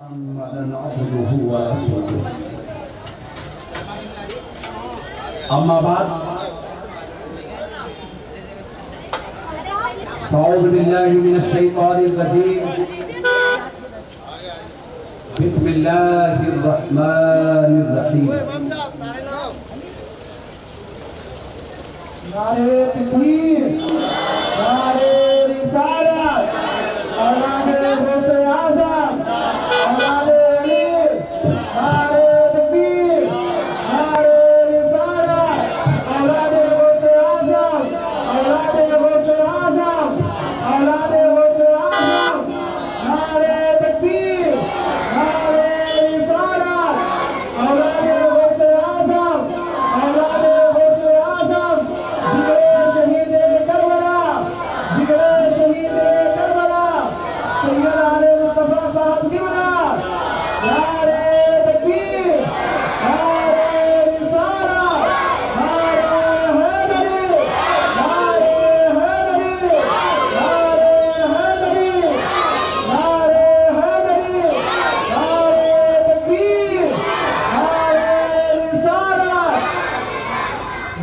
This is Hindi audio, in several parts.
अम्मा बाद अऊज़ु बिल्लाहि मिनश शैतानिर रजीम बिस्मिल्लाहिर रहमानिर रहीम नारे तकबीर नारे रिसालत औलाद गौसे आज़म औलाद अली नारे तकबीर नारे रिसालत औलाद गौसे आज़म औलाद गौसे आज़म औलाद गौसे आज़म नारे तकबीर नारे रिसालत औलाद गौसे आज़म औलाद गौसे आज़म शहीद करबला जिगरे शहीद करबला सैयद मुस्तफा साहब की बना नारे तकबीर नारे रिसालत नारे हैदरी नारे हैदरी नारे हैदरी नारे हैदरी नारे तकबीर नारे रिसालत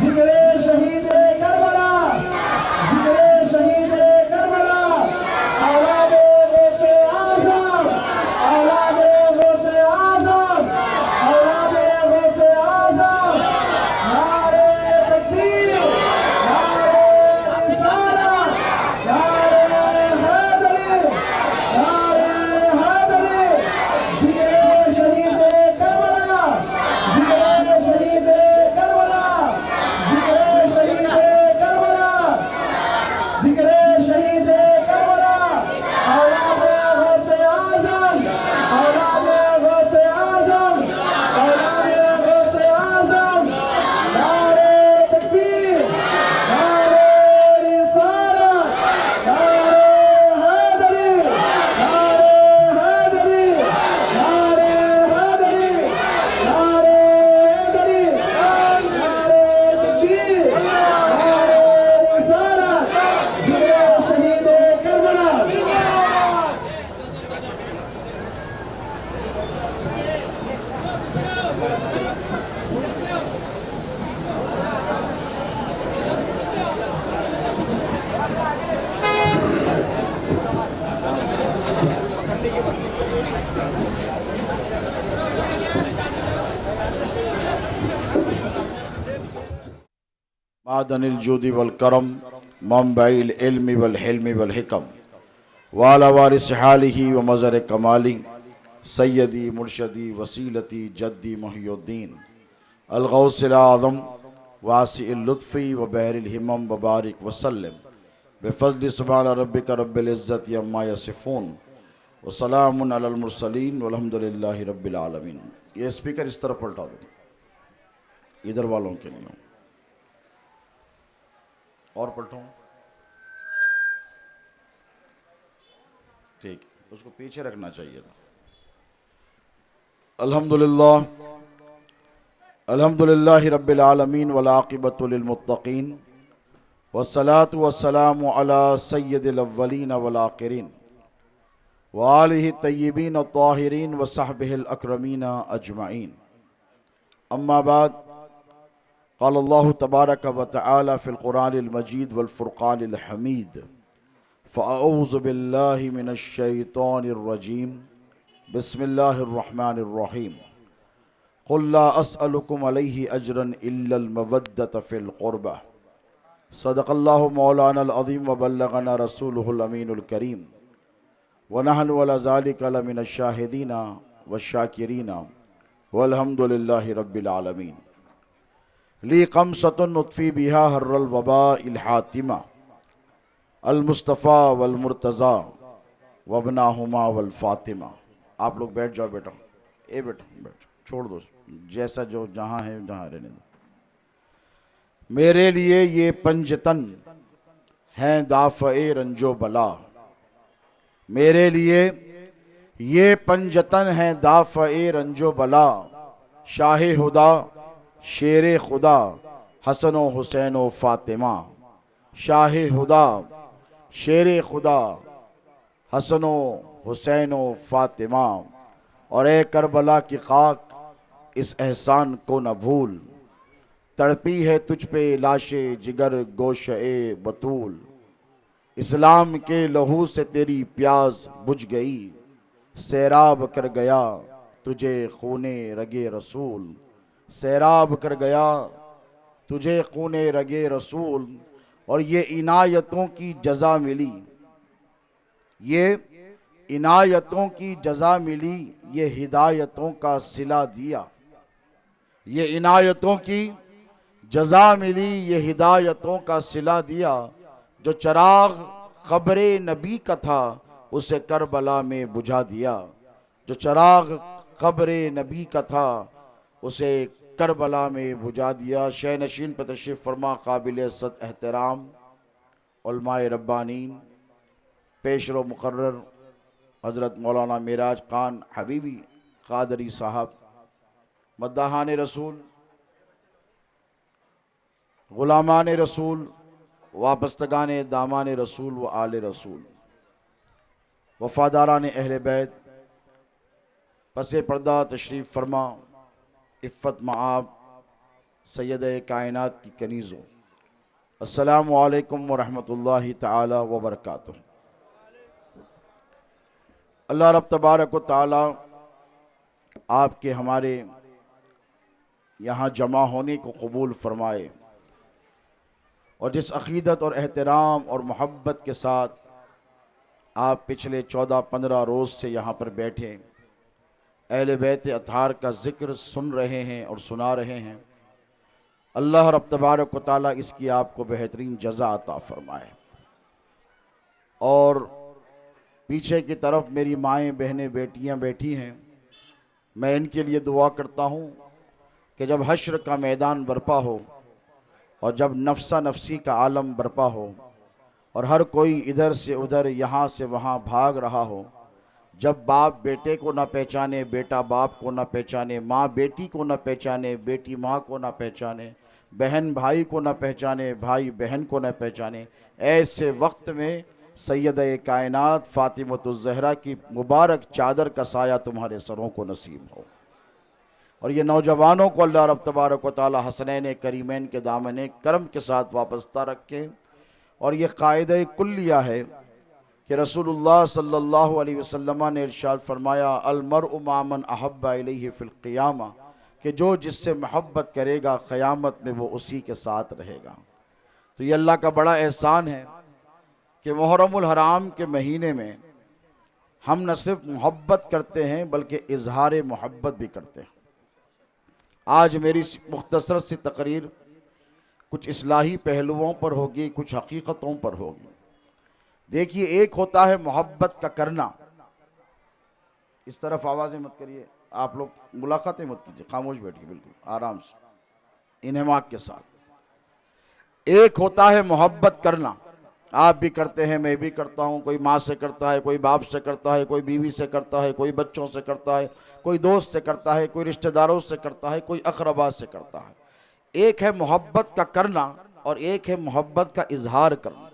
जिगरे शहीद करबला जिगरे शहीद करबला औलाद गौसे आज़म औलाद गौसे आज़म औलाद गौसे आज़म नारे तकबीर नारे रिसालत नारे हैदरी नारे हैदरी जिगरे शहीद करबला जिगरे शहीद करबला जिगरे शहीद करबला जिगरे शहीद करबला औलाद गौसे आज़म औलाद गौसे आज़म औलाद गौसे आज़म नारे तकबीर नारे रिसालत नारे हैदरी नारे हैदरी नारे हैदरी नारे हैदरी नारे तकबीर नारे रिसालत जिगरे शहीद करबला मादनिल जुदी वल करम मंबाइल इल्मी वल हिल्मी वल हिकम वाला वारिस हालिही व मज़र कमाली सैयदी मुर्शदी वसीलती जद्दी मुहियुद्दीन अल गौसिल आज़म वासिइल लुत्फ़ी व बहरिल हिमम व बारिक वसल्लम बिफ़ज़्लि सुब्हान रब्बिका रब्बिल इज़्ज़ति अम्मा यसिफ़ून व सलामुन अलल मुरसलीन वल्हम्दुलिल्लाहि रब्बिल आलमीन। ये स्पीकर इस तरफ पलटा दो, इधर वालों के लिए और पलटो, ठीक, उसको पीछे रखना चाहिए था। अल्हम्दुलिल्लाह अल्हम्दुलिल्लाहि रब्बिल आलमीन वल आक़िबतु लिल मुत्तक़ीन वस्सलातु वस्सलामु अला सय्यिदिल अव्वलीन वल आख़िरीन व आलिहि तय्यिबीन अत्ताहिरीन व सहबिहिल अकरमीन अजमईन। अम्मा बाद क़ाल अल्लाहु तबारक व तआला फ़िल क़ुरानिल मजीद वल फ़ुरक़ानिल हमीद फ़अऊज़ु बिल्लाहि मिनश शैतानिर रजीम बिस्मिल्लाहिर रहमानिर रहीम क़ुल ला अस्अलुकुम अलैहि अजरन इल्लल मवद्दत फ़िल क़ुरबा सदक़ल्लाहु मौलानल अज़ीम व बल्लगना रसूलुहुल अमीनुल करीम व नहनु अला ज़ालिका लमिनश शाहिदीना वश्शाकिरीना वल्हम्दुलिल्लाहि रब्बिल आलमीन। ली क़म्सतुन नुत्फ़ी बिहा हर्रल वबा इल हातिमा अल मुस्तफ़ा वल मुर्तज़ा वबनाहुमा वल फ़ातिमा। आप लोग बैठ जाओ बेटा, ए बेटा बैठ, छोड़ दो, जैसा जो जहाँ है जहाँ रहने दो। मेरे लिए ये पंजतन हैं दाफ़े रंजो बला, मेरे लिए ये पंजतन हैं दाफ़े रंजो बला, शाह हुदा शेर खुदा हसन व हुसैन व फ़ातिमा, शाह हुदा शेर खुदा हसन व हुसैन व फ़ातिमा और ए करबला की खाक इस एहसान को न भूल। तड़पी है तुझ पे लाशे जिगर गोशे बतूल, इस्लाम के लहू से तेरी प्यास बुझ गई, सैराब कर गया तुझे खूने रगे रसूल, सैराब कर गया तुझे खूने रगे रसूल। और ये इनायतों की जज़ा मिली, ये इनायतों की जज़ा मिली, ये हिदायतों का सिला दिया। ये इनायतों की जज़ा मिली, ये हिदायतों का सिला दिया। जो चराग ख़बरे नबी का था उसे करबला में बुझा दिया। जो चराग ख़बरे नबी का था उसे करबला में बुझा दिया। शह नशीन पर तशरीफ़ फरमा काबिल सद एहतराम उलमाए रब्बानीन पेशरो मुकर्रर हज़रत मौलाना मिराज खान हबीबी कादरी साहब, मद्दाहान रसूल, गुलामान रसूल, वाबस्तगान दामान रसूल व आले रसूल, वफ़ादारान अहले बैत, पसे पर्दा तशरीफ़ फरमा इफ़्फ़त मआब सैयद कायनात की कनीज़ों, अस्सलामु अलैकुम व रहमतुल्लाहि तआला व बरकातुहू। अल्लाह रब तबारक व तआला आपके हमारे यहाँ जमा होने को कबूल फरमाए और जिस अक़ीदत और एहतराम और मोहब्बत के साथ आप पिछले 14-15 रोज़ से यहाँ पर बैठे अहले बैत अतहार का ज़िक्र सुन रहे हैं और सुना रहे हैं, अल्लाह रब तबारक व तआला इसकी आपको बेहतरीन जज़ा अता फ़रमाए। और पीछे की तरफ मेरी माएँ बहनें बेटियाँ बैठी हैं, मैं इनके लिए दुआ करता हूँ कि जब हश्र का मैदान बरपा हो और जब नफ्सा नफसी का आलम बरपा हो और हर कोई इधर से उधर यहाँ से वहाँ भाग रहा हो, जब बाप बेटे को न पहचाने, बेटा बाप को न पहचाने, माँ बेटी को न पहचाने, बेटी माँ को न पहचाने, बहन भाई को न पहचाने, भाई बहन को न पहचाने, ऐसे वक्त में सैयद-ए कायनात फ़ातिमतुज़ ज़हरा की मुबारक चादर का साया तुम्हारे सरों को नसीब हो। और ये नौजवानों को अल्लाह रब तबारक व तआला हसनैन करीमैन के दामन करम के साथ वाबस्ता रखे। और ये कायदे कुल्लिया है कि रसूलुल्लाह सल्लल्लाहु अलैहि वसल्लम ने इरशाद फरमाया, अल मरउ मामन अहब्बा इलैहि फिल क़ियामा, कि जो जिससे मोहब्बत करेगा क़यामत में वो उसी के साथ रहेगा। तो ये अल्लाह का बड़ा एहसान है कि मुहर्रमुल हराम के महीने में हम न सिर्फ मोहब्बत करते हैं बल्कि इजहार मोहब्बत भी करते हैं। आज मेरी मुख्तसर सी तकरीर कुछ इस्लाही पहलुओं पर होगी, कुछ हकीकतों पर होगी। देखिए, एक होता है मोहब्बत का करना, इस तरफ आवाज़ें मत करिए, आप लोग मुलाकातें मत कीजिए, खामोश बैठिए बिल्कुल आराम से इन्हमाक के साथ। एक होता है मोहब्बत करना, आप भी करते हैं, मैं भी करता हूँ, कोई माँ से करता है, कोई बाप से करता है, कोई बीवी से करता है, कोई बच्चों से करता है, कोई दोस्त से करता है, कोई रिश्तेदारों से करता है, कोई अक़रबा से करता है। एक है मोहब्बत का करना और एक है मोहब्बत का इजहार करना।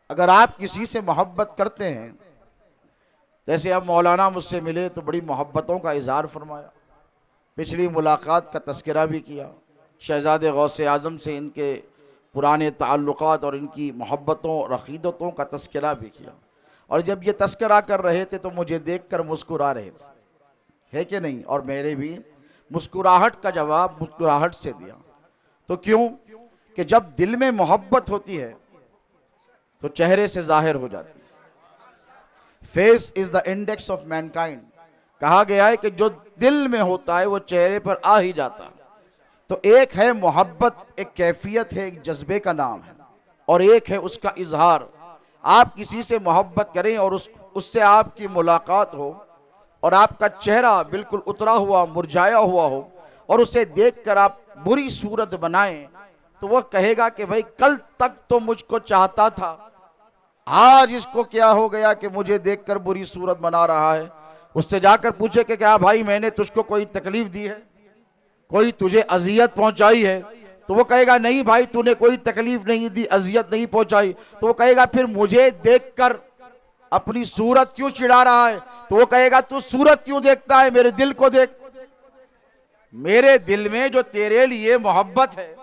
अगर आप किसी से मोहब्बत करते हैं, जैसे अब मौलाना मुझसे मिले तो बड़ी मोहब्बतों का इजहार फरमाया, पिछली मुलाकात का तस्करा भी किया, शहज़ादे गौसे आज़म से इनके पुराने ताल्लुकात और इनकी मोहब्बतों और अक़ीदतों का तस्करा भी किया। और जब ये तस्करा कर रहे थे तो मुझे देखकर मुस्कुरा रहे थे, है कि नहीं? और मैंने भी मुस्कुराहट का जवाब मुस्कुराहट से दिया। तो क्यों? कि जब दिल में मोहब्बत होती है तो चेहरे से जाहिर हो जाती है। Face is the index of Mankind, कहा गया है कि जो दिल में होता है वो चेहरे पर आ ही जाता है। तो एक है मोहब्बत, एक कैफियत है, एक जज्बे का नाम है, और एक है उसका इजहार। आप किसी से मोहब्बत करें और उससे आपकी मुलाकात हो और आपका चेहरा बिल्कुल उतरा हुआ मुरझाया हुआ हो और उसे देखकर आप बुरी सूरत बनाएं, तो वह कहेगा कि भाई कल तक तो मुझको चाहता था, आज इसको क्या हो गया कि मुझे देखकर बुरी सूरत बना रहा है। उससे जाकर पूछे कि क्या भाई मैंने तुझको कोई तकलीफ दी है, कोई तुझे अजियत पहुंचाई है? तो वो कहेगा नहीं भाई तूने कोई तकलीफ नहीं दी, अजियत नहीं पहुंचाई। तो वो कहेगा फिर मुझे देखकर अपनी सूरत क्यों चिढ़ा रहा है? तो वो कहेगा तू सूरत क्यों देखता है, मेरे दिल को देख। मेरे दिल में जो तेरे लिए मोहब्बत है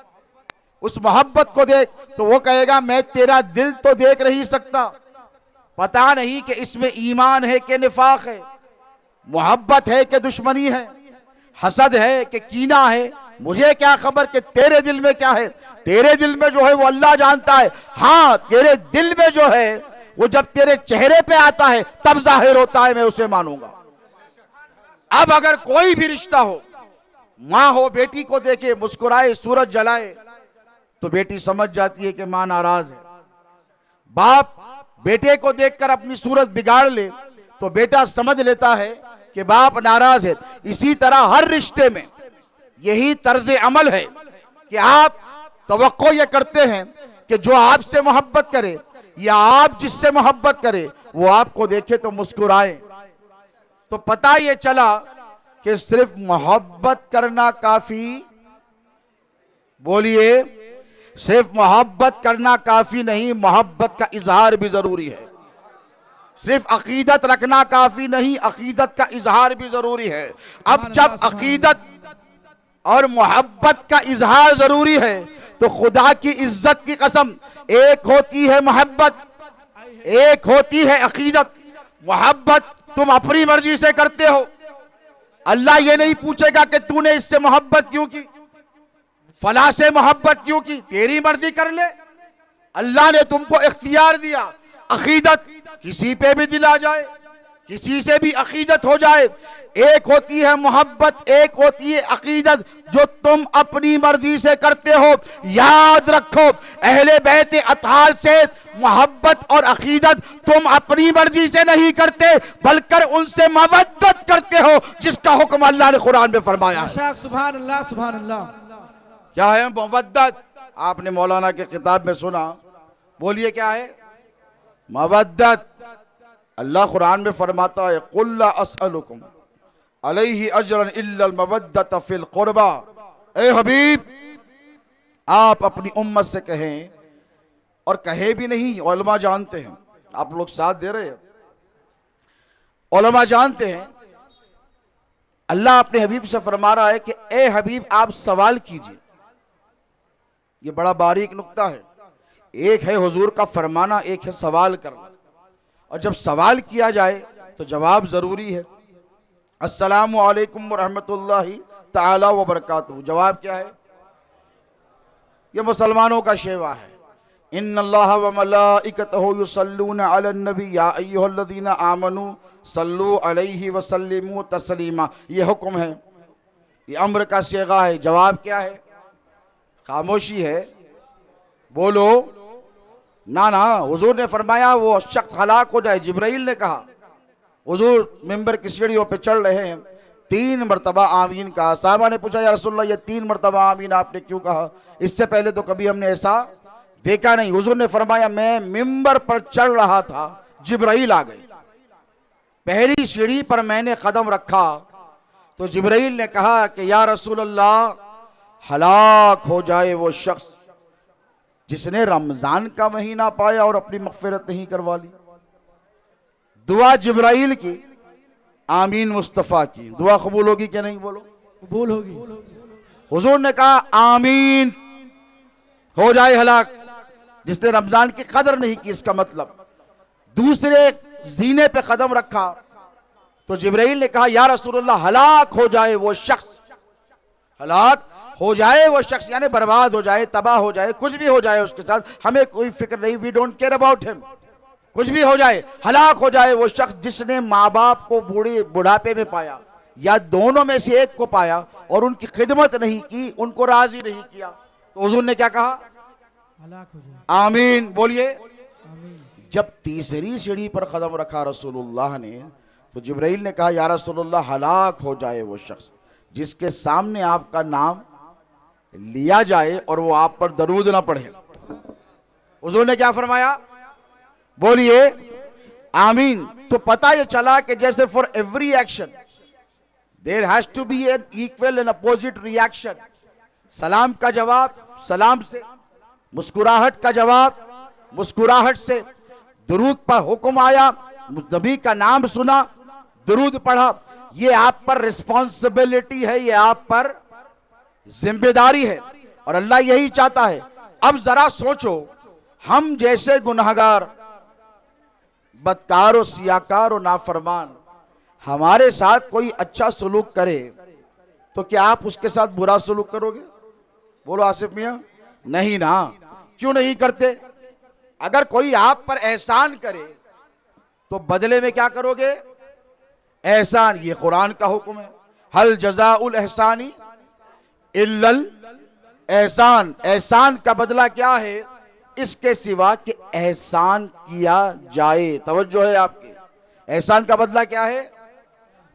उस मोहब्बत को देख। तो वो कहेगा मैं तेरा दिल तो देख नहीं सकता, पता नहीं कि इसमें ईमान है कि निफाक है, मोहब्बत है कि दुश्मनी है, हसद है कि कीना है, मुझे क्या खबर कि तेरे दिल में क्या है। तेरे दिल में जो है वो अल्लाह जानता है। हाँ, तेरे दिल में जो है वो जब तेरे चेहरे पे आता है तब जाहिर होता है, मैं उसे मानूंगा। अब अगर कोई भी रिश्ता हो, माँ हो बेटी को देखे मुस्कुराए सूरज जलाए तो बेटी समझ जाती है कि माँ नाराज है। बाप बेटे को देखकर अपनी सूरत बिगाड़ ले तो बेटा समझ लेता है कि बाप नाराज है। इसी तरह हर रिश्ते में यही तर्ज अमल है कि आप तवक्को ये करते हैं कि जो आपसे मोहब्बत करे या आप जिससे मोहब्बत करे वो आपको देखे तो मुस्कुराए। तो पता ये चला कि सिर्फ मोहब्बत करना काफी, बोलिए, सिर्फ मोहब्बत करना काफी नहीं, मोहब्बत का इजहार भी जरूरी है। सिर्फ अकीदत रखना काफी नहीं, अकीदत का इजहार भी जरूरी है। अब जब अकीदत और मोहब्बत का इजहार जरूरी है तो खुदा की इज्जत की कसम, एक होती है मोहब्बत, एक होती है अकीदत। मोहब्बत तुम अपनी मर्जी से करते हो, अल्लाह ये नहीं पूछेगा कि तूने इससे मोहब्बत क्यों की, फला से मोहब्बत क्यों की, तेरी मर्जी कर ले, अल्लाह ने तुमको इख्तियार दिया। अकीदत किसी पे भी दिल आ जाए, किसी से भी अकीदत हो जाए। एक होती है मोहब्बत, एक होती है अकीदत जो तुम अपनी मर्जी से करते हो। याद रखो, अहले बैत अतहार से मोहब्बत और अकीदत तुम अपनी मर्जी से नहीं करते बल्कि उनसे मवद्दत करते हो, जिसका हुक्म अल्लाह ने कुरान में फरमाया है। सुभान अल्लाह, सुभान अल्लाह। क्या है मवद्दत? आपने मौलाना के किताब में सुना, बोलिए क्या है मवद्दत? अल्लाह कुरान में फरमाता है कुल ला अस्अलुकुम अलैहि अजरन इल्लल मवद्दत फिल कुर्बा। ए हबीब, आप अपनी उम्मत से कहें, और कहे भी नहीं, उलमा जानते हैं, आप लोग साथ दे रहे हैं, उलमा जानते हैं। अल्लाह अपने हबीब से फरमा रहा है कि ए हबीब आप सवाल कीजिए। ये बड़ा बारीक नुक्ता है। एक है हुजूर का फरमाना, एक है सवाल करना। और जब सवाल किया जाए तो जवाब जरूरी है। अस्सलामु अलैकुम व रहमतुल्लाहि ताला व बरकातहू, जवाब क्या है? ये मुसलमानों का शेवा है। इन्नल्लाह व मलाइकतहू युसल्लूना अलन नबी या अय्युहल्लज़ीना आमनू सल्लू अलैहि व सल्लिमू तस्लीमा। ये हुक्म है, ये अम्र का सेगा है। जवाब क्या है? खामोशी है, बोलो ना ना। हुजूर ने फरमाया वो शख्स हलाक हो जाए। जिब्राइल ने कहा, हुजूर मिंबर की सीढ़ियों पे चढ़ रहे हैं, 3 मरतबा आमीन कहा। साहबा ने पूछा या रसूलल्लाह ये 3 मरतबा आमीन आपने क्यों कहा? इससे पहले तो कभी हमने ऐसा देखा नहीं। हुजूर ने फरमाया मैं मिंबर पर चढ़ रहा था, जिब्राइल आ गए, पहली सीढ़ी पर मैंने कदम रखा तो जिब्राइल ने कहा कि या रसूलल्लाह हलाक हो जाए वो शख्स जिसने रमजान का महीना पाया और अपनी मगफिरत नहीं करवा ली। दुआ जिब्राइल की, आमीन मुस्तफ़ा की। दुआ कबूल होगी कि नहीं? बोलो कबूल होगी। हुजूर ने कहा आमीन हो जाए हलाक जिसने रमजान की कदर नहीं की। इसका मतलब दूसरे जीने पे कदम रखा तो जिब्राइल ने कहा या रसूलल्लाह हलाक हो जाए वो शख्स, हलाक हो जाए वो शख्स यानी बर्बाद हो जाए, तबाह हो जाए, कुछ भी हो जाए उसके साथ, हमें कोई फिक्र नहीं, we don't care about him, कुछ भी हो जाए। हलाक हो जाए वो शख्स जिसने माँ बाप को बुढ़ापे में पाया या दोनों में से एक को पाया और उनकी खिदमत नहीं की, उनको राजी नहीं किया। तो हुजूर ने क्या कहा? हलाक हो जाए। आमीन बोलिए। आमीन। जब तीसरी सीढ़ी पर कदम रखा रसूलुल्लाह ने तो जिब्राइल ने कहा या रसूलुल्लाह हलाक हो जाए वो शख्स जिसके सामने आपका नाम लिया जाए और वो आप पर दरूद ना पढ़े। हुजूर ने क्या फरमाया? बोलिए आमीन। तो पता ये चला कि जैसे for every action there has to be an equal and opposite reaction. सलाम का जवाब सलाम से, मुस्कुराहट का जवाब मुस्कुराहट से, दुरूद पर हुक्म आया नबी का नाम सुना, दुरूद पढ़ा, ये आप पर रिस्पॉन्सिबिलिटी है, ये आप पर जिम्मेदारी है और अल्लाह यही चाहता है। अब जरा सोचो, हम जैसे गुनहगार, बदकार और सियाकार और नाफरमान हमारे साथ कोई अच्छा सलूक करे तो क्या आप उसके साथ बुरा सलूक करोगे? बोलो आसिफ मियां, नहीं ना। क्यों नहीं करते? अगर कोई आप पर एहसान करे तो बदले में क्या करोगे? एहसान। ये कुरान का हुक्म है, हल जज़ाउल एहसानी इल्लल एहसान। एहसान का बदला क्या है? इसके सिवा कि एहसान किया जाए। तवज्जो है आपकी? एहसान का बदला क्या है?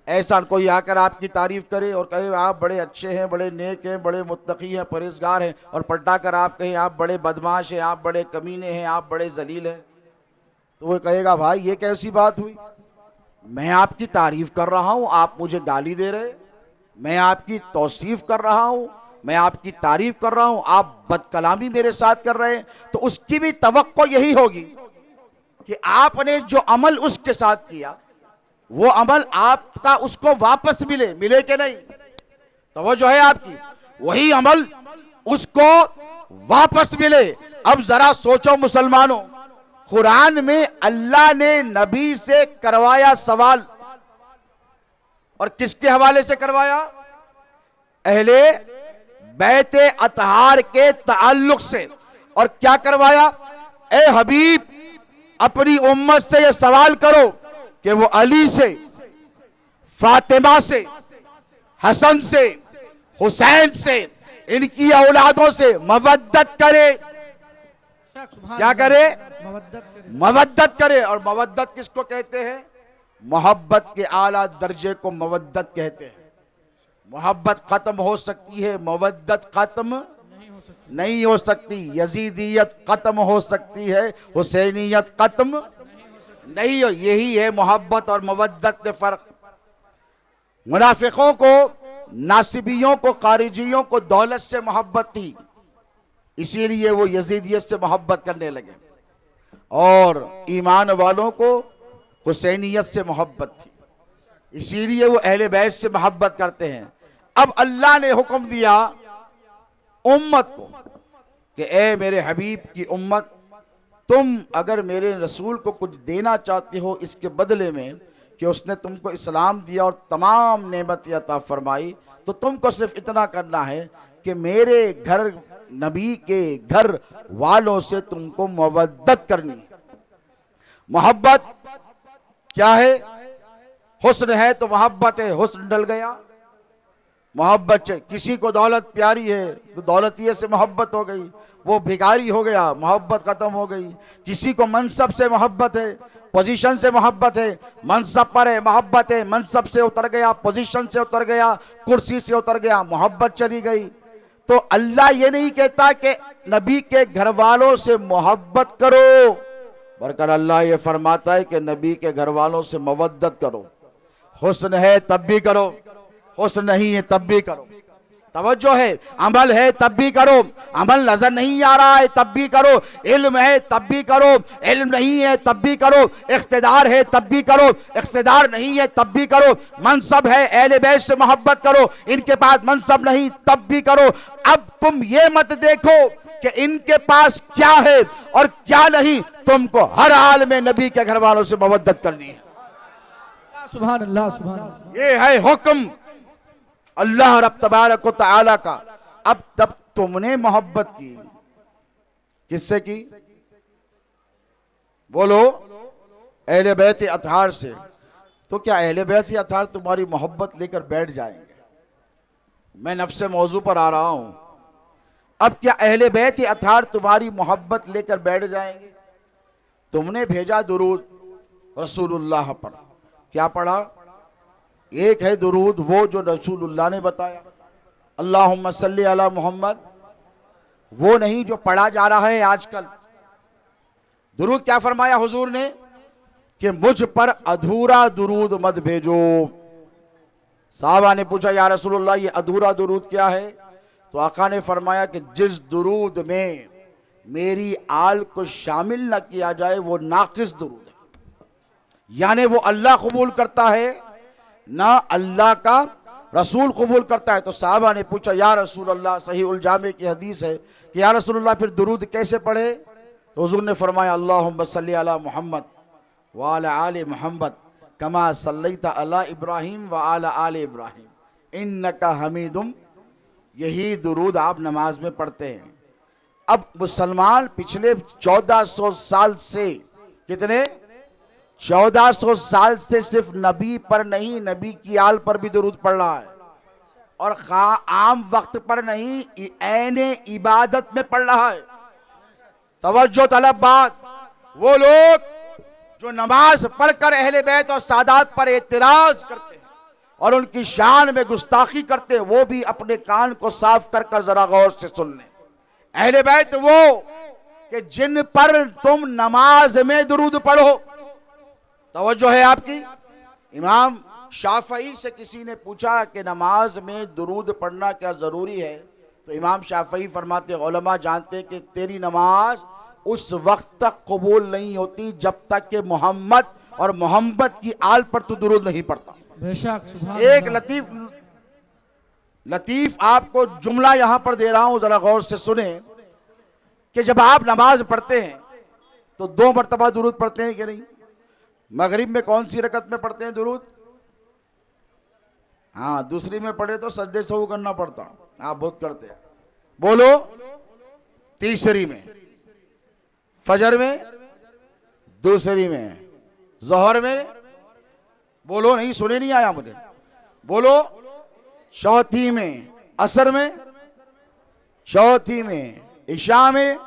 एहसान। कोई आकर आपकी तारीफ करे और कहे आप बड़े अच्छे हैं, बड़े नेक हैं, बड़े मुत्तकी हैं, परहेजगार हैं, और पलटा कर आप कहें आप बड़े बदमाश हैं, आप बड़े कमीने हैं, आप बड़े जलील हैं, तो वो कहेगा भाई ये कैसी बात हुई? मैं आपकी तारीफ कर रहा हूं, आप मुझे गाली दे रहे। मैं आपकी तौसीफ कर रहा हूं, मैं आपकी तारीफ कर रहा हूं, आप बदकलामी मेरे साथ कर रहे हैं। तो उसकी भी तवक्को यही होगी कि आपने जो अमल उसके साथ किया वो अमल आपका उसको वापस मिले। मिले कि नहीं? तो वो जो है आपकी वही अमल उसको वापस मिले। अब जरा सोचो मुसलमानों, कुरान में अल्लाह ने नबी से करवाया सवाल, और किसके हवाले से करवाया? अहले बैत अतहार के ताल्लुक से। और क्या करवाया? ए हबीब, अपनी उम्मत से यह सवाल करो कि वो अली से, फातिमा से, हसन से, हुसैन से, इनकी औलादों से मवद्दत करे। क्या करे? मवद्दत करे। मवद्दत करे। और मवद्दत किसको कहते हैं? मोहब्बत के आला दर्जे को मवद्दत कहते हैं। मोहब्बत खत्म हो सकती है, मवद्दत खत्म नहीं हो सकती। यजीदियत खत्म हो सकती है, हुसैनियत खत्म नहीं हो। यही है मोहब्बत और मवद्दत में फर्क। मुनाफिकों को, नासिबियों को, खारिजियों को दौलत से मोहब्बत थी, इसीलिए वो यजीदियत से मोहब्बत करने लगे, और ईमान वालों को हुसैनियत से मोहब्बत थी, इसीलिए वो अहले बैत से मोहब्बत करते हैं। अब अल्लाह ने हुक्म दिया उम्मत को कि ए मेरे हबीब की उम्मत, तुम अगर मेरे रसूल को कुछ देना चाहते हो इसके बदले में कि उसने तुमको इस्लाम दिया और तमाम नेमत अता फरमाई, तो तुमको सिर्फ इतना करना है कि मेरे घर, नबी के घर वालों से तुमको मवद्दत करनी है। मोहब्बत क्या है? हुस्न है तो मोहब्बत है, हुस्न डल गया मोहब्बत से। किसी को दौलत प्यारी है तो दौलतिये से मोहब्बत हो गई, वो भिखारी हो गया, मोहब्बत खत्म हो गई। किसी को मनसब से मोहब्बत है, पोजीशन से मोहब्बत है, मनसब पर है मोहब्बत है, मनसब से उतर गया, पोजीशन से उतर गया, कुर्सी से उतर गया, मोहब्बत चली गई। तो अल्लाह ये नहीं कहता कि नबी के घर वालों से मोहब्बत करो, बल्कि अल्लाह ये फरमाता है कि नबी के घर वालों से मवद्दत करो। हुस्न है तब भी करो, हुस्न नहीं है तब भी करो। तवज्जो है, अमल है तब भी करो, अमल नजर नहीं आ रहा है तब भी करो, इल्म है तब भी करो, इल्म नहीं है तब भी करो, इख्तिदार है तब भी करो, इख्तिदार नहीं है तब भी करो, मनसब है अहले बैत से मोहब्बत करो, इनके पास मनसब नहीं तब भी करो। अब तुम ये मत देखो कि इनके पास क्या है और क्या नहीं, तुमको हर हाल में नबी के घर वालों से मवद्दत करनी है। सुभान अल्लाह, सुभान अल्लाह। ये है हुक्म अल्लाह रब तबारक व तआला का। अब तब तुमने मोहब्बत की किससे की? बोलो, अहले बैत अतहार से। तो क्या अहले बैत अतहार तुम्हारी मोहब्बत लेकर बैठ जाएंगे? मैं नफ्से मौजू पर आ रहा हूं। अब क्या अहले बैत अतहार तुम्हारी मोहब्बत लेकर बैठ जाएंगे? तुमने भेजा दुरूद रसूलुल्लाह पर, क्या पढ़ा? एक है दुरूद वो जो रसूलुल्लाह ने बताया, अल्लाहुम्मा सल्ली अला मोहम्मद, वो नहीं जो पढ़ा जा रहा है आजकल। दुरूद क्या फरमाया हुजूर ने कि मुझ पर अधूरा दुरूद मत भेजो। साहबा ने पूछा या रसूलुल्लाह ये अधूरा दुरूद क्या है? तो आका ने फरमाया कि जिस दुरूद में मेरी आल को शामिल न किया जाए वो नाकिस दुरूद है। यानी वो अल्लाह कबूल करता है ना अल्लाह का रसूल कबूल करता है। तो साहबा ने पूछा, या रसूल अल्लाह, सही उल जामे की हदीस है कि या रसूल अल्लाह फिर दुरूद कैसे पढ़े? तो हुजूर ने फरमाया, अल्लाहुम्मा सल्ली अला मुहम्मद व अला आले मुहम्मद कमा सल्लैता अला इब्राहिम व अला आले इब्राहिम इन्नका हमीदुम। यही दुरूद आप नमाज में पढ़ते हैं। अब मुसलमान पिछले 1400 साल से, कितने 1400 साल से सिर्फ नबी पर नहीं, नबी की आल पर भी दुरूद पढ़ रहा है, और आम वक्त पर नहीं, ऐने इबादत में पढ़ रहा है। तवज्जो तलब बात, वो लोग जो नमाज पढ़कर अहले बैत और सादात पर एतराज करते हैं और उनकी शान में गुस्ताखी करते हैं, वो भी अपने कान को साफ कर जरा गौर से सुन लें। अहले बैत वो कि जिन पर तुम नमाज में दुरूद पढ़ो। तवज्जो है आपकी। इमाम शाफई से किसी ने पूछा कि नमाज में दुरूद पढ़ना क्या जरूरी है? तो इमाम शाफई फरमाते, उलमा जानते कि तेरी नमाज उस वक्त तक कबूल नहीं होती जब तक कि मोहम्मद और मोहम्मद की आल पर तू दुरूद नहीं पढ़ता। बेशक, सुभान एक अल्लाह। लतीफ आपको जुमला यहां पर दे रहा हूं, जरा गौर से सुने कि जब आप नमाज पढ़ते हैं तो 2 मरतबा दुरूद पढ़ते हैं कि नहीं? मगरिब में कौन सी रकत में पढ़ते हैं दुरूद? हाँ, दूसरी में पढ़े तो सजदे सहू करना पड़ता, आप बहुत करते हैं। बोलो, तीसरी में, फजर में, दूसरी में, जोहर में, बोलो, नहीं सुने नहीं आया मुझे, बोलो, चौथी में, असर में, चौथी में, इशा में,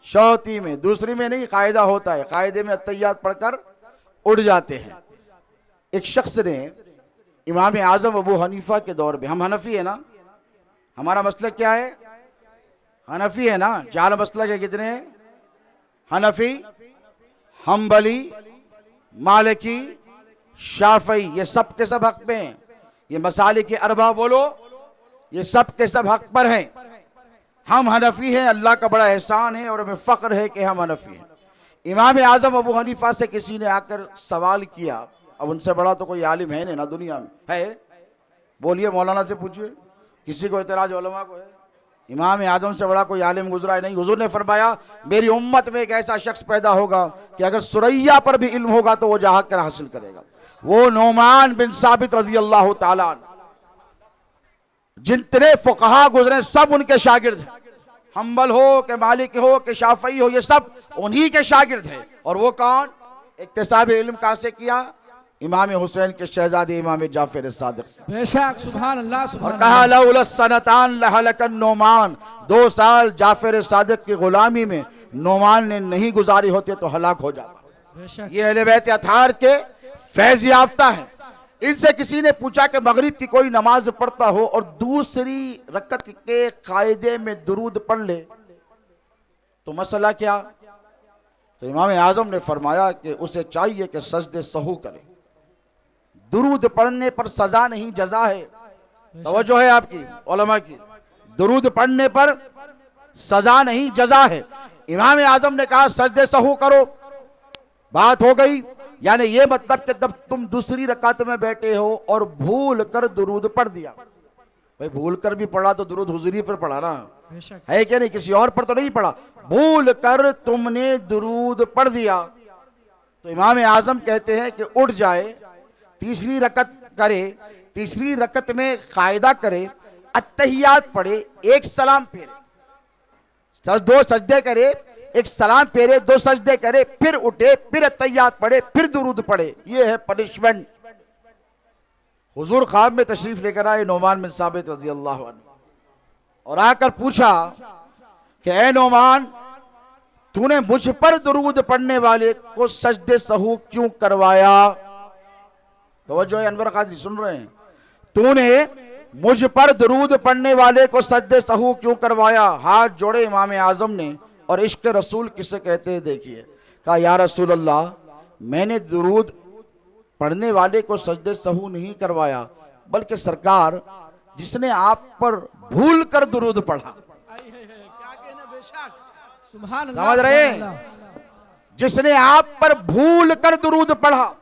चौथी में, दूसरी में नहीं। कायदा होता है, कायदे में अत्तहियात पढ़कर उड़ जाते हैं। एक शख्स ने इमाम आजम अबू हनीफा के दौर में, हम हनफी है ना, हमारा मसलक क्या है? हनफी है ना। 4 मसलक है, कितने हैं? हनफी, हम्बली, मालिकी, शाफई, ये सब के सब हक पे हैं। ये मसाले के अरबा बोलो, ये सब के सब हक पर हैं। हम हनफी हैं, अल्लाह का बड़ा एहसान है और हमें फख्र है कि हम हनफी हैं। इमाम आजम अबू हनीफा से किसी ने आकर सवाल किया, अब उनसे बड़ा तो कोई आलिम है नहीं ना दुनिया में, है? बोलिए, मौलाना से पूछिए, किसी को एतराज उलमा को है? इमाम आजम से बड़ा कोई आलिम गुजरा है नहीं। हुजूर ने फरमाया, मेरी उम्मत में एक ऐसा शख्स पैदा होगा कि अगर सुरैया पर भी इल्म होगा तो वो जहाँ कर हासिल करेगा। वो नोमान बिन साबित रज़ी अल्लाह ताला अन्हु, जितने फुकहा गुजरे सब उनके शागिर्द हैं। हम्बल हो कि मालिक हो कि शाफई हो, ये सब उन्हीं के शागिर्द हैं। और वो कौन? इक्तिसाब इल्म कहाँ से किया? इमाम हुसैन के शहजादे इमाम जाफर सादिक से। बेशक, सुभान अल्लाह, सुभान और कहा, लौला सनतान लहलकन नोमान, 2 साल जाफर सादिक की गुलामी में नोमान ने नहीं गुजारी होते तो हलाक हो जाता। बेशक, ये अहले बैत अताहर के फैज़ याफ्ता है। इनसे किसी ने पूछा कि मगरिब की कोई नमाज पढ़ता हो और दूसरी रकत के कायदे में दुरूद पढ़ ले तो मसला क्या? तो इमाम आजम ने फरमाया कि उसे चाहिए कि सजदे सहू करे। दुरूद पढ़ने पर सजा नहीं, जजा है। तवज्जो है आपकी उलमा की। दुरूद पढ़ने पर सजा नहीं, जजा है। इमाम आजम ने कहा सजदे सहू करो, बात हो गई। यानी ये मतलब कि जब तुम दूसरी रकात में बैठे हो और भूल कर दुरूद पढ़ दिया, भाई भूल कर भी पढ़ा तो दुरूद हुजूरी पर पढ़ा ना, है क्या नहीं? किसी और पर तो नहीं पढ़ा। भूल कर तुमने दुरूद पढ़ दिया तो इमाम आजम कहते हैं कि उठ जाए, तीसरी रकत करे, तीसरी रकत में कायदा करे, अत्तहियात पढ़े, एक सलाम फेरे, 2 सजदे करे, एक सलाम फेरे, 2 सजदे करे, फिर उठे, फिर अत्तहियात पढ़े, फिर दुरूद पढ़े। ये है पनिशमेंट। हुजूर ख्वाब में तशरीफ लेकर आए नोमान बिन साबित रज़ी अल्लाह अन्हु और आकर पूछा कि ए नोमान, तूने मुझ पर दुरूद पढ़ने वाले को सजदे सहू क्यों करवाया? तो जो अनवर कादरी सुन रहे हैं, तूने मुझ पर दुरूद पढ़ने वाले को सजदे सहू क्यों करवाया? हाथ जोड़े इमाम आजम ने और इश्क रसूल किसे कहते हैं देखिए। कहा, या रसूल अल्लाह, मैंने दुरूद पढ़ने वाले को सजदे सहू नहीं करवाया, बल्कि सरकार जिसने आप पर भूल कर दुरूद पढ़ा, क्या कहना, बेशक, सुभान अल्लाह, समझ रहे सुभान हैं? अल्लाह। जिसने आप पर भूल कर दुरूद पढ़ा,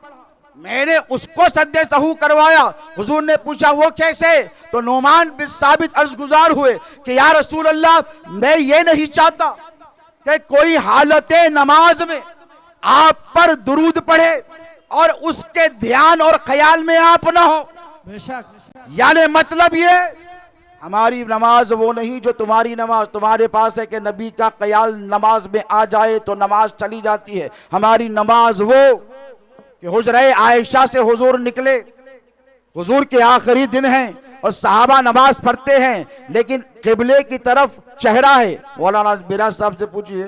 मैंने उसको सद्दे सहू करवाया। हुजूर ने पूछा वो कैसे? तो नोमान बिन साबित अर्ज गुजार हुए कि या रसूल अल्लाह, मैं ये नहीं चाहता कि कोई हालत नमाज में आप पर दुरूद पढ़े और उसके ध्यान और ख्याल में आप ना हो। बेशक यानी मतलब ये, हमारी नमाज वो नहीं जो तुम्हारी नमाज तुम्हारे पास है कि नबी का ख्याल नमाज में आ जाए तो नमाज चली जाती है। हमारी नमाज वो कि हुजरे आयशा से हुजूर निकले, हुजूर के आखिरी दिन हैं और सहाबा नमाज पढ़ते हैं, लेकिन किबले की तरफ चेहरा है। मौलाना बिराज साहब से पूछिए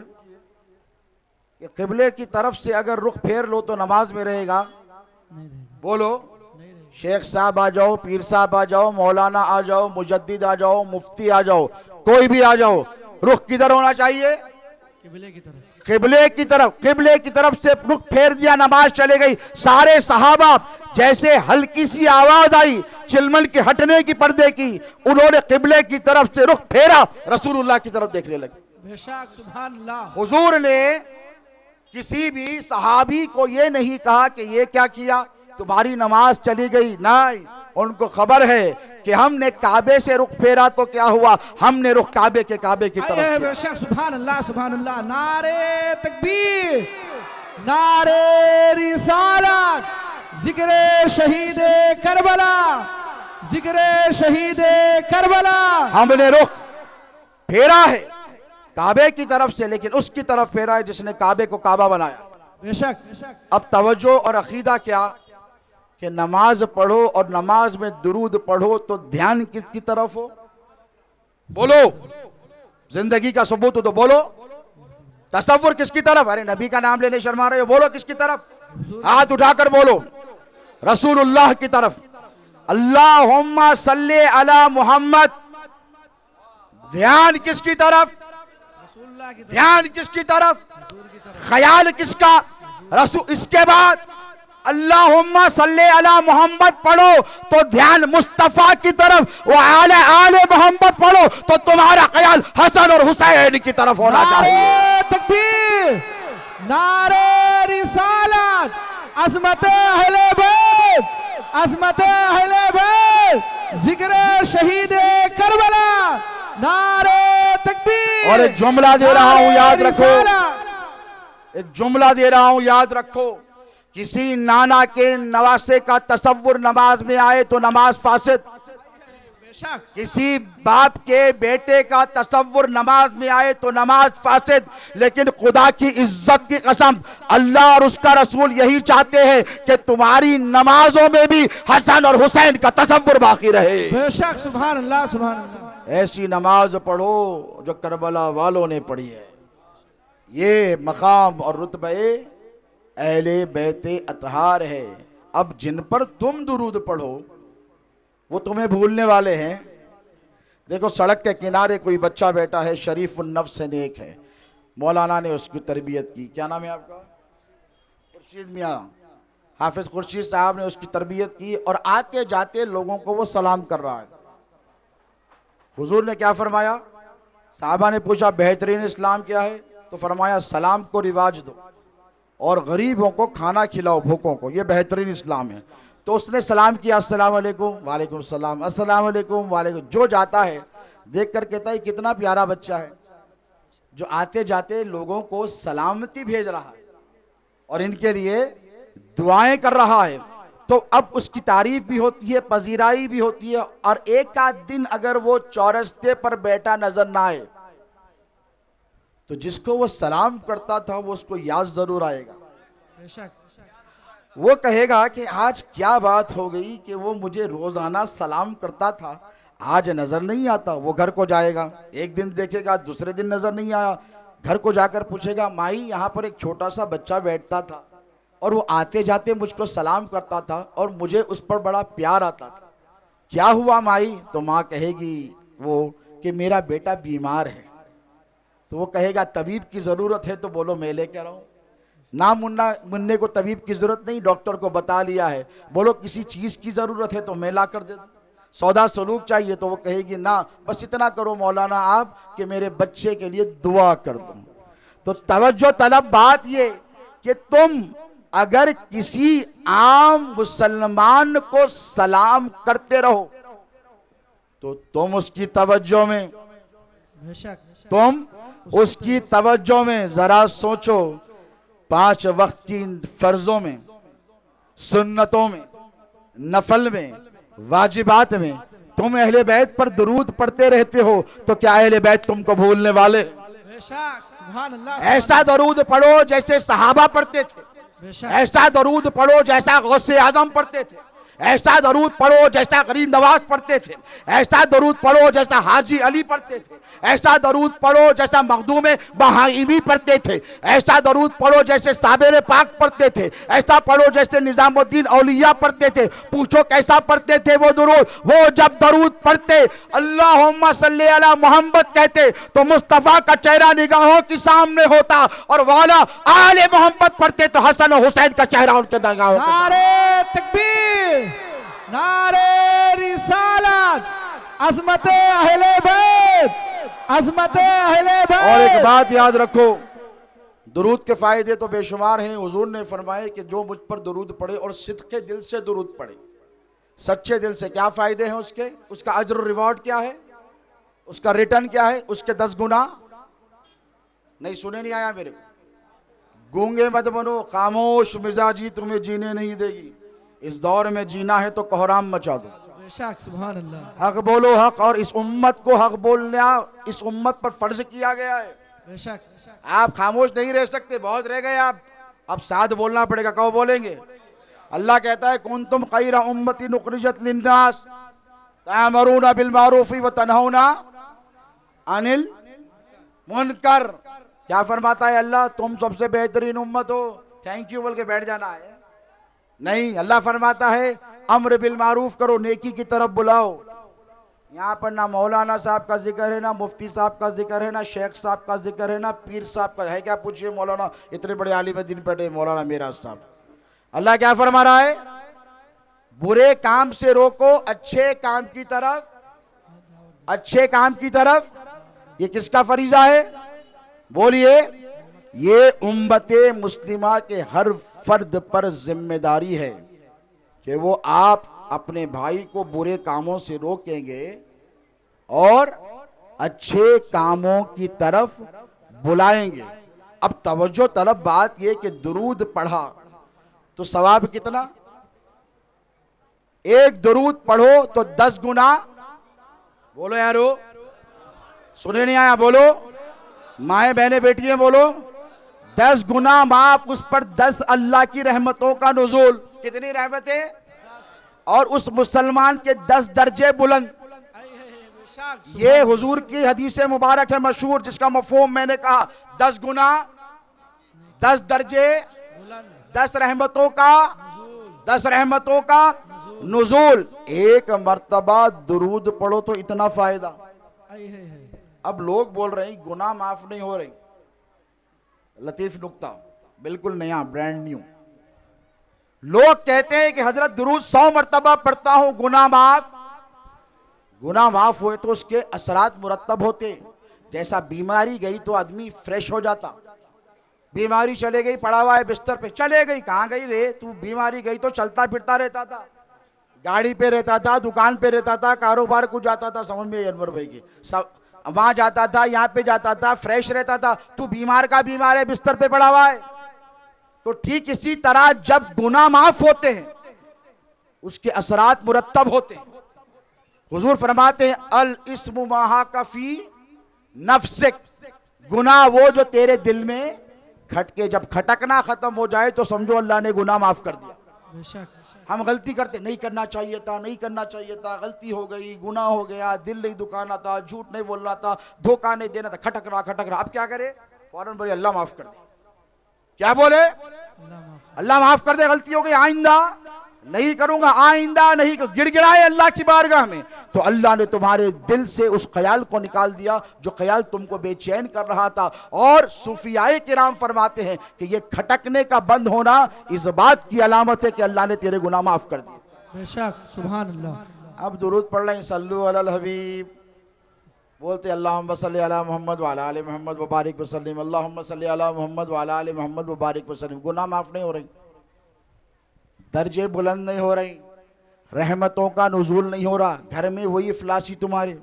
कि किबले की तरफ से अगर रुख फेर लो तो नमाज में रहेगा? बोलो। शेख साहब आ जाओ, पीर साहब आ जाओ, मौलाना आ जाओ, मुजद्दिद आ जाओ, मुफ्ती आ जाओ, कोई भी आ जाओ, रुख किधर होना चाहिए? किबले की तरफ। किबले की तरफ। किबले की तरफ से रुख फेर दिया, नमाज चले गई। सारे सहाबा जैसे हल्की सी आवाज आई चिलमन के हटने की, पर्दे की, उन्होंने किबले की तरफ से रुख फेरा, रसूलुल्लाह की तरफ देखने लगे। बेशक सुभान अल्लाह। हुजूर ने किसी भी सहाबी को ये नहीं कहा कि ये क्या किया, तुम्हारी नमाज चली गई। नहीं, उनको खबर है कि हमने काबे से रुख फेरा तो क्या हुआ, हमने रुख काबे की तरफ किया। बेशक सुभान अल्लाह सुभान अल्लाह। नारे तकबीर, नारे रिसालत, जिक्र शहीद करबला, जिक्र शहीद करबला। हमने रुख फेरा है काबे की तरफ से, लेकिन उसकी तरफ फेरा है जिसने काबे को काबा बनाया। बेशक। अब तवज्जो और अकीदा क्या कि नमाज पढ़ो और नमाज में दुरूद पढ़ो तो ध्यान किसकी तरफ हो? बोलो। जिंदगी का सबूत हो तो बोलो। तसव्वुर किसकी तरफ? अरे नबी का नाम लेने शर्मा रहे हो, बोलो किसकी तरफ? हाथ उठाकर बोलो। रसूलुल्लाह की तरफ। अल्लाहुम्मा सल्ली अला मुहम्मद। ध्यान किसकी तरफ? ध्यान किसकी तरफ? ख्याल किसका? रसूल। इसके बाद अल्लाहुम्मा सल्ले अला मोहम्मद पढ़ो तो ध्यान मुस्तफा की तरफ, वो आले आले मोहम्मद पढ़ो तो तुम्हारा ख्याल हसन और हुसैन की तरफ होना चाहिए। नारे तकबीर, नारे रिसालत, अज़मत अहले बैत, अज़मत अहले बैत, जिक्र शहीद करबला। नारे तकबीर। और एक जुमला दे रहा हूं, याद रखो, एक जुमला दे रहा हूं, याद रखो। किसी नाना के नवासे का तसव्वुर नमाज में आए तो नमाज फासिद। किसी बाप के बेटे का तसव्वुर नमाज में आए तो नमाज फासिद। लेकिन खुदा की इज्जत की कसम, अल्लाह और उसका रसूल यही चाहते हैं कि तुम्हारी नमाजों में भी हसन और हुसैन का तसव्वुर बाकी रहे। बेशक सुभान अल्लाह सुभान अल्लाह। ऐसी नमाज पढ़ो जो करबला वालों ने पढ़ी है। ये मकाम और रुतबे अहले बैते अतहार है। अब जिन पर तुम दुरूद पढ़ो वो तुम्हें भूलने वाले हैं। देखो, सड़क के किनारे कोई बच्चा बैठा है, शरीफ नफ्स नेक है, मौलाना ने उसकी तरबियत की। क्या नाम है आपका? खुर्शीद मियाँ। हाफिज खुर्शीद साहब ने उसकी तरबियत की और आते जाते लोगों को वो सलाम कर रहा है। हुजूर ने क्या फरमाया? साहबा ने पूछा बेहतरीन इस्लाम क्या है? तो फरमाया सलाम को रिवाज दो और गरीबों को खाना खिलाओ, भूखों को, ये बेहतरीन इस्लाम है। तो उसने सलाम किया, अस्सलाम वालेकुम, वालेकुम सलाम, अस्सलाम वालेकुम, वालेकुम। जो जाता है देख कर कहता है कितना प्यारा बच्चा है जो आते जाते लोगों को सलामती भेज रहा है और इनके लिए दुआएं कर रहा है। तो अब उसकी तारीफ भी होती है, पजीराई भी होती है। और एक आध दिन अगर वो चौरस्ते पर बैठा नजर ना आए तो जिसको वो सलाम करता था वो उसको याद जरूर आएगा। वो कहेगा कि आज क्या बात हो गई कि वो मुझे रोजाना सलाम करता था, आज नजर नहीं आता। वो घर को जाएगा, एक दिन देखेगा, दूसरे दिन नजर नहीं आया। घर को जाकर पूछेगा, माई यहाँ पर एक छोटा सा बच्चा बैठता था और वो आते जाते मुझको सलाम करता था और मुझे उस पर बड़ा प्यार आता था, क्या हुआ माई? तो माँ कहेगी वो कि मेरा बेटा बीमार है। तो वो कहेगा तबीब की ज़रूरत है? तो बोलो मैं लेकर आऊँ। ना मुन्ने को तबीब की ज़रूरत नहीं, डॉक्टर को बता लिया है। बोलो किसी चीज़ की ज़रूरत है तो मैं ला कर दे दूँ। सौदा सलूक चाहिए तो वो कहेगी ना, बस इतना करो मौलाना आप कि मेरे बच्चे के लिए दुआ कर दो। तो तवज्जो तलब बात ये कि तुम अगर किसी आम मुसलमान को सलाम करते रहो तो तुम उसकी तवज्जो में, बेशक तुम उसकी तवज्जो में जरा सोचो, 5 वक्त की फर्जों में, सुन्नतों में, नफल में, वाजिबात में तुम अहले बैत पर दुरूद पढ़ते रहते हो, तो क्या अहले बैत तुमको भूलने वाले? बेशक सुभान अल्लाह। ऐसा दरूद पढ़ो जैसे सहाबा पढ़ते थे, बेशक ऐसा दरूद पढ़ो जैसा गौसे आजम पढ़ते थे, ऐसा दरूद पढ़ो जैसा गरीब नवाज पढ़ते थे, ऐसा दरूद पढ़ो जैसा हाजी अली पढ़ते थे, ऐसा दरूद पढ़ो जैसा मखदूम बहाइमी पढ़ते थे, ऐसा दरूद पढ़ो जैसे साबिर पाक पढ़ते थे, ऐसा पढ़ो जैसे निजामुद्दीन औलिया पढ़ते थे। पूछो कैसा पढ़ते थे वो दरूद? वो जब दरूद पढ़ते अल्लाहुम्मा सल्ली अला मोहम्मद कहते तो मुस्तफा का चेहरा निगाहों के सामने होता, और वाला आले मोहम्मद पढ़ते तो हसन और हुसैन का चेहरा उनके निगाहों के सामने। नारे तकबीर, नारे रिसालत, अज़मते अहले बैत, अज़मते अहले बैत। और एक बात याद रखो, दुरूद के फायदे तो बेशुमार हैं। हुजूर ने फरमाए कि जो मुझ पर दुरूद पढ़े और सिद्के दिल से दुरूद पढ़े, सच्चे दिल से, क्या फायदे हैं उसके? उसका अज्र और रिवॉर्ड क्या है? उसका रिटर्न क्या है? उसके 10 गुना। नहीं सुने नहीं आया मेरे को? गूंगे मत बनो, खामोश मिजाजी तुम्हें जीने नहीं देगी। इस दौर में जीना है तो कोहराम मचा दो। बेशक सुभान अल्लाह। हक बोलो हक, और इस उम्मत को हक बोलना इस उम्मत पर फर्ज किया गया है। बेशक आप खामोश नहीं रह सकते, बहुत रह गए आप, अब साथ बोलना पड़ेगा। कहो बोलेंगे? अल्लाह कहता है कुंतुम खैरा उम्मतिन उखरिजत लिन्नास तामरूना बिल मारूफी व तनहौना अनिल मुनकर। क्या फरमाता है अल्लाह? तुम सबसे बेहतरीन उम्मत हो। थैंक यू बोल के बैठ जाना है? नहीं, अल्लाह फरमाता है अम्र बिल मारूफ करो, नेकी की तरफ बुलाओ। यहाँ पर ना मौलाना साहब का जिक्र है, ना मुफ्ती साहब का जिक्र है, ना शेख साहब का जिक्र है, ना पीर साहब का है। क्या पूछिए मौलाना, इतने बड़े आलिम दिन बैठे मौलाना मेरा साहब। अल्लाह क्या फरमा रहा है? बुरे काम से रोको, अच्छे काम की तरफ, अच्छे काम की तरफ। ये किसका फरीजा है? बोलिए। ये उम्मते मुस्लिमा के हर फर्द पर जिम्मेदारी है कि वो आप अपने भाई को बुरे कामों से रोकेंगे और अच्छे कामों की तरफ बुलाएंगे। अब तवज्जो तलब बात यह कि दुरूद पढ़ा तो सवाब कितना? एक दुरूद पढ़ो तो 10 गुना। बोलो यारो, सुने नहीं आया? बोलो माए बहने बेटियां, बोलो 10 गुना माफ, उस पर 10 अल्लाह की रहमतों का नुज़ूल। कितनी रहमतें? और उस मुसलमान के 10 दर्जे बुलंद। ये हुजूर की हदीस मुबारक है मशहूर, जिसका मफहूम मैंने कहा 10 गुना, 10 दर्जे, 10 रहमतों का, 10 रहमतों का नुज़ूल। एक मर्तबा दुरूद पढ़ो तो इतना फायदा। अब लोग बोल रहे हैं गुनाह माफ नहीं हो रही। लतीफ नुक्ता, बिल्कुल नया, ब्रांड न्यू। लोग कहते हैं कि हजरत दुरूद 100 मर्तबा पढ़ता हूं गुनाह माफ। गुनाह माफ हुए तो उसके असरात मुरत्तब होते। जैसा बीमारी गई तो आदमी फ्रेश हो जाता। बीमारी चले गई, पड़ा हुआ है बिस्तर पे, चले गई, कहां गई रे तू? बीमारी गई तो चलता फिरता रहता था, गाड़ी पे रहता था, दुकान पे रहता था, कारोबार को जाता था। समझ में अनवर भाई की सब, वहां जाता था, यहाँ पे जाता था, फ्रेश रहता था। तू बीमार का बीमार है, बिस्तर पे पड़ा हुआ है। तो ठीक इसी तरह जब गुनाह माफ होते हैं उसके असरात मुरत्तब होते हैं। हुजूर फरमाते हैं अल इस्मु माहा कफी नफ्सिक, गुनाह वो जो तेरे दिल में खटके, जब खटकना खत्म हो जाए तो समझो अल्लाह ने गुनाह माफ कर दिया। हम गलती करते, नहीं करना चाहिए था, नहीं करना चाहिए था, गलती हो गई, गुनाह हो गया, दिल नहीं दुखाना था, झूठ नहीं बोलना था, धोखा नहीं देना था, खटक रहा। अब क्या करे? फौरन बोले अल्लाह माफ कर दे। क्या बोले? अल्लाह माफ कर दे, गलती हो गई, आइंदा नहीं करूंगा, आइंदा नहीं। गिड़गिड़ाए अल्लाह की बारगाह में तो अल्लाह ने तुम्हारे दिल से उस ख्याल को निकाल दिया जो ख्याल तुमको बेचैन कर रहा था। और सूफियाए किराम फरमाते हैं कि ये खटकने का बंद होना इस बात की अलामत है कि अल्लाह ने तेरे गुनाह माफ कर दिए। बेशक सुभान अल्लाह। अब दुरूद पढ़ रहे हैं, सल्लु अलल हबीब। बोलते अल्लाहुम्मा सल्ली अला मोहम्मद व अला आले मोहम्मद व बारिक वसल्लिम, अल्लाहुम्मा सल्ली अला मोहम्मद व अला आले मोहम्मद व बारिक वसल्लिम। गुनाह माफ नहीं हो रही, दर्जे बुलंद नहीं हो रही, रहमतों का नुज़ूल नहीं हो रहा, घर में वही इफलासी तुम्हारे,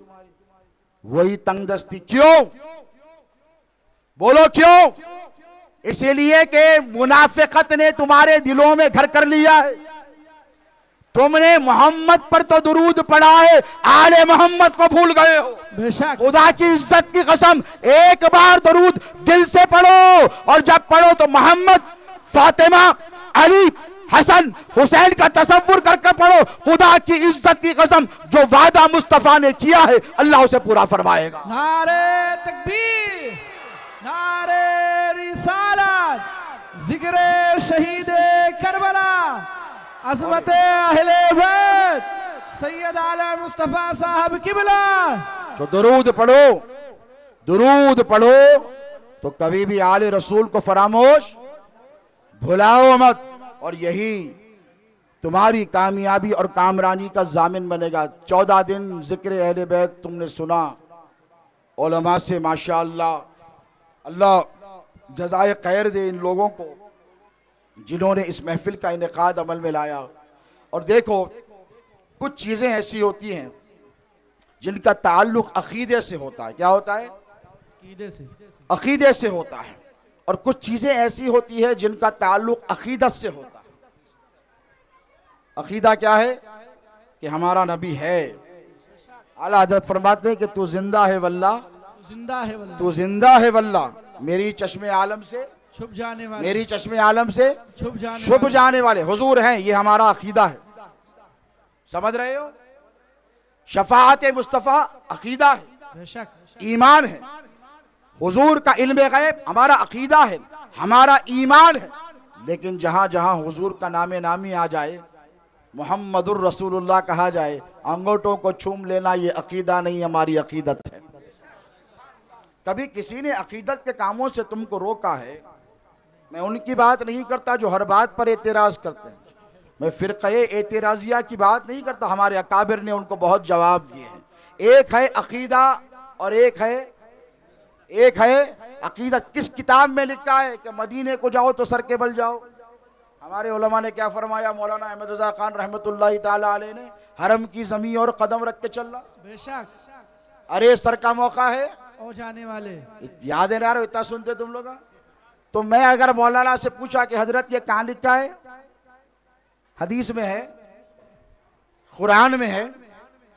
वही तंगदस्ती। क्यों? बोलो क्यों? इसीलिए कि मुनाफिकत ने तुम्हारे दिलों में घर कर लिया है। तुमने मोहम्मद पर तो दुरूद पढ़ा है, आले मोहम्मद को भूल गए हो। बेशक खुदा की इज्जत की कसम, एक बार दुरूद दिल से पढ़ो, और जब पढ़ो तो मोहम्मद, फातिमा, अली, हसन, हुसैन का तसव्वुर करके पढ़ो। खुदा की इज्जत की कसम, जो वादा मुस्तफा ने किया है अल्लाह उसे पूरा फरमाएगा। नारे तकबीर, नारे रिसालत, जिक्र शहीद करबला, अज़मत अहले बैत, सैयद आला मुस्तफा साहब किबला। जो दुरूद पढ़ो, दुरूद पढ़ो तो कभी भी आले रसूल को फरामोश भुलाओ मत, और यही तुम्हारी कामयाबी और कामरानी का जामिन बनेगा। 14 दिन जिक्र अहले बैत तुमने सुना, उलमा से माशाअल्लाह, अल्लाह जज़ाए खैर दे इन लोगों को जिन्होंने इस महफिल का इनेकाद अमल में लाया। और देखो, कुछ चीज़ें ऐसी होती हैं जिनका ताल्लुक अकीदे से होता है। क्या होता है? अकीदे से होता है। और कुछ चीज़ें ऐसी होती है जिनका ताल्लुक अकीदत से होता है। अकीदा क्या है? कि हमारा नबी है। आला हज़रत फरमाते हैं कि तू जिंदा है वल्लाह, जिंदा है वल्लाह, तू जिंदा है वल्लाह, मेरी चश्मे आलम से छुप जाने वाले, मेरी चश्मे आलम से छुप जाने वाले हुजूर हैं। ये हमारा अकीदा है, समझ रहे हो? शफाअत मुस्तफ़ा अकीदा है, बेशक ईमान है। हुजूर का इल्म गैब हमारा अकीदा है, हमारा ईमान है। लेकिन जहां जहां हुजूर का नामे नामी आ जाए, मुहम्मदुर रसूलुल्लाह कहा जाए, अंगूठों को छूम लेना ये अकीदा नहीं, हमारी अकीदत है। कभी किसी ने अकीदत के कामों से तुमको रोका है? मैं उनकी बात नहीं करता जो हर बात पर एतराज़ करते हैं, मैं फ़िरक़े एतराज़िया की बात नहीं करता। हमारे अकाबिर ने उनको बहुत जवाब दिए हैं। एक है अकीदा और एक है अकीदत। किस किताब में लिखा है कि मदीने को जाओ तो सर के बल जाओ? हमारे उलमा ने क्या फरमाया? मौलाना अहमद रज़ा खान रहमतुल्लाहि ताला अलैह ने, हरम की ज़मीन और कदम रख के चलना। बेशक अरे सर का मौका है, ओ जाने वाले, याद है ना? इतना सुनते तुम लोग। तो मैं अगर मौलाना से पूछा कि हजरत ये कहाँ लिखा है, हदीस में है, कुरान में है,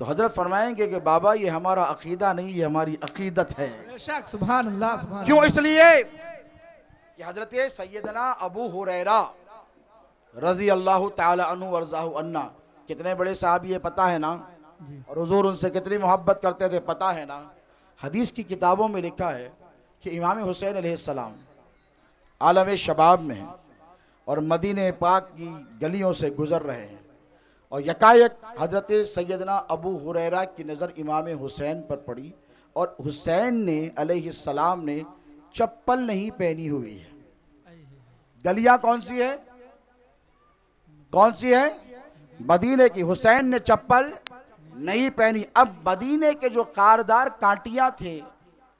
तो हजरत फरमाएंगे कि बाबा ये हमारा अकीदा नहीं, ये हमारी अकीदत है। बेशक सुभान अल्लाह, सुभान क्यों? इसलिए कि हजरत सैयदना अबू हुरैरा रज़ी अल्लाह ताला अन्हु वरज़ाहु अन्ना, कितने बड़े साहबी है पता है ना? और हुजूर उनसे कितनी मोहब्बत करते थे पता है ना? हदीस की किताबों में लिखा है कि इमाम हुसैन अलैहिस्सलाम आलम शबाब में हैं और मदीने पाक की गलियों से गुजर रहे हैं, और यकायक हजरत सैयदना अबू हुरैरा की नज़र इमाम हुसैन पर पड़ी, और हुसैन ने अलैहिस्सलाम ने चप्पल नहीं पहनी हुई है। गलियां कौन सी है? कौन सी है? मदीने की। हुसैन ने चप्पल नहीं पहनी। अब मदीने के जो कारदार कांटियां थे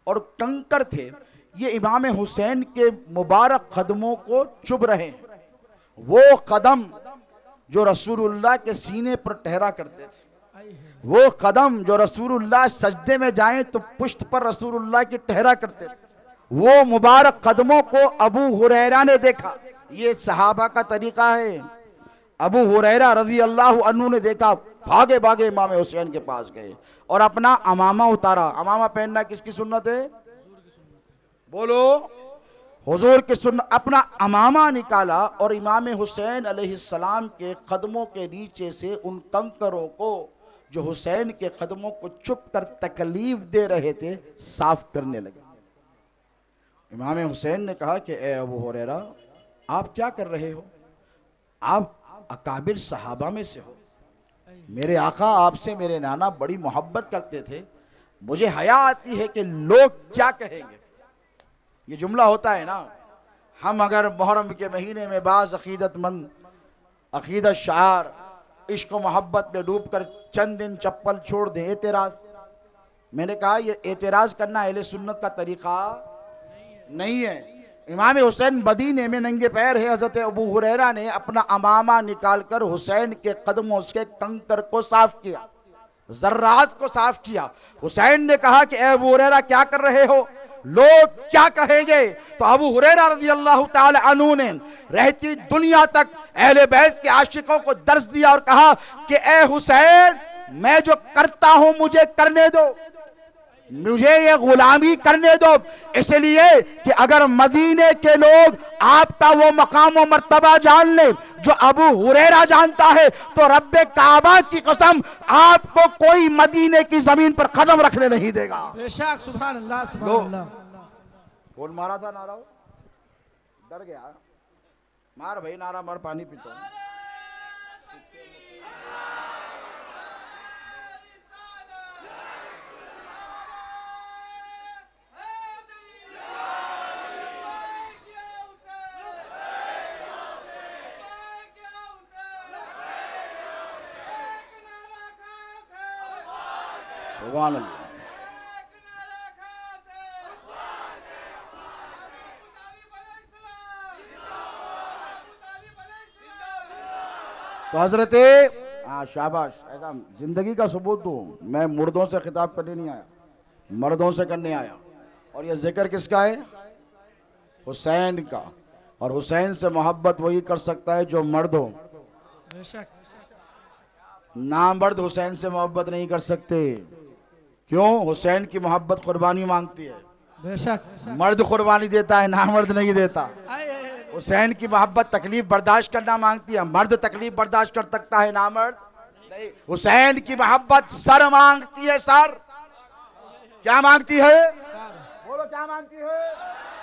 और कंकर थे, ये इमाम हुसैन के मुबारक कदमों को चुभ रहे हैं। वो कदम जो रसूलुल्लाह के सीने पर ठहरा करते थे, वो कदम जो रसूलुल्लाह सजदे में जाएं तो पुश्त पर रसूलुल्लाह की ठहरा करते थे, वो मुबारक कदमों को अबू हुरैरा ने देखा। ये सहाबा का तरीका है। अबू हुरैरा रज़ी अल्लाह अन्हु ने देखा, भागे भागे इमाम हुसैन के पास गए और अपना अमामा उतारा। अमामा पहनना किसकी सुन्नत है? बोलो, हुजूर की सुन्नत। अपना अमामा निकाला और इमाम हुसैन अलैहिस्सलाम के कदमों के नीचे से उन कंकरों को जो हुसैन के कदमों को चुप कर तकलीफ दे रहे थे साफ करने लगे। इमाम हुसैन ने कहा कि ए अबू हुरैरा, आप क्या कर रहे हो? आप अकाबिर सहाबा में से हो, मेरे आका आपसे मेरे नाना बड़ी मोहब्बत करते थे, मुझे हया आती है कि लोग क्या कहेंगे। ये जुमला होता है ना, हम अगर मुहर्रम के महीने में बाज़ अकीदतमंद अकीदत शार इश्क मोहब्बत में डूब कर चंद दिन चप्पल छोड़ दें, एतराज़। मैंने कहा ये एतराज करना अहले सुन्नत का तरीका नहीं है। इमाम हुसैन मदीने में नंगे पैर है। हजरत अबू हुरैरा ने अपना अमामा निकालकर हुसैन के कदमों से कंकर को साफ किया, जर्रात को साफ किया। हुसैन ने कहा कि ए अबू हुरैरा क्या कर रहे हो, लोग क्या कहेंगे। तो अबू हुरैरा रज़ियल्लाहु ताला अन्हु ने रहती दुनिया तक अहले बैत के आशिकों को दर्श दिया और कहा कि ए हुसैन, मैं जो करता हूं मुझे करने दो, मुझे ये गुलामी करने दो। इसलिए कि अगर मदीने के लोग आपका वो मकाम व मर्तबा जान ले जो अबू हुरैरा जानता है, तो रब्बे काबा की कसम आपको कोई मदीने की जमीन पर कदम रखने नहीं देगा। बेशक, सुभान अल्लाह, सुभान अल्लाह। कौन मारा था नारा? डर गया? मार भाई नारा, मार, पानी पीता हूं। सुभान अल्लाह। तो हजरत शाबाश, ऐसा जिंदगी का सबूत दो। मैं मुर्दों से खिताब करने नहीं आया, मर्दों से करने आया। और ये जिक्र किसका है? हुसैन का। और हुसैन से मोहब्बत वही कर सकता है जो मर्द हो। बेशक, नामर्द हुसैन से मोहब्बत नहीं कर सकते। क्यों? हुसैन की मोहब्बत कुर्बानी मांगती है। बेशक, मर्द कुर्बानी देता है, नामर्द नहीं देता। हुसैन की मोहब्बत तकलीफ बर्दाश्त करना मांगती है, मर्द तकलीफ बर्दाश्त कर सकता है, नामर्द नहीं। हुसैन की मोहब्बत सर मांगती है, सर। क्या मांगती है? बोलो, क्या मांगती है?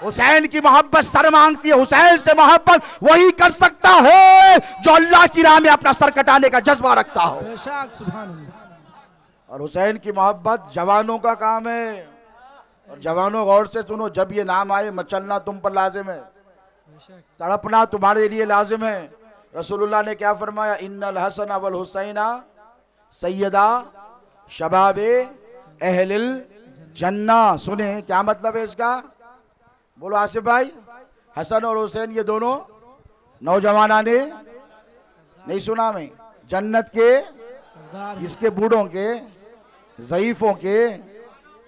हुसैन की मोहब्बत सर मांगती है। हुसैन से मोहब्बत वही कर सकता है जो अल्लाह की राह में अपना सर कटाने का जज्बा रखता हो। बेशक, सुभान अल्लाह। और हुसैन की मोहब्बत जवानों का काम है। और जवानों गौर से सुनो, जब ये नाम आए, मचलना तुम पर लाजिम है, तड़पना तुम्हारे लिए लाजिम है। रसूलुल्लाह ने क्या फरमाया? इन्नल हसन वल हुसैना सैयदा शबाबे अहलिल जन्ना। सुने क्या मतलब है इसका? बोलो आसिफ भाई। हसन और हुसैन ये दोनों नौजवाना ने नहीं सुना मैं, जन्नत के, इसके बूढ़ों के, ज़ईफों के,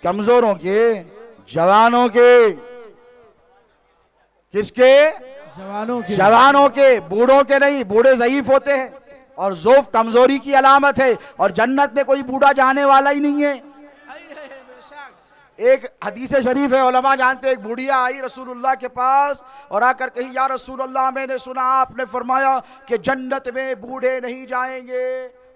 कमजोरों के, जवानों के। किसके? जवानों के। जवानों के, बूढ़ों के नहीं। बूढ़े ज़ईफ होते हैं और ज़ौफ कमजोरी की अलामत है। और जन्नत में कोई बूढ़ा जाने वाला ही नहीं है। एक हदीस शरीफ है, उलमा जानते, एक बुढ़िया आई रसूलुल्लाह के पास और आकर कही, या रसूलुल्लाह, मैंने सुना आपने फरमाया कि जन्नत में बूढ़े नहीं जाएंगे।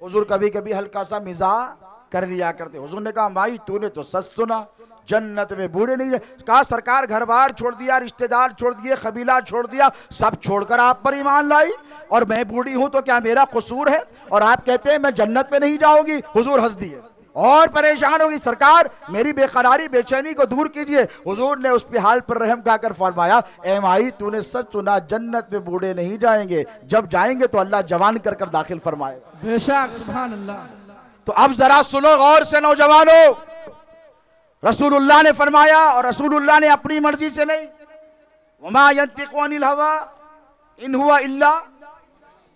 हुजूर कभी कभी हल्का सा मिजाज कर लिया करते। हुजूर ने कहा, भाई तूने तो सच सुना, जन्नत में बूढ़े नहीं जाए। कहा, सरकार घर बार छोड़ दिया, रिश्तेदार छोड़ दिए, कबीला छोड़ दिया, सब छोड़कर आप पर ईमान लाई, और मैं बूढ़ी हूं तो क्या मेरा कसूर है? और आप कहते हैं मैं जन्नत में नहीं जाऊंगी। हुजूर हंस दिए और परेशान होगी, सरकार मेरी बेकरारी बेचैनी को दूर कीजिए। हुजूर ने उस पे हाल पर रहम खाकर फरमाया, ए माई तूने सच सुना, जन्नत में बूढ़े नहीं जाएंगे, जब जाएंगे तो अल्लाह जवान कर कर दाखिल फरमाएगा। बेशक, सुभान अल्लाह। तो अब जरा सुनो गौर से नौजवानों, रसूलुल्लाह ने फरमाया, और रसूलुल्लाह ने अपनी मर्जी से नहीं, वमा यंतिकु अनिल हवा इन हुवा इल्ला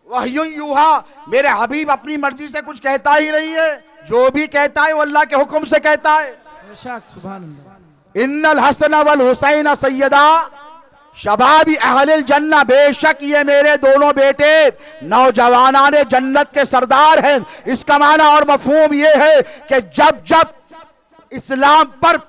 वह्युन यूहा, मेरे हबीब अपनी मर्जी से कुछ कहता ही नहीं है, जो भी कहता है वो अल्लाह के हुक्म से कहता है। बेशक, सुभान अल्लाह। इन्नल हसन वल हुसैन सैयदा शबाबी अहलिल जन्ना, बेशक ये मेरे दोनों बेटे नौजवानाने जन्नत के सरदार हैं। इसका माना और मफहूम ये है कि जब जब इस्लाम पर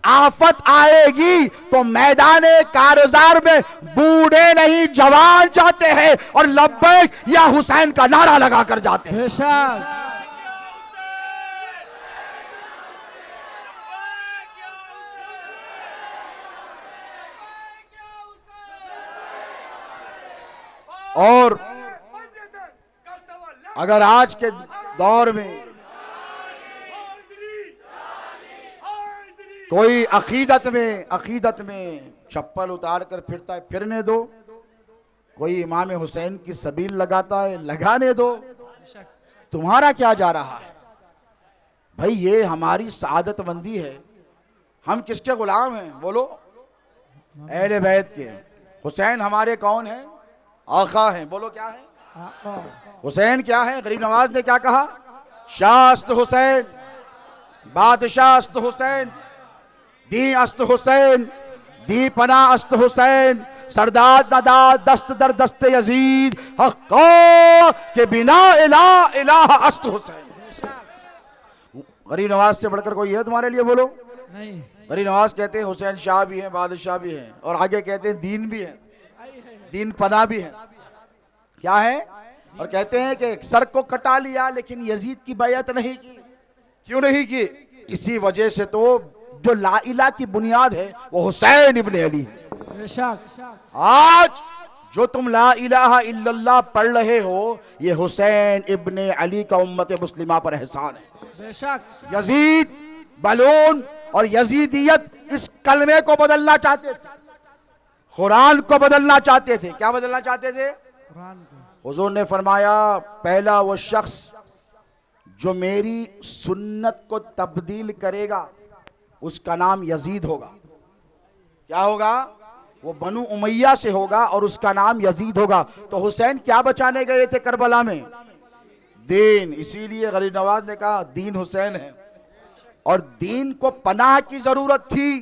आफत आएगी तो मैदाने कारजार में बूढ़े नहीं जवान जाते हैं और लब्बैक या हुसैन का नारा लगा कर जाते हैं। बेशक, और अगर आज के दौर में कोई अकीदत में चप्पल उतार कर फिरता है, फिरने दो। कोई इमाम हुसैन की सबील लगाता है, लगाने दो। तुम्हारा क्या जा रहा है भाई ये हमारी सआदतमंदी है, हम किसके गुलाम हैं? बोलो, अहले बैत के। हुसैन हमारे कौन है? आका हैं। बोलो क्या है? हुसैन क्या है? गरीब नवाज ने क्या कहा? शास्त हुसैन, बादशाह अस्त हुसैन, दी अस्त हुसैन, दी पना अस्त हुसैन, सरदार नदाद दस्त दर दस्त यजीद, हक़्क़ा के बिना इला इलाह अस्त हुसैन। गरीब नवाज से बढ़कर कोई है तुम्हारे लिए? बोलो नहीं। गरीब नवाज कहते हैं हुसैन शाह भी हैं, बादशाह भी हैं, और आगे कहते हैं दीन भी है, दीन पना भी है। क्या है? और कहते हैं कि सर को कटा लिया लेकिन यजीद की बैयत नहीं की। क्यों नहीं की? इसी वजह से तो जो ला इला की बुनियाद है वो हुसैन इब्ने अली है। आज जो तुम ला इलाहा इल्लल्लाह पढ़ रहे हो ये हुसैन इब्ने अली का उम्मत मुस्लिमा पर एहसान है। यजीद, बलून और यजीदियत इस कलमे को बदलना चाहते थे, कुरान को बदलना चाहते थे। क्या बदलना चाहते थे? हुजूर ने फरमाया पहला वो शख्स जो मेरी सुन्नत को तब्दील करेगा उसका नाम यजीद होगा। क्या होगा? वो बनु उमैया से होगा और उसका नाम यजीद होगा। तो हुसैन क्या बचाने गए थे करबला में? दीन। इसीलिए गरीब नवाज ने कहा दीन हुसैन है, और दीन को पनाह की जरूरत थी।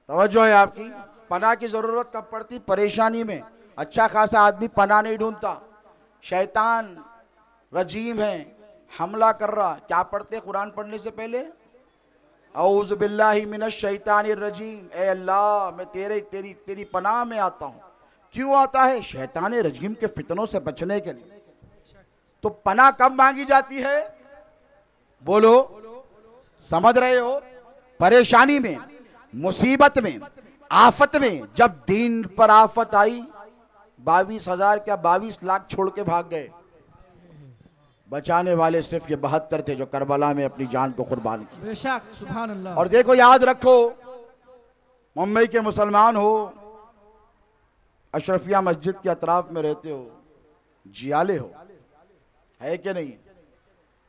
तवज्जो है आपकी? पनाह की जरूरत कब पड़ती? परेशानी में। अच्छा खासा आदमी पनाह नहीं ढूंढता, शैतान रजीम है, हमला कर रहा, क्या पढ़ते कुरान पढ़ने से पहले? औज़ु बिल्लाहि मिनश शैतानिर रजीम, ए अल्लाह मैं तेरी पनाह में आता हूँ। क्यों आता है? शैतान रजीम के फितनों से बचने के लिए। तो पनाह कब मांगी जाती है? बोलो, समझ रहे हो? परेशानी में, मुसीबत में, आफत में। जब दीन पर आफत आई 22,000 क्या 22 लाख छोड़ के भाग गए। बचाने वाले सिर्फ ये 72 थे जो करबला में अपनी जान को कुर्बान की। बेशक, सुभान अल्लाह। और देखो, याद रखो, मुंबई के मुसलमान हो, अशरफिया मस्जिद के अतराफ में रहते हो, जियाले हो, है कि नहीं?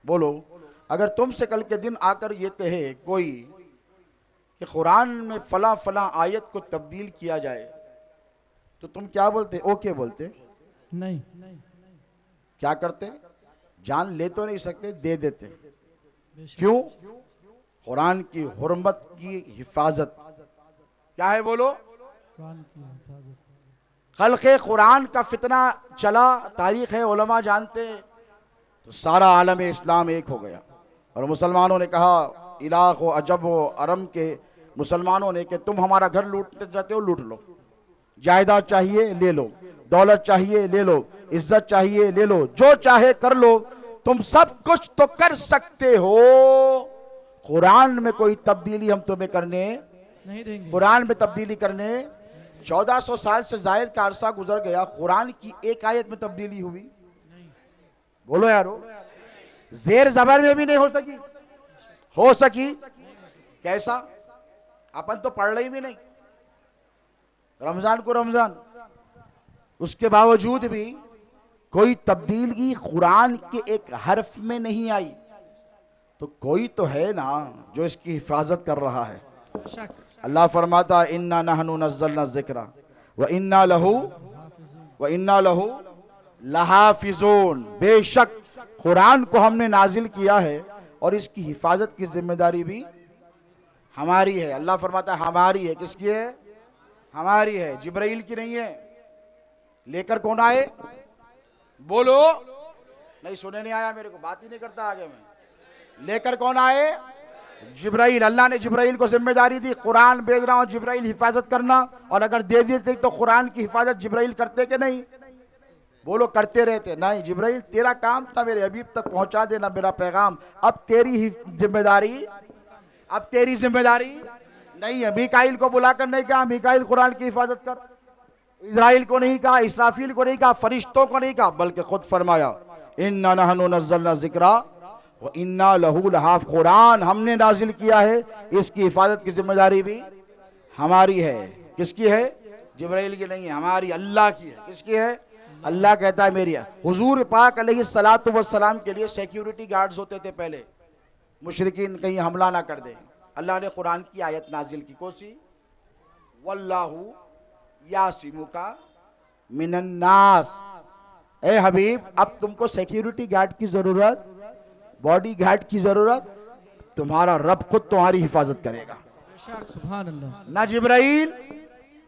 बोलो, अगर तुमसे कल के दिन आकर ये कहे कोई कि कुरान में फला फला आयत को तब्दील किया जाए तो तुम क्या बोलते? ओके बोलते? नहीं। क्या करते? जान ले तो नहीं सकते, दे देते। क्यों? कुरान की हुर्मत की हिफाजत। क्या है? बोलो। खल्क़े कुरान का फितना चला, तारीख है, उलमा जानते, तो सारा आलम इस्लाम एक हो गया। और मुसलमानों ने कहा, इलाक़ व अजब व अरम के मुसलमानों ने, कि तुम हमारा घर लूटते जाते हो, लूट लो, जायदाद चाहिए ले लो, दौलत चाहिए ले लो, इज्जत चाहिए ले लो, जो चाहे कर लो, तुम सब कुछ तो कर सकते हो, कुरान में कोई तब्दीली हम तुम्हें करने नहीं देंगे। कुरान में तब्दीली करने 1400 साल से जायद का अरसा गुजर गया, कुरान की एक आयत में तब्दीली हुई? बोलो यारो, जेर जबर में भी नहीं हो सकी। हो सकी कैसा? अपन तो पढ़ रही भी नहीं, रमजान को रमजान, उसके बावजूद भी कोई तब्दीली कुरान के एक हर्फ में नहीं आई। तो कोई तो है ना जो इसकी हिफाजत कर रहा है। अल्लाह फरमाता इन्ना नहनु नज़्ज़लना ज़िक्रा व इन्ना लहू लहाफिज़ून, बेशक कुरान को हमने नाजिल किया है और इसकी हिफाजत की जिम्मेदारी भी हमारी है। अल्लाह फरमाता है हमारी है। किसकी है? हमारी है, जिब्राइल की नहीं है। लेकर कौन आए? बोलो, नहीं सुने नहीं आया मेरे को, बात ही नहीं करता आगे में। लेकर कौन आए? जिब्राइल। अल्लाह ने जिब्राइल को जिम्मेदारी दी, कुरान भेज रहा हूं, जिब्राइल हिफाजत करना। और अगर दे देते तो कुरान की हिफाजत जिब्राइल करते कि नहीं? बोलो, करते रहते। नहीं, जिब्राइल तेरा काम था मेरे हबीब तक पहुंचा देना मेरा पैगाम। अब तेरी जिम्मेदारी नहीं है। मीकाइल को बुलाकर नहीं कहा मीकाइल कुरान की हिफाजत कर, इज़राइल को नहीं कहा, इसराफील को नहीं कहा, फरिश्तों को नहीं कहा, बल्कि खुद फरमाया इन्ना नहनु नज़्ज़लना ज़िक्रा व इन्ना लहू लहाफ़, कुरान हमने नाजिल किया है, इसकी हिफाजत की जिम्मेदारी भी हमारी है। किसकी है? जिब्राइल की नहीं है, हमारी, अल्लाह की है। किसकी है? अल्लाह कहता है मेरी। हुजूर पाक अलैहिस्सलातु वस्सलाम के लिए सिक्योरिटी गार्ड्स होते थे पहले, मुशरिकीन कहीं हमला ना कर दे। अल्लाह ने कुरान की आयत नाजिल की, कोसी वल्लाहु यासिमुका मिनन्नास। ए हबीब, अब तुमको सिक्योरिटी गार्ड की जरूरत, बॉडी गार्ड की जरूरत, तुम्हारा रब खुद तुम्हारी हिफाजत करेगा। बेशक सुभान अल्लाह। ना जिब्राइल,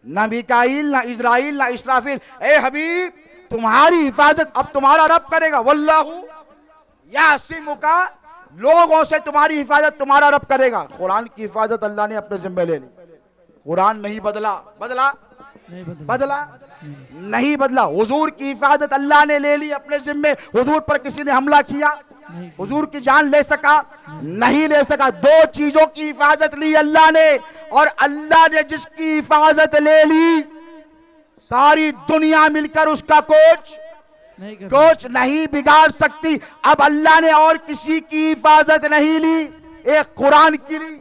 ना मिकाइल, ना इजराइल, ना इसराफिल। ए हबीब, तुम्हारी हिफाजत अब तुम्हारा रब करेगा। वल्लाहु यासिमुका, लोगों से तुम्हारी हिफाजत तुम्हारा रब करेगा। कुरान की हिफाजत अल्लाह ने अपने जिम्मे ले ली। कुरान नहीं बदला, बदला बदला नहीं बदला। हुजूर की हिफाजत अल्लाह ने ले ली अपने जिम्मे। हुजूर पर किसी ने हमला किया, हुजूर की जान ले सका? नहीं ले सका। दो चीजों की हिफाजत ली अल्लाह ने, और अल्लाह ने जिसकी हिफाजत ले ली, सारी दुनिया मिलकर उसका कुछ नहीं बिगाड़ सकती। अब अल्लाह ने और किसी की हिफाजत नहीं ली, एक कुरान की ली।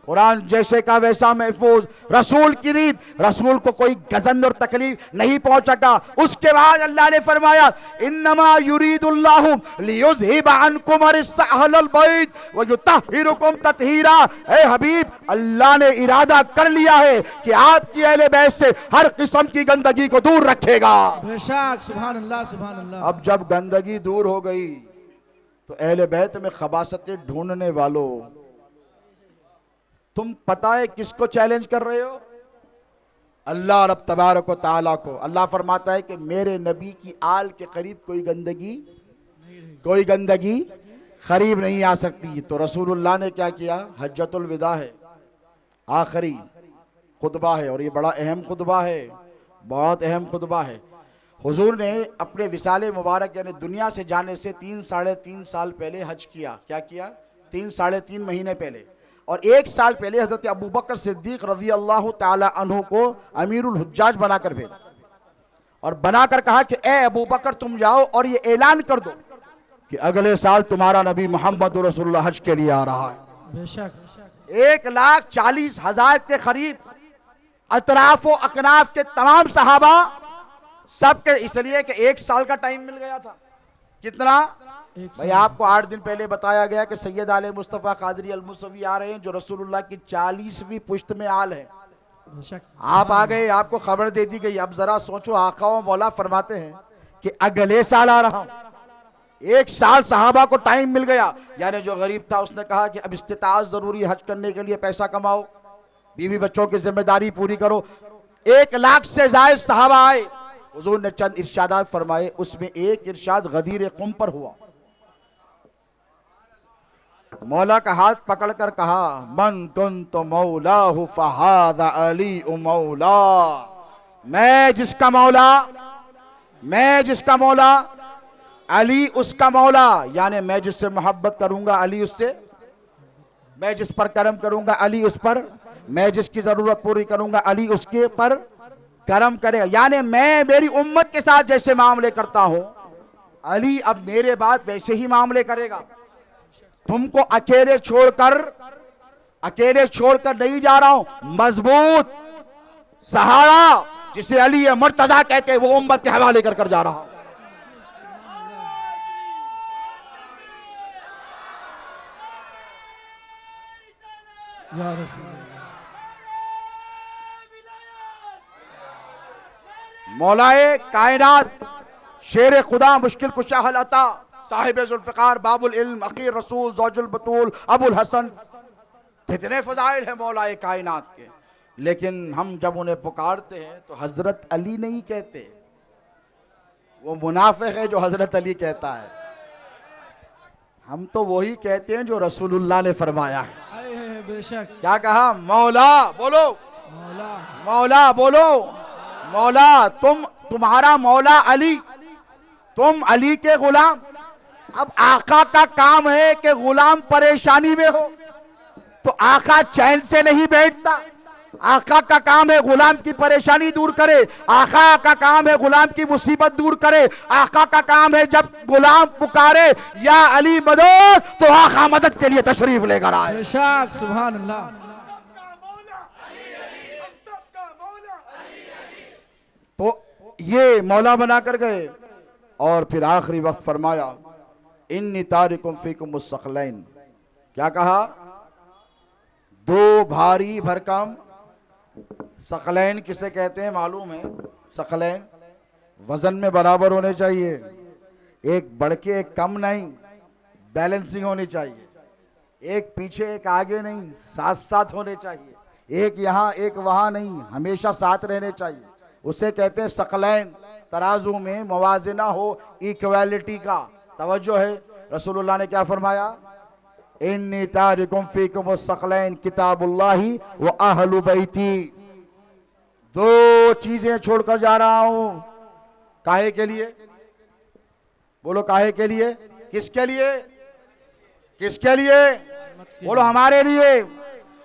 कुरान जैसे का वैसा महफूज। रसूल की रीत, रसूल को कोई गजन और तकलीफ नहीं पहुंचेगा। उसके बाद अल्लाह ने फरमाया, इन्नमा युरीदुल्लाहु लियुज़हिबा अन्कुम अहलल बैत व युतहिरुकुम तत्हीरा। ए हबीब, अल्लाह ने इरादा कर लिया है कि आपकी अहले बैत से हर किस्म की गंदगी को दूर रखेगा। बेशक सुभान अल्लाह सुभान अल्लाह। अब जब गंदगी दूर हो गई तो अहले बैत में खबासतें ढूंढने वालों, तुम पता है किसको चैलेंज कर रहे हो? अल्लाह रब तबारक व तआला को। अल्लाह फरमाता है कि मेरे नबी की आल के करीब कोई गंदगी करीब नहीं आ सकती। तो रसूलुल्लाह ने क्या किया? हज्जतुल विदा है, आखिरी खुतबा है, और ये बड़ा अहम खुतबा है, बहुत अहम खुतबा है। हुजूर ने अपने विसाले मुबारक यानी दुनिया से जाने से 3-3.5 साल पहले हज किया। क्या किया? 3-3.5 महीने पहले। और 1 साल पहले हजरत अबू बकर सिद्दीक रजी अल्लाह ताला अन्हु को अमीरुल हुज्जाज बनाकर भेजा, और बनाकर कहा कि ए अबू बकर, तुम जाओ और ये ऐलान कर दो कि अगले साल तुम्हारा नबी मोहम्मद रसूलुल्लाह हज के लिए आ रहा है। बेशक 1,40,000 के करीब अतराफ व अकनाफ के तमाम सहाबा, सबके, इसलिए कि 1 साल का टाइम मिल गया था। कितना भाई? आपको 8 दिन पहले बताया गया कि सैयद आले मुस्तफ़ा कादरी अल मुसवी आ रहे हैं, जो रसूलुल्लाह की 40वीं पुश्त में आल है। आप आ गए, आपको खबर दे दी गई। अब जरा सोचो, आका व मौला फरमाते हैं कि अगले साल आ रहा हूं। 1 साल सहाबा को टाइम मिल गया। यानी जो गरीब था उसने कहा कि अब इस्तिताअत जरूरी, हज करने के लिए पैसा कमाओ, बीवी बच्चों की जिम्मेदारी पूरी करो। 1 लाख से ज्यादा सहाबा आए। हुजूर ने चंद इरशादात फरमाए, उसमें एक इरशाद गदीर कुम पर हुआ। मौला का हाथ पकड़कर कहा, मन कुंत मौलाहु फहादा अली मौला। मैं जिसका मौला, अली उसका मौला। यानी मैं जिससे मोहब्बत करूंगा, अली उससे, मैं जिस पर करम करूंगा, अली उस पर, मैं जिसकी जरूरत पूरी करूंगा, अली उसके पर करम करेगा। यानी मैं मेरी उम्मत के साथ जैसे मामले करता हूं, अली अब मेरे बाद वैसे ही मामले करेगा। तुमको अकेले छोड़कर नहीं जा रहा हूं। मजबूत सहारा जिसे अली मुर्तजा कहते हैं, वो उम्मत के हवाले कर जा रहा हूं। या रसूल मौलाए कायनात, शेर खुदा, मुश्किल कुशा हल अता, साहिब जुल्फ़िकार, बाबुल इल्म, अकीर रसूल, ज़ौजुल बतूल, अबुल हसन, कितने फज़ाइल हैं मौलाए कायनात के। लेकिन हम जब उन्हें पुकारते हैं तो हजरत अली नहीं कहते। वो मुनाफिक है जो हजरत अली कहता है। हम तो वही कहते हैं जो रसूलुल्लाह ने फरमाया है। बेशक। क्या कहा? मौला बोलो, मौला बोलो, मौला। तुम्हारा मौला अली, तुम अली के गुलाम। अब आका का काम है कि गुलाम परेशानी में हो तो आका चैन से नहीं बैठता। आका का काम है गुलाम की परेशानी दूर करे। आका का काम है गुलाम की मुसीबत दूर करे। आका का काम है जब गुलाम पुकारे या अली मदद, तो आका मदद के लिए तशरीफ लेकर आए। बेशक सुभान अल्लाह। तो ये मौला बना कर गए और फिर आखिरी वक्त फरमाया इन्नी तारिकुम फीकुम मुस्तक़लैन। क्या कहा? दो भारी भरकम। सकलैन किसे कहते हैं मालूम है? सकलैन वजन में बराबर होने चाहिए, एक बढ़ के एक कम नहीं, बैलेंसिंग होनी चाहिए। एक पीछे एक आगे नहीं, साथ साथ होने चाहिए। एक यहाँ एक वहाँ नहीं, हमेशा साथ रहने चाहिए। उसे कहते हैं सकलैन। तराजू में मवाजना हो, इक्वालिटी का। तवज्जो है, रसूलुल्लाह ने क्या फरमाया? इन्नी तारिकुम फीकुम सकलैन किताबुल्लाही व अहलु बैती। दो चीजें छोड़कर जा रहा हूं। काहे के लिए? बोलो काहे के लिए? किसके लिए? किसके लिए? बोलो हमारे लिए।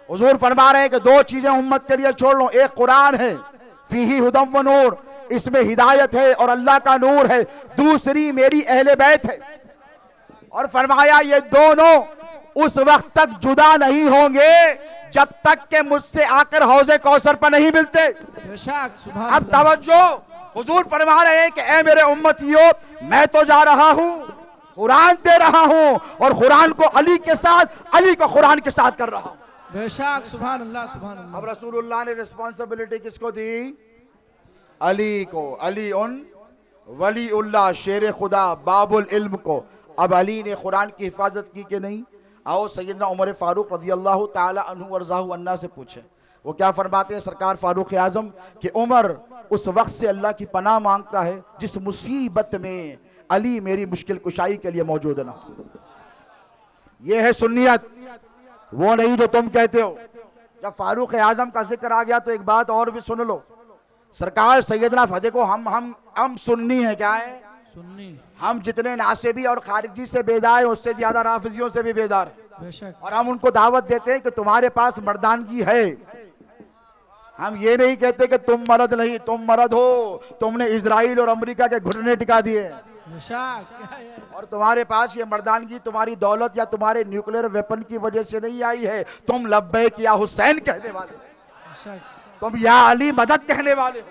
हुजूर फरमा रहे हैं कि दो चीजें उम्मत के लिए छोड़ लो। एक कुरान है, फीही हुदम व नूर, इसमें हिदायत है और अल्लाह का नूर है। दूसरी मेरी अहले बैत है। और फरमाया ये दोनों उस वक्त तक जुदा नहीं होंगे जब तक के मुझसे आकर हौजे कौसर पर नहीं मिलते। अब तवज्जो, हुजूर फरमा रहे हैं कि ए मेरे उम्मतियों, मैं तो जा रहा हूं, कुरान दे रहा हूं और कुरान को अली के साथ, अली को कुरान के साथ कर रहा हूं। बेशक, सुभान अल्लाह, सुभान अल्लाह। अब रसूलुल्लाह ने रिस्पांसिबिलिटी किसको दी? अली को। अली उन वली उल्लाह, शेर खुदा, बाबुल इल्म को। अब अली ने कुरान की हिफाजत की कि नहीं? आओ सैयदना उमर फारूक रज़ी अल्लाह ताला अन्हु वरज़ाहु अन्ना से पूछे। वो क्या फरमाते हैं सरकार फारूक आजम कि उमर उस वक्त से अल्लाह की पनाह मांगता है जिस मुसीबत में अली मेरी मुश्किल कुशाई के लिए मौजूद ना। ये है सुन्नियत, वो नहीं जो तुम कहते हो। जब फारूक आजम का जिक्र आ गया तो एक बात और भी सुन लो। सरकार सैयदना फतेह को हम सुन्नी है। क्या है? सुन्नी। हम जितने नासिबी और खारिजी से बेदार हैं उससे ज्यादा राफिजियों से भी बेदार हैं। और हम उनको दावत देते हैं कि तुम्हारे पास मर्दानगी है। हम ये नहीं कहते कि तुम मर्द नहीं, तुम मर्द हो। तुमने इजराइल और अमेरिका के घुटने टिका दिए और तुम्हारे पास ये मर्दानगी तुम्हारी दौलत या तुम्हारे न्यूक्लियर वेपन की वजह से नहीं आई है। तुम लब्बैक या हुसैन कहने वाले, तुम या अली मदद कहने वाले हो।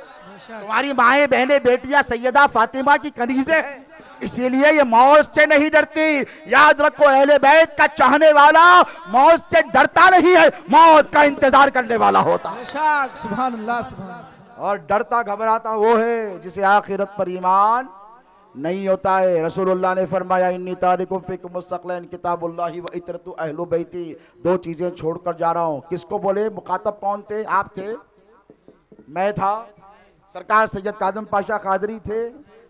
तुम्हारी माएं बहनें बेटियां सैयदा फातिमा की कनीज़ें हैं, इसीलिए ये मौत से नहीं डरती। याद रखो, अहले बैत का चाहने वाला मौत से डरता नहीं है, मौत का इंतजार करने वाला होता है। सुभान अल्लाह, सुभान अल्लाह। और डरता घबराता वो है जिसे आखिरत पर ईमान नहीं होता है। रसूलुल्लाह ने फरमाया इन्नी तारिकुम फीकुम मुस्तक़लैन किताबुल्लाही व इतरतु अहलु बैती। दो चीजें छोड़कर जा रहा हूं। किसको बोले? मुखातब कौन थे? आप थे, मैं था, सरकार सैयद कादम पाशा कादरी थे,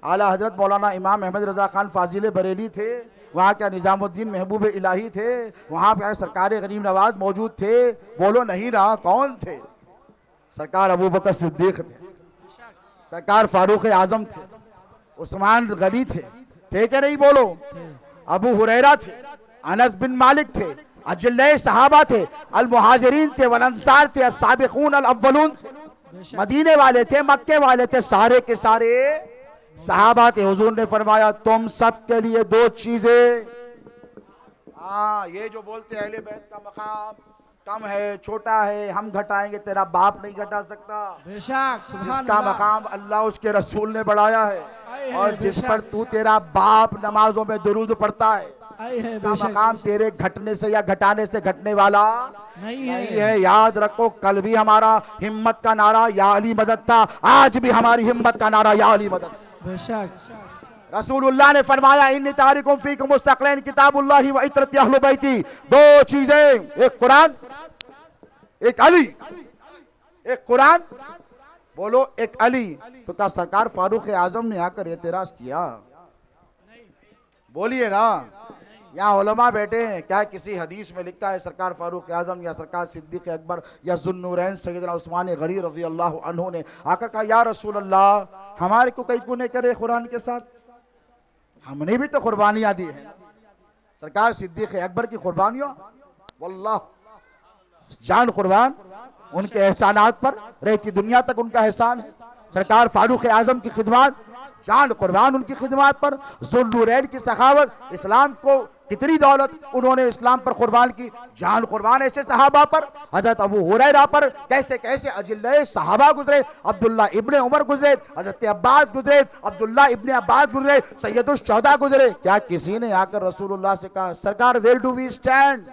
आला हजरत मौलाना इमाम अहमद रजा खान फाजिल बरेली थे, वहाँ क्या निजामुद्दीन महबूब इलाही थे, वहाँ क्या सरकार गनीम नवाज मौजूद थे। बोलो नहीं ना, कौन थे? सरकार अबू बकर सिद्दीक थे, सरकार फारूक आजम थे, उस्मान गनी थे कि नहीं? बोलो। अबू हुरैरा थे, अनस बिन मालिक थे, अजल्ले सहाबा थे, अल मुहाजिरीन थे, वल अंसार थे, अस्साबिकून अल अव्वलून थे। मदीने वाले थे, मक्के वाले थे, सारे के सारे सहाबा थे। हुजूर ने फरमाया तुम सब के लिए दो चीजें। हाँ, ये जो बोलते अहले बैत का मकाम कम है, छोटा है, हम घटाएंगे, तेरा बाप नहीं घटा सकता। बेशक, जिसका मकाम अल्लाह उसके रसूल ने बढ़ाया है और जिस पर तू तेरा बाप नमाजों में दुरूद पढ़ता है, उसका मकाम तेरे घटने से या घटाने से घटने वाला नहीं है। याद रखो, कल भी हमारा हिम्मत का नारा या अली मदद था, आज भी हमारी हिम्मत का नारा या अली मदद। रसूलुल्लाह ने फरमाया इन्नी तारिकुम फीकुम मुस्तक़लैन किताबुल्लाही व इतरतु अहलु बैती। दो चीजें, एक कुरान, एक अली। एक कुरान, बोलो, एक अली। तो क्या सरकार फारूक आजम ने आकर एतराज किया? बोलिए ना। यहाँ उलमा बैठे हैं, क्या किसी हदीस में लिखा है सरकार फारूक आजम या सरकार सिद्दीक अकबर या ज़ुन्नूरैन सैयदना उस्मान गनी रज़ी अल्लाह अन्हु ने आकर कहा या रसूल अल्लाह, हमारे को कई कुने करे कुरान के साथ, हमने भी तो कुर्बानियाँ दी हैं। सरकार सिद्दीक अकबर की कुर्बानियों, वल्लाह जान कुर्बान उनके एहसानात पर रहती दुनिया तक उनका एहसान है। सरकार फारूक आजम की खिदमत, जान कुर्बान उनकी खिदमत पर। ज़ुन्नूरैन की सखावत, इस्लाम को कितनी दौलत उन्होंने इस्लाम पर कुर्बान की, जान कुर्बान ऐसे सहाबा पर, हजरत अबू हुरैरा पर कैसे कैसे अजिल्ले सहाबा गुजरे, अब्दुल्ला इब्ने उमर गुजरे, हजरत अब्बास गुजरे, अब्दुल्ला इब्ने अब्बास गुजरे, सैयदुश शहदा गुजरे। क्या किसी ने आकर रसूलुल्लाह से कहा सरकार वेयर डू वी स्टैंड?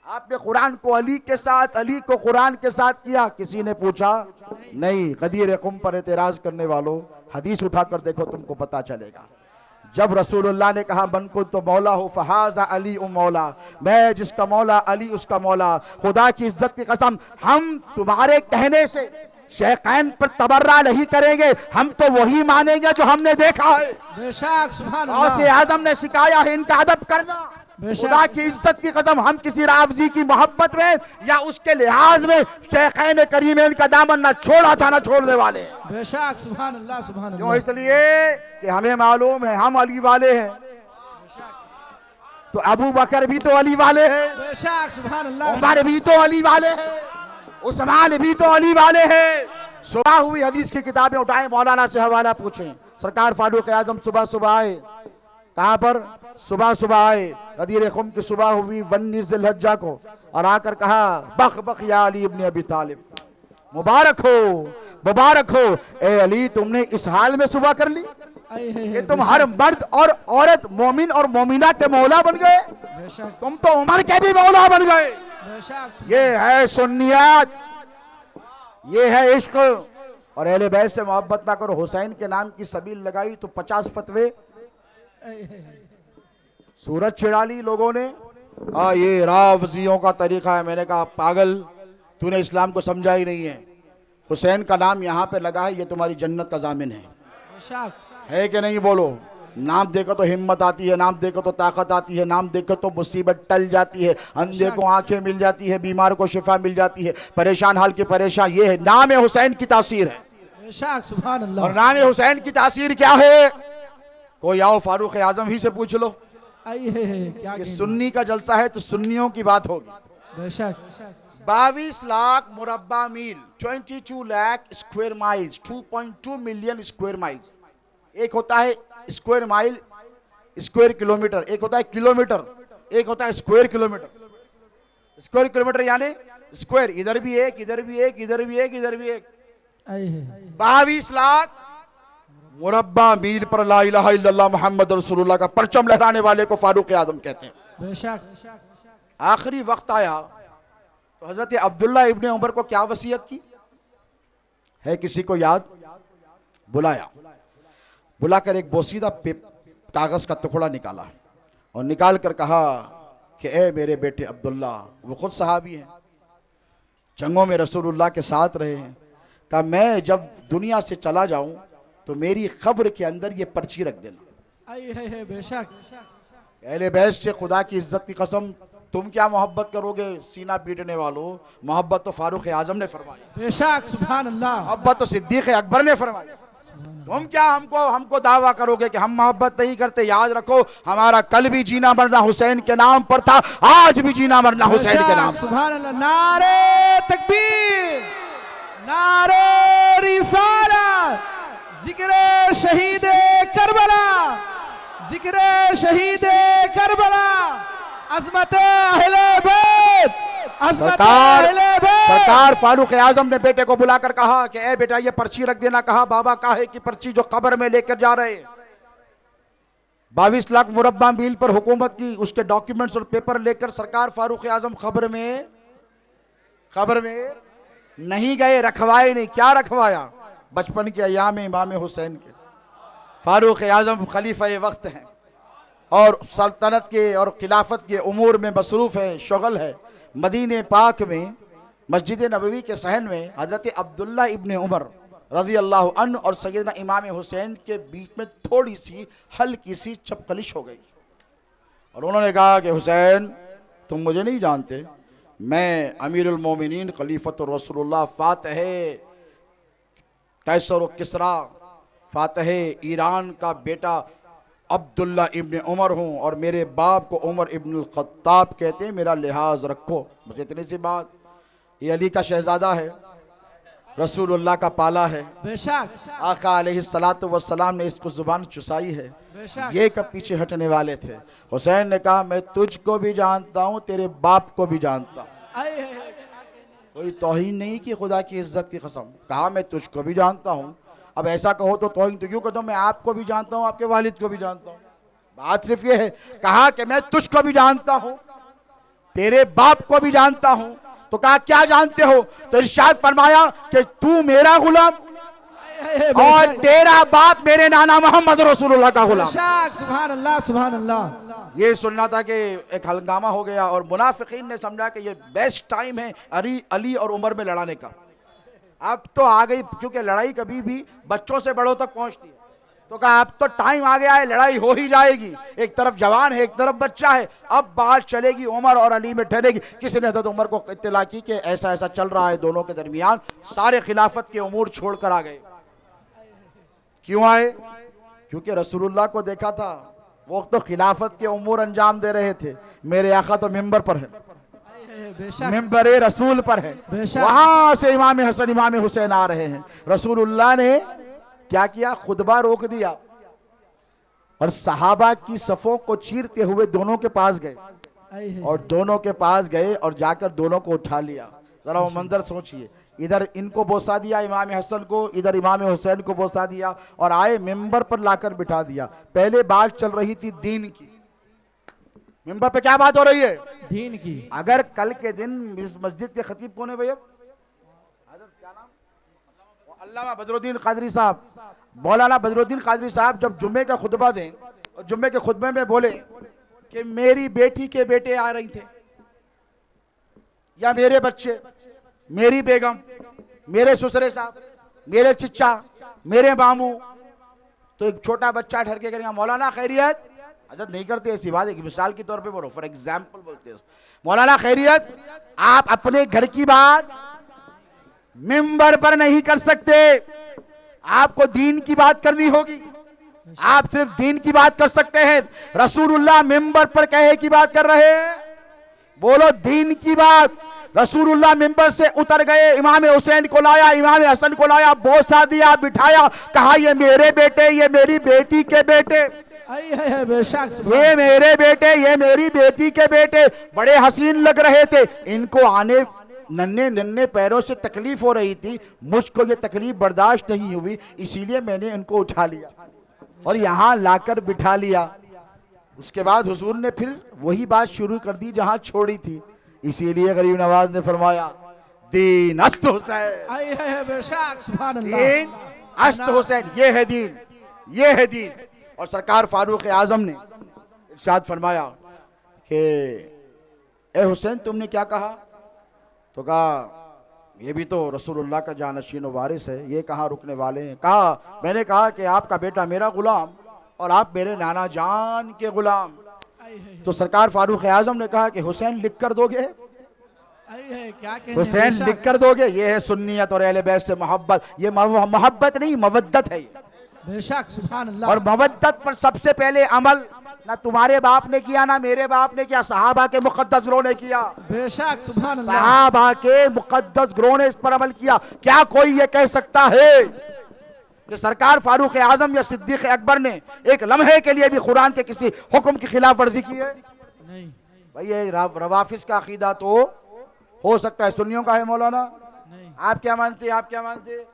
आपने कुरान को अली के साथ, अली को कुरान के साथ किया, किसी ने पूछा नहीं। गदीर कुम पर एतराज करने वालों, हदीस उठाकर देखो, तुमको पता चलेगा। जब रसूलुल्लाह ने कहा मन को तो मौला हो फहाजा अली उ मौला, मैं जिसका मौला अली उसका मौला, खुदा की इज्जत की कसम हम तुम्हारे कहने से शेखैन पर तबर्रा नहीं करेंगे, हम तो वही मानेंगे जो हमने देखा है। बेशक सुभान गौसे अल्लाह, आजम ने सिखाया है इनका अदब करना। खुदा की इज्जत की कसम हम किसी रावजी की मोहब्बत में या उसके लिहाज में शेखैन करीमैन का दामन ना छोड़ा था ना छोड़ने वाले। बेशक सुभान अल्लाह, सुभान क्यों? अल्लाह। इसलिए कि हमें मालूम है हम अली वाले हैं, तो अबू बकर भी तो अली वाले हैं, बेशक सुभान अल्लाह, उमर भी तो अली वाले हैं, उस्मान भी तो अली वाले हैं। सुबह हुई हदीस की किताबें उठाएं, मौलाना से हवाला पूछें। सरकार फारूक आजम सुबह सुबह आए, कहां पर? सुबह सुबह आए, गदीर खुम की सुबह हुई 19 जिलहज्जा को, और आकर कहा बख बख या अली इब्ने अबी तालिब, मुबारक हो मुबारक हो ए अली, तुमने इस हाल में सुबह कर ली कि तुम हर मर्द और औरत, मोमिन और मोमिना के मौला बन गए, बेशक तुम तो उमर के भी मौला बन गए। बेशक, ये है सुन्नियत, ये है इश्क। और अहले बैत से मोहब्बत ना करो, हुसैन के नाम की सबील लगाई तो 50 फतवे सूरज छिड़ा ली लोगों ने। ये रावजियों का तरीका है। मैंने कहा पागल, तूने इस्लाम को समझा ही नहीं है। हुसैन का नाम यहाँ पे लगा है, ये तुम्हारी जन्नत का जामिन है। बेशक, है कि नहीं? बोलो। नाम देखो तो हिम्मत आती है, नाम देखो तो ताकत आती है, नाम देखो तो मुसीबत टल जाती है, अंधे को आंखें मिल जाती है, बीमार को शिफा मिल जाती है, परेशान हाल के परेशान। ये है नाम हुसैन की तासीर है। बेशक सुभान अल्लाह। और नाम हुसैन की तासीर क्या है? कोई आओ फारूक आजम ही से पूछ लो। क्या ये सुन्नी का जलसा है तो सुन्नियों की बात होगी। बेशक, 22 लाख मुरब्बा मील, 22 lakh square miles, 2.2 million square miles. एक होता है स्क्वायर माइल, स्क्वायर किलोमीटर, एक होता है किलोमीटर, एक होता है स्क्वायर किलोमीटर। स्क्वायर किलोमीटर यानी स्क्वायर, इधर भी एक, इधर भी एक, इधर भी एक, इधर भी एक। 22 लाख मुरब्बा मील पर ला इलाहा इल्लल्लाह मुहम्मद रसूलुल्लाह का परचम लहराने वाले को फारूक आजम कहते हैं। बेशक, आखिरी वक्त आया तो हजरत अब्दुल्ला इब्ने उमर को क्या वसीयत की है? किसी को याद? बुलाया, बुलाकर एक बोसीदा कागज का टुकड़ा निकाला और निकाल कर कहा कि ए मेरे बेटे अब्दुल्ला, वो खुद सहाबी हैं, जंगों में रसूलुल्लाह के साथ रहे हैं, कहा मैं जब दुनिया से चला जाऊं तो मेरी कब्र के अंदर ये पर्ची रख देना। बेशक, अहले बैत से खुदा की इज्जत की कसम, तुम क्या मोहब्बत करोगे सीना पीटने वालों? मोहब्बत तो फारूक आजम ने फरमाई, बेशक सुभान अल्लाह। मोहब्बत तो सिद्दीक अकबर ने फरमाई। तुम क्या हमको दावा करोगे कि हम मोहब्बत नहीं करते? याद रखो, हमारा कल भी जीना मरना हुसैन के नाम पर था, आज भी जीना मरना हुसैन के नाम। सुभान अल्लाह। नारे तकबीर, नारे रिसालत, जिक्र शहीद करबला, जिक्र शहीद करबला, अज़मत अहले बैत, अज़मत अहले बैत। सरकार फारूक आजम ने बेटे को बुलाकर कहा कि ए बेटा ये पर्ची रख देना। कहा बाबा काहे की पर्ची? जो कब्र में लेकर जा रहे। 22 लाख मुरब्बा मील पर हुकूमत की उसके डॉक्यूमेंट्स और पेपर लेकर सरकार फारूक आजम कब्र में नहीं गए, रखवाए नहीं। क्या रखवाया? बचपन के अयाम इमाम हुसैन के। फारूक आजम खलीफा वक्त हैं और सल्तनत के और खिलाफत के उमूर में मसरूफ़ है, शुगल है। मदीने पाक में मस्जिद नबवी के सहन में हज़रत अब्दुल्ला इब्ने उमर रज़ी अल्लाह अन्हु और सैयदना इमाम हुसैन के बीच में थोड़ी सी हल्की सी चपकलिश हो गई और उन्होंने कहा कि हुसैन तुम मुझे नहीं जानते, मैं अमीरुल मोमिनीन खलीफतुर रसूलुल्लाह फातह कैसर व किसरा फातह ईरान का बेटा अब्दुल्ला इब्ने उमर हूँ और मेरे बाप को उमर इब्नुल खत्ताब कहते हैं, मेरा लिहाज रखो। बस इतनी सी बात। ये अली का शहजादा है, रसूलुल्लाह का पाला है। बेशक आका अलैहिस्सलातु वस्सलाम ने इसको जुबान चुसाई है। बेशक ये कब पीछे हटने वाले थे। हुसैन ने कहा मैं तुझको भी जानता हूँ, तेरे बाप को भी जानता हूँ। आए है। कोई तौहीन नहीं की खुदा की इज्जत की कसम। कहा मैं तुझको भी जानता हूँ। अब ऐसा कहो तो तौहीन तो क्यों कहता हूँ, मैं आपको भी जानता हूँ, आपके वालिद को भी जानता हूँ। बात सिर्फ ये है, कहा कि मैं तुझको भी जानता हूँ, तेरे बाप को भी जानता हूँ। तो कहा क्या जानते हो, तो इरशाद फरमाया कि तू मेरा गुलाम और तेरा बाप मेरे नाना मोहम्मद रसूलुल्लाह का गुलाम। बेशक सुभान अल्लाह सुभान अल्लाह। ये सुनना था कि एक हंगामा हो गया और मुनाफिकीन ने समझा कि ये बेस्ट टाइम है अली और उमर में लड़ाने का। अब तो आ गई, क्योंकि लड़ाई कभी भी बच्चों से बड़ों तक पहुंचती है। तो कहा अब तो टाइम आ गया है, लड़ाई हो ही जाएगी। एक तरफ जवान है, एक तरफ बच्चा है, अब बात चलेगी उमर और अली में ठहरेगी। किसी ने हज़रत उमर को इत्तला की कि ऐसा ऐसा चल रहा है दोनों के दरमियान। सारे खिलाफत के उमूर छोड़कर आ गए। क्यों आए? क्योंकि रसूलुल्लाह को देखा था, वो तो खिलाफत के उमूर अंजाम दे रहे थे। मेरे आका तो मिंबर पर है, मिंबर रसूल पर है, वहां से इमाम हसन इमाम हुसैन आ रहे हैं। रसूलुल्लाह ने क्या किया, खुतबा रोक दिया और सहाबा की सफों को चीरते हुए दोनों के पास गए और दोनों के पास गए और जाकर दोनों को उठा लिया। जरा वो मंजर सोचिए, इधर इनको बोसा दिया इमाम हसन को, इधर इमाम हुसैन को बोसा दिया और आए मिंबर पर लाकर बिठा दिया। पहले बात चल रही थी दीन की। मिंबर पे क्या बात हो रही है? दीन की। अगर कल के दिन इस मस्जिद के खतीब कौन है भैया? क्या नाम? अल्लामा बदरुद्दीन कादरी साहब, मौलाना बदरुद्दीन कादरी साहब जब जुम्मे का खुतबा दें और जुम्मे के खुतबे में बोले कि मेरी बेटी के बेटे आ रही थे या मेरे बच्चे, मेरी बेगम, मेरे ससुरे साहब, मेरे चिच्चा, मेरे मामू, तो एक छोटा बच्चा ठहर के करेगा मौलाना खैरियत। हजरत नहीं करते ऐसी बात, एक मिसाल के तौर पे बोलो, फॉर एग्जाम्पल बोलते हैं मौलाना खैरियत, आप अपने घर की बात मिंबर पर नहीं कर सकते, आपको दीन की बात करनी होगी। आप सिर्फ दीन की बात कर सकते हैं। रसूलुल्लाह मिंबर पर कहे की बात कर रहे हैं, बोलो दीन की बात। रसूलुल्लाह मिंबर से उतर गए, इमाम हुसैन को लाया, इमाम हसन को लाया, बोसा दिया, बिठाया, कहा ये मेरे बेटे, ये मेरी बेटी के बेटे, ये मेरे बेटे, ये मेरी बेटी के बेटे। बड़े हसीन लग रहे थे, इनको आने नन्हे नन्हे पैरों से तकलीफ हो रही थी, मुझको ये तकलीफ बर्दाश्त नहीं हुई, इसीलिए मैंने इनको उठा लिया और यहाँ लाकर बिठा लिया। उसके बाद हुजूर ने फिर वही बात शुरू कर दी जहां छोड़ी थी। इसीलिए गरीब नवाज ने फरमाया दीन अस्त हुसैन, दीन अस्त हुसैन, ये है दीन, ये है दीन। और सरकार फारूक आजम ने इरशाद फरमाया कि ए हुसैन तुमने क्या कहा? तो कहा ये भी तो रसूलुल्लाह का जानशीन वारिस है, ये कहाँ रुकने वाले हैं। कहा मैंने कहा कि आपका बेटा मेरा गुलाम और आप मेरे नाना जान के गुलाम। तो सरकार फारूक आजम ने कहा कि हुसैन लिख कर दोगे? हुसैन लिख कर दोगे? ये है सुन्नियत और अहले बैत से मोहब्बत। ये मोहब्बत नहीं, मवद्दत है। बेशक सुभान अल्लाह। और मवद्दत पर सबसे पहले अमल ना तुम्हारे बाप ने किया, ना मेरे बाप ने किया, सहाबा के मुकद्दस ग्रोह ने किया। बेशक सुभान अल्लाह। सहाबा के मुकद्दस ग्रोह ने इस पर अमल किया। क्या कोई ये कह सकता है कि सरकार फारूक आजम या सिद्दीक अकबर ने एक लम्हे के लिए भी कुरान के किसी हुक्म की खिलाफ वर्जी की है? नहीं भाई ये रवाफिज का अकीदा तो हो सकता है, सुन्नियों का है मौलाना। आप क्या मानते हैं? आप क्या मानते हैं?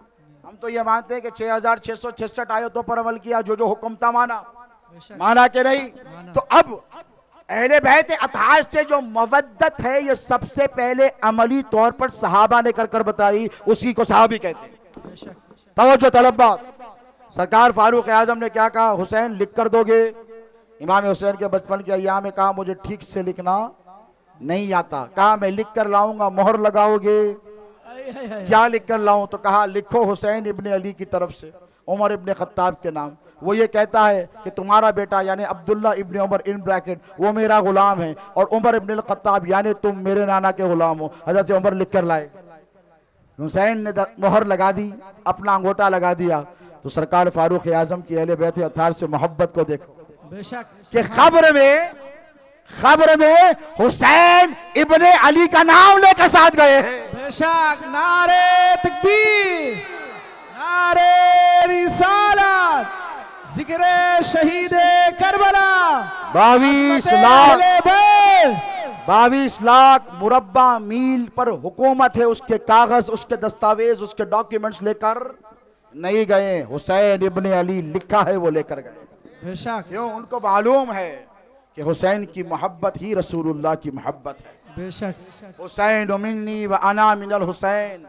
हम तो ये मानते हैं कि 6666 आयतों पर अमल किया, जो जो हुक्म था माना के नहीं। तो अब अहले बैत अतार से जो मवद्दत है, ये सबसे पहले अमली तौर पर सहाबा ने कर बताई, उसी को सहाबी कहते हैं। तवज्जो तलब्बा, सरकार फारूक आजम ने क्या कहा? हुसैन लिख कर दोगे? इमाम हुसैन के बचपन के अय्याम में कहा मुझे ठीक से लिखना नहीं आता। कहा मैं लिख कर लाऊंगा, मोहर लगाओगे? क्या लिख कर लाऊं? तो कहा लिखो हुसैन इब्ने अली की तरफ से उमर इब्ने खत्ताब के नाम। वो ये कहता है कि तुम्हारा बेटा यानी अब्दुल्ला इब्ने उमर इन ब्रैकेट वो मेरा गुलाम है और उमर इब्ने खत्ताब यानी तुम मेरे नाना के गुलाम हो। हजरत उमर लिख कर लाए, हुसैन ने मोहर लगा दी, अपना अंगूठा लगा दिया। तो सरकार फारूक आजम की अहले बैत अतार से मोहब्बत को देखो कि खबर में हुसैन इब्ने अली का नाम लेकर साथ गए हैं। बेशक नारे तकबीर, नारे रिसालत, जिक्र शहीद करबला। 22 लाख मुरब्बा मील पर हुकूमत है, उसके कागज, उसके दस्तावेज, उसके डॉक्यूमेंट्स लेकर नहीं गए। हुसैन इब्ने अली लिखा है, वो लेकर गए। बेशक क्यों? उनको मालूम है कि हुसैन की मोहब्बत ही रसूलुल्लाह की मोहब्बत है। बेशक हुसैन मिन्नी व अना मिनल हुसैन,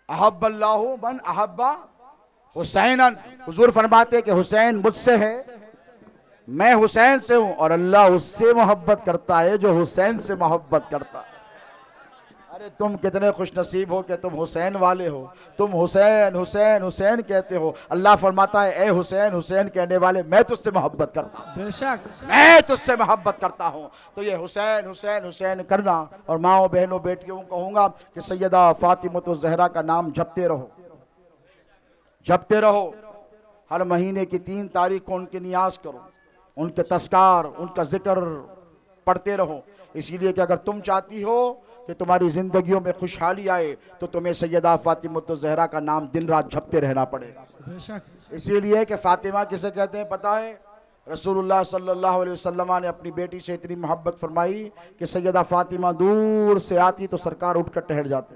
अहब्बल्लाहु मन अहब्बा हुसैनन। हुजूर फरमाते कि हुसैन मुझसे है, मैं हुसैन से हूं, और अल्लाह उससे मोहब्बत करता है जो हुसैन से मोहब्बत करता है। अरे तुम कितने खुश नसीब हो कि तुम हुसैन वाले हो। तुम हुसैन हुसैन हुसैन कहते हो। अल्लाह फरमाता है, ए हुसैन हुसैन कहने वाले, मैं तुझसे मोहब्बत करता हूं, बेशक मैं तुझसे मोहब्बत करता हूं। तो ये हुसैन हुसैन हुसैन करना, और माओ बहनों बेटियों को कहूंगा कि सैयदा फातिमा ज़हरा का नाम जपते रहो, जपते रहो। हर महीने की 3 तारीख को उनके नियाज करो, उनके तस्कार, उनका जिक्र पढ़ते रहो। इसीलिए कि अगर तुम चाहती हो कि तुम्हारी जिंदगियों में खुशहाली आए, तो तुम्हें सैयदा फातिमा ज़हरा का नाम दिन रात जपते रहना पड़ेगा। बेशक इसीलिए कि फातिमा किसे कहते हैं पता है? रसूलुल्लाह सल्लल्लाहु अलैहि वसल्लम ने अपनी बेटी से इतनी मोहब्बत फरमाई कि सैयदा फातिमा दूर से आती तो सरकार उठकर ठहर जाते।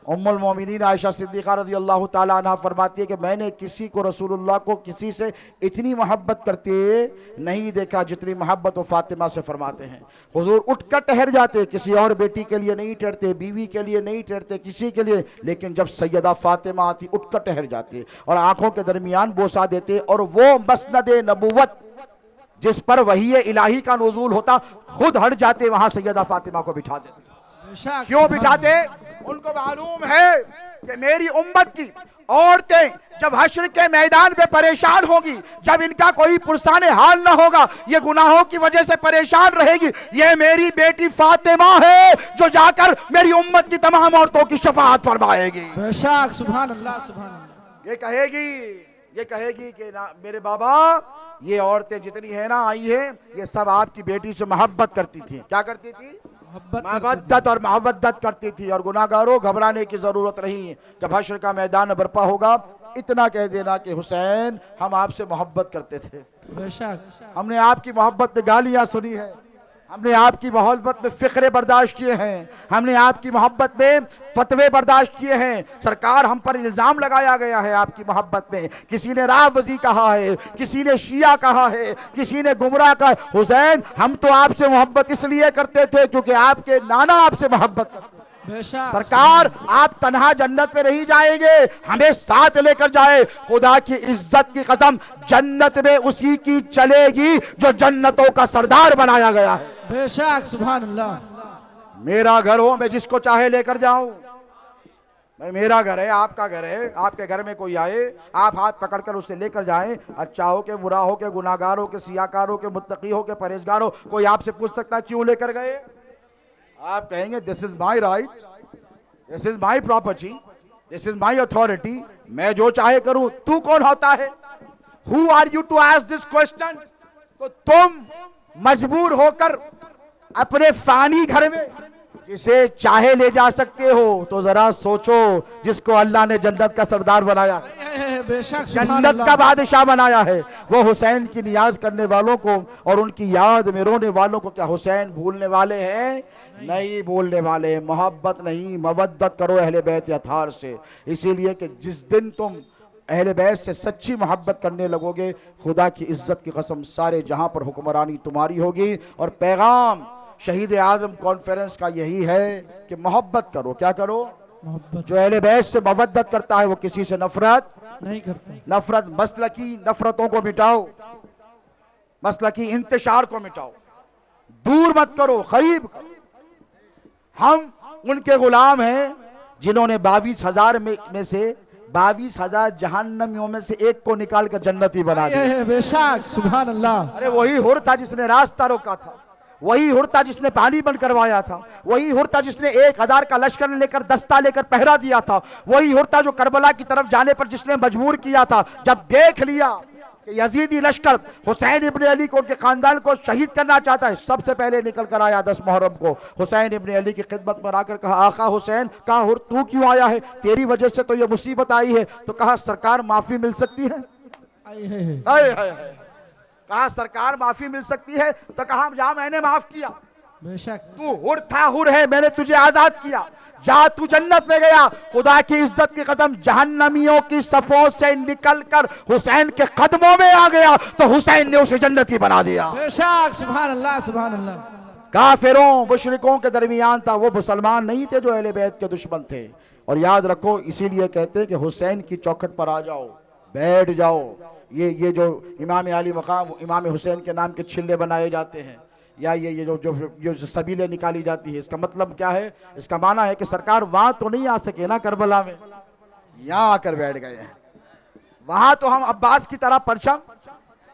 उम्मुल मोमिनीन आयशा सिद्दीक़ा रज़ी अल्लाह ताला अन्हा फरमाती है कि मैंने किसी को, रसूलुल्लाह को, किसी से इतनी मोहब्बत करते नहीं देखा जितनी मोहब्बत वो फातिमा से फरमाते हैं। हुजूर उठकर ठहर जाते, किसी और बेटी के लिए नहीं ठहरते, बीवी के लिए नहीं ठहरते, किसी के लिए, लेकिन जब सैयदा फातिमा आती उठकर ठहर जाते और आंखों के दरमियान बोसा देते, और वो मसनद नबुव्वत जिस पर वही इलाही का नुज़ूल होता खुद हट जाते, वहां सैयदा फातिमा को बिठा देते। क्यों बिठाते? उनको मालूम है कि मेरी उम्मत की औरतें जब हश्र के मैदान पे परेशान होगी, जब इनका कोई पुरसाने हाल ना होगा, ये गुनाहों की वजह से परेशान रहेगी, ये मेरी बेटी फातिमा है जो जाकर मेरी उम्मत की तमाम औरतों की शफाअत फरमाएगी। बेशक सुभान अल्लाह, सुभान अल्लाह। ये कहेगी कि ना मेरे बाबा, ये औरतें जितनी है ना आई है, ये सब आपकी बेटी से मोहब्बत करती थी। क्या करती थी? मवद्दत और मोहब्बत करती थी। और गुनाहगारों, घबराने की जरूरत नहीं। जब हश्र का मैदान बर्पा होगा, इतना कह देना कि हुसैन, हम आपसे मोहब्बत करते थे, बेशक हमने आपकी मोहब्बत में गालियां सुनी है, हमने आपकी मोहब्बत में फिक्रे बर्दाश्त किए हैं, हमने आपकी मोहब्बत में फतवे बर्दाश्त किए हैं। सरकार, हम पर इल्ज़ाम लगाया गया है आपकी मोहब्बत में, किसी ने रावज़ी कहा है, किसी ने शिया कहा है, किसी ने गुमराह कहा। हुसैन, हम तो आपसे मोहब्बत इसलिए करते थे क्योंकि आपके नाना आपसे मोहब्बत करते थे। सरकार, आप तन्हा जन्नत में नहीं जाएंगे, हमें साथ लेकर जाए। खुदा की इज्जत की कसम, जन्नत में उसी की चलेगी जो जन्नतों का सरदार बनाया गया है। बेशक सुभान अल्लाह। मेरा घर हो, मैं जिसको चाहे लेकर जाऊं। मैं, मेरा घर है, आपका घर है, आपके घर में कोई आए, आप हाथ पकड़कर उसे लेकर जाएं। अच्छा हो के, बुरा हो के, गुनाहगार हो के, सियाकार हो के, मुत्तकी हो के, परहेजगार हो, कोई आपसे पूछ सकता है क्यों लेकर गए? आप कहेंगे this is my right, this is my property, this is my authority, मैं जो चाहे करूं। तू कौन होता है? Who are you to ask this question? तो तुम मजबूर होकर अपने फानी घर में जिसे चाहे ले जा सकते हो, तो जरा सोचो जिसको अल्लाह ने जन्नत का सरदार बनाया, जन्नत का बादशाह बनाया है, वो हुसैन की नियाज करने वालों को और उनकी याद में रोने वालों को क्या हुसैन भूलने वाले हैं? नहीं भूलने वाले। मोहब्बत नहीं, मवद्दत करो अहले बैत अथार से। इसीलिए कि जिस दिन तुम अहले बैत से सच्ची मोहब्बत करने लगोगे, खुदा की इज्जत की कसम, सारे जहां पर हुक्मरानी तुम्हारी होगी। और पैगाम शहीद आज़म कॉन्फ्रेंस का यही है कि मोहब्बत करो। क्या करो? मोहब्बत। जो अहले बैत से मोहब्बत करता है वो किसी से नफरत नहीं करता। नफरत, मसलकी नफरतों को मिटाओ, मसलकी इंतशार को मिटाओ, दूर मत करो, करीब करो। हम उनके गुलाम हैं जिन्होंने 22,000 में से 22,000 जहन्नमियों में से एक को निकाल कर जन्नती बना दिया। बेशक सुभान अल्लाह। अरे वही हुर था जिसने रास्ता रोका था, वही हुर था जिसने पानी बंद करवाया था, वही हुर था जिसने 1,000 का लश्कर लेकर, दस्ता लेकर पहरा दिया था, वही हुर था जो करबला की तरफ जाने पर जिसने मजबूर किया था। जब देख लिया कि यजीदी लश्कर हुसैन इब्न अली को, उनके खानदान को शहीद करना चाहता है, सबसे पहले निकल कर आया 10 मुहर्रम को। हुसैन इब्न अली की खिदमत में आकर कहा, आका हुसैन, कहा हुर तू क्यों आया है, तेरी वजह से तो ये मुसीबत आई है। तो कहा सरकार माफी मिल सकती है। कहा सरकार माफी मिल सकती है। तो कहा जा मैंने माफ किया, बेशक तू हुर था, हुर है, मैंने तुझे आजाद किया, जा तू जन्नत में गया। खुदा की इज्जत की कदम जहन्नमियों की सफों से निकलकर हुसैन के कदमों में आ गया तो हुसैन ने उसे जन्नती बना दिया। बेशक सुभान अल्लाह सुभान अल्लाह। काफिरों मुशरिकों के दरमियान था, वो मुसलमान नहीं थे जो अहले बैत के दुश्मन थे। और याद रखो, इसीलिए कहते हैं कि हुसैन की चौखट पर आ जाओ, बैठ जाओ। ये जो इमाम अली मकाम, इमाम हुसैन के नाम के छिल्ले बनाए जाते हैं, या ये जो सबीलें निकाली जाती है, इसका मतलब क्या है? इसका माना है कि सरकार वहां तो नहीं आ सके ना करबला में, यहाँ आकर बैठ गए हैं। वहां तो हम अब्बास की तरह परचम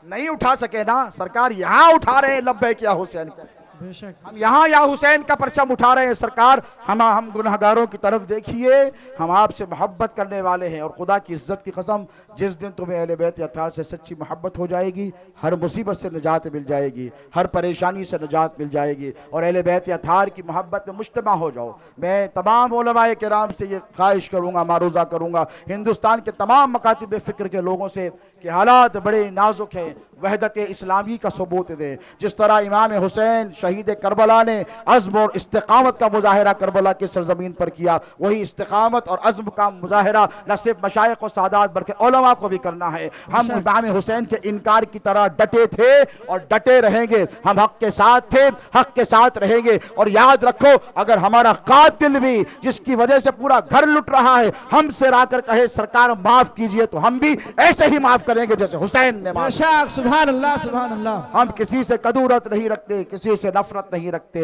नहीं उठा सके ना, सरकार यहाँ उठा रहे हैं लब्बैक या हुसैन का। बेशक हम यहाँ या हुसैन का परचम उठा रहे हैं। सरकार हम गुनहगारों की तरफ देखिए, हम आपसे मोहब्बत करने वाले हैं। और खुदा की इज्जत की कसम, जिस दिन तुम्हें अहले बैत अत्हार से सच्ची मोहब्बत हो जाएगी, हर मुसीबत से निजात मिल जाएगी, हर परेशानी से निजात मिल जाएगी, और अहले बैत अत्हार की मोहब्बत में मुज्तमा हो जाओ। मैं तमाम उलमाए किराम से ये ख्वाहिश करूँगा, मारूज़ा करूँगा, हिंदुस्तान के तमाम मकातिब फ़िक्र के लोगों से कि हालात बड़े नाजुक हैं, वहदत इस्लामी का सबूत दें। जिस तरह इमाम हुसैन शहीद करबला ने अज़्म और इस्तिक़ामत का मुज़ाहिरा करबला की सरज़मीन पर किया, वही इस्तिक़ामत और अज़्म का मुज़ाहिरा न सिर्फ मशाइख़ और सादात बल्कि उलमा को भी करना है। हम इमाम हुसैन के इनकार की तरह डटे थे और डटे रहेंगे। हम हक़ के साथ थे, हक़ के साथ रहेंगे। और याद रखो, अगर हमारा कातिल भी, जिसकी वजह से पूरा घर लुट रहा है, हमसे आकर कहे सरकार माफ़ कीजिए, तो हम भी ऐसे ही माफ़ करेंगे जैसे हुसैन ने माफ़। सुभान अल्लाह सुभान अल्लाह। हम किसी से कदूरत नहीं रखते, किसी से नफरत नहीं रखते।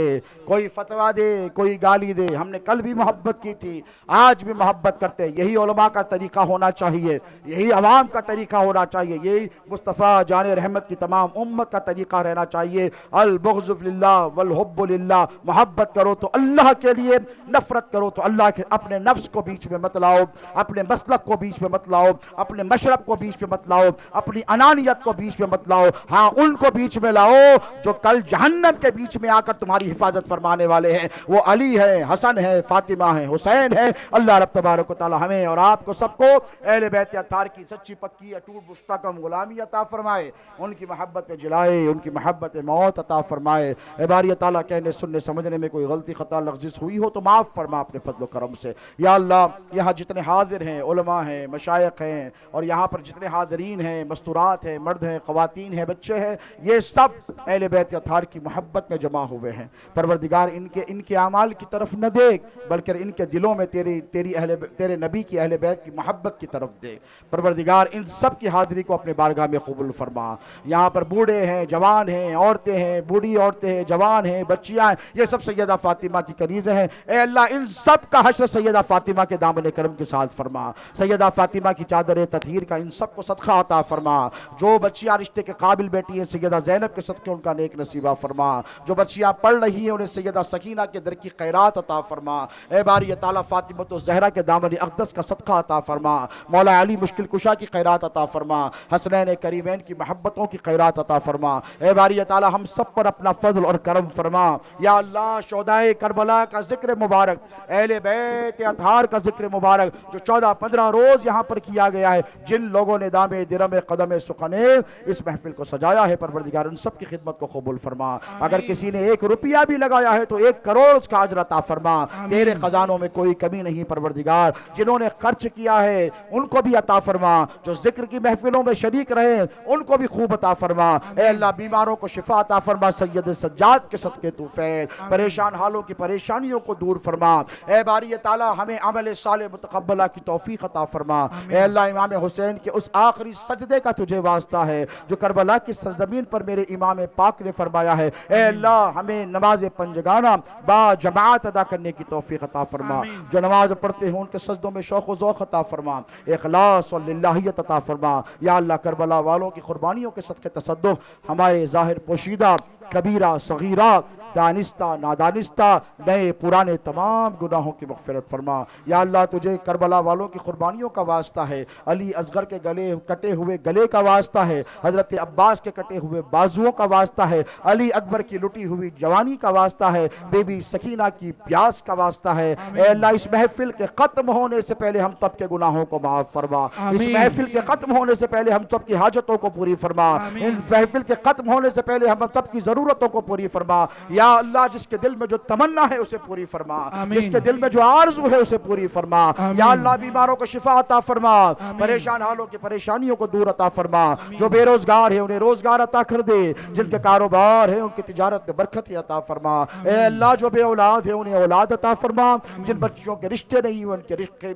कोई फतवा दे, कोई गाली दे, हमने कल भी मोहब्बत की थी, आज भी मोहब्बत करते। यही उलमा का तरीका होना चाहिए, यही अवाम का तरीका होना चाहिए, यही मुस्तफ़ा जान रहमत की तमाम उम्मत का तरीका रहना चाहिए। अल बुग़्ज़ु लिल्लाह वल हुब्बु लिल्लाह, मोहब्बत करो तो अल्लाह के लिए, नफरत करो तो अल्लाह के। अपने नफ्स को बीच में मत लाओ, अपने मसलक को बीच में मत लाओ, अपने मशरब को बीच में मत लाओ, अपनी अनानियत को बीच में मत लाओ। हाँ, उनको बीच में लाओ जो कल जहन्नम के बीच में आकर तुम्हारी हिफाजत फरमाने वाले हैं। वो अली है, हसन है, फातिमा है, हुसैन है। अल्लाह रब तबारक व तआला हमें और आपको सबको अहले बैत अत्हार की सच्ची पक्की अटूट मुस्तकम गुलामी अता फरमाए, उनकी मोहब्बत में जिलाए, उनकी मोहब्बत मौत अता फरमाए। ए बारी ताला, कहने सुनने समझने में कोई गलती खता लफ्ज़ हुई हो तो माफ़ फरमा अपने फजल करम से। या अल्लाह, यहाँ जितने हाजिर हैं, उलमा हैं, मशाइख हैं, और यहाँ पर जितने हाज़रीन हैं, मस्तूरात हैं, मर्द हैं, ख़वातीन हैं, बच्चे हैं, ये सब अहले बैत अत्हार की मोहब्बत में जमा हुए हैं। परवरदिगार इनके अमाल की तरफ न देख, बल्कि इनके दिलों में तेरे नबी की अहले बैत की मोहब्बत की तरफ दे। परवरदिगार इन सब की हाज़िरी को अपने बारगाह में कबूल फरमा। यहाँ पर बूढ़े हैं, जवान हैं, औरतें हैं, बूढ़ी औरतें हैं, जवान हैं, बच्चियाँ हैं, ये सब सैयदा फ़ातिमा की कनीज़ हैं। ए अल्लाह, इन सब का हश्र सैयदा फ़ातिमा के दामन करम के साथ फरमा। सैयदा फ़ातिमा की चादर ततहीर का इन सब को सदका अता फरमा। जो बच्चियाँ रिश्ते के काबिल बेटी हैं, सैयदा ज़ैनब के सदक़े उनका नेक नसीबा फरमा। जो बच्चियाँ पढ़ रही हैं, उन्हें सैयदा सकीना के दर की खैरात अता फरमा। ए बारी ताला, फ़ातिमा तो ज़हरा के दामन अक़दस का सदका अता फरमा। मौला अली मुश्किल कुशा की खैरात अता फरमा। हसनैन करीमैन की मोहब्बतों की खैरात अता फरमा। ए बारी ताला, हम सब पर अपना फजल और करम फरमा। या अल्लाह, शोहदाए करबला का जिक्र मुबारक, अहले बैत अत्हार का जिक्र मुबारक जो 14-15 रोज़ यहाँ पर किया गया है, जिन लोगों ने दामे दिरमे कदमे सुखने इस महफिल को सजाया है, परवरदिगार उन सब की खिदमत को कबूल फरमा। अगर किसी ने 1 रुपया भी लगाया है तो 1 करोड़ उसका अजर अता फरमा। तेरे खजानों में कोई कमी नहीं परवरदिगार। जिन्होंने खर्च किया है उनको भी अता फरमा, जो जिक्र की महफिलों में शरीक रहे उनको भी खूब अता फरमा। ए अल्लाह, बीमारों को शिफा अता फरमा, सैयद सज्जाद के सदके तू फैल, परेशान हालों की परेशानियों को दूर फरमा। ए बारी ताला, हमें अमल साले मुतकब्बला की तौफीक अता फरमा। ए अल्लाह, इमाम हुसैन के उस आखिरी सजदे का तुझे वास्ता है जो करबला की सरजमीन पर मेरे इमाम पाक ने फरमाया है। ए अल्लाह, हमें नमाज पंजगाना बा जमात अदा करने की तौफीक अता फरमा। जो नमाज पढ़ते हैं उनके सजदों में शौक़ व ज़ौक़ अता फरमा, इखलास और लिल्लाहियत अता फरमा। या अल्लाह, करबला वालों की कुर्बानियों के सदक़े तसद्दुक़ हमारे ज़ाहिर पोशीदा कबीरा सगीरा, दानिस्ता नादानिस्ता, नए पुराने तमाम गुनाहों की मग़फ़िरत फरमा। या अल्लाह तुझे करबला वालों की कुर्बानियों का वास्ता है, अली असगर के गले कटे हुए गले का वास्ता है, हज़रत अब्बास के कटे हुए बाजुओं का वास्ता है, अली अकबर की लुटी हुई जवानी का वास्ता है, बेबी सकीना की प्यास का वास्ता है। ए अल्लाह इस महफिल के ख़त्म होने से पहले हम सब के गुनाहों को माफ़ फरमा, इस महफिल के ख़त्म होने से पहले हम सब की हाजतों को पूरी फरमा, इन महफिल के ख़त्म होने से पहले हम सब की ज़रूरतों को पूरी फरमा। या अल्लाह जिसके दिल में जो तमन्ना है उसे पूरी फरमा, जिसके दिल में जो आरज़ू है उसे पूरी फरमा। या अल्लाह बीमारों को शिफा अता फरमा, परेशान हालों की परेशानियों को दूर अता फरमा, जो बेरोजगार है उन्हें रोजगार अता कर दे, जिनके कारोबार है उनकी तिजारत में बरकत अता फरमा। ए अल्लाह जो बे औलाद है उन्हें औलाद अता फरमा, जिन बच्चों के रिश्ते नहीं हुए उनके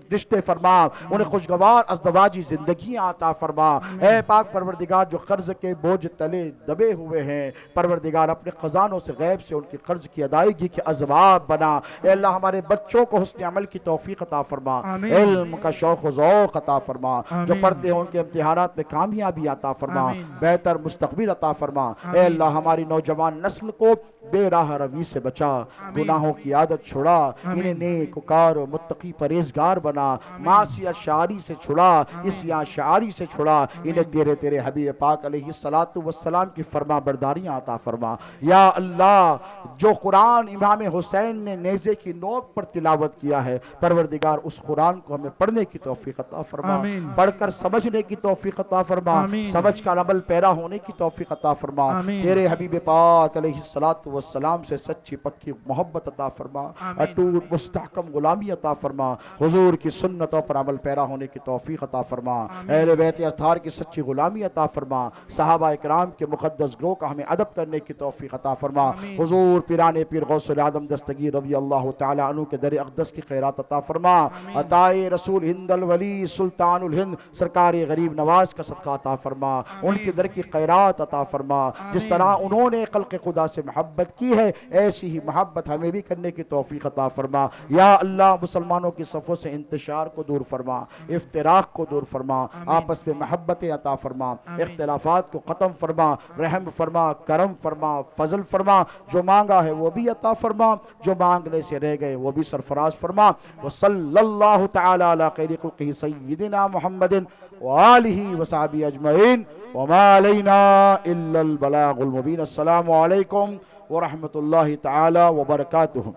रिश्ते फरमा, उन्हें खुशगवार अज़दवाजी जिंदगी अता फरमा। ए पाक परवरदिगार जो कर्ज के बोझ तले दबे हुए हैं, परवरदिगार अपने खजानों से गैब से उनकी कर्ज की अदायगी के असबाब बना। ए अल्लाह हमारे बच्चों को हुस्न अमल की तौफीक अता फरमा, इल्म का शौक़ व ज़ौक़ अता फरमा, जो पढ़ते हैं उनके इम्तिहानात में कामयाबी अता फरमा, बेहतर मुस्तक़बिल अता फरमा। ए अल्लाह हमारी नौजवान नस्ल को बेराह रवी से बचा, गुनाहों की आदत छुड़ा, इन्हें नेक वकार मुत्तकी परहेज़गार बना, मासिया शारी से छुड़ा, इस्या शारी से छुड़ा, इन्हें तेरे तेरे हबीब पाक अलैहिस्सलातु वस्सलाम की फरमा बरदारियाँ अता फरमा। या अल्लाह जो कुरान इमाम हुसैन ने नेज़े की नोक पर तिलावत किया है, परवरदिगार उस कुरान को हमें पढ़ने की तौफीक अता फरमा, पढ़कर समझने की तौफीक अता फरमा, समझ कर अमल पैरा होने की तौफीक अता फरमा। तेरे हबीब पाक अलैहिस्सलातु वस्सलाम से सच्ची पक्की मोहब्बत अता फरमा, अटूट मुस्तहकम गुलामी अता फरमा, हुजूर की सुन्नतों पर अमल पैरा होने की तौफीक अता फरमा, अहले बैत अत्हार की सच्ची गुलामी अता फरमा, सहाबा इकराम के मुक़द्दस ग्रोह का हमें अदब करने की तौफीक अता फरमा। हुजूर पिराने पीर गौसुल आदम दस्तगीर रज़ी अल्लाह तआला अन्हु के दर अक़दस की खैरात अता फरमा। अताए रसूल हिंदल वली सुल्तानुल हिंद सरकार गरीब नवाज का सदका अता फरमा, उनके दर की खैरात अता फरमा। जिस तरह उन्होंने खल्क़ खुदा से मोहब्बत की है, ऐसी ही मोहब्बत हमें भी करने की तौफीक अता फरमा। या अल्लाह मुसलमानों की सफ़ों से इंतशार को दूर फरमा, इफ्तिराक को दूर फरमा, आपस में मोहब्बतें अता फरमा, इख्तिलाफात को ख़त्म फरमा, रहम फरमा, करम फरमा, फजल फरमा। जो मांगा है वो भी अता फरमा, जो मांगने से रह गए वो भी सरफराज फरमा। व सल्लल्लाहु तआला अला खैरि ख़ल्क़िही सय्यिदिना मुहम्मदिन व आलिहि व सहबिही अजमईन व मा अलैना इल्लल बलागुल मुबीन। अस्सलामु अलैकुम व रहमतुल्लाहि तआला व बरकातुहू।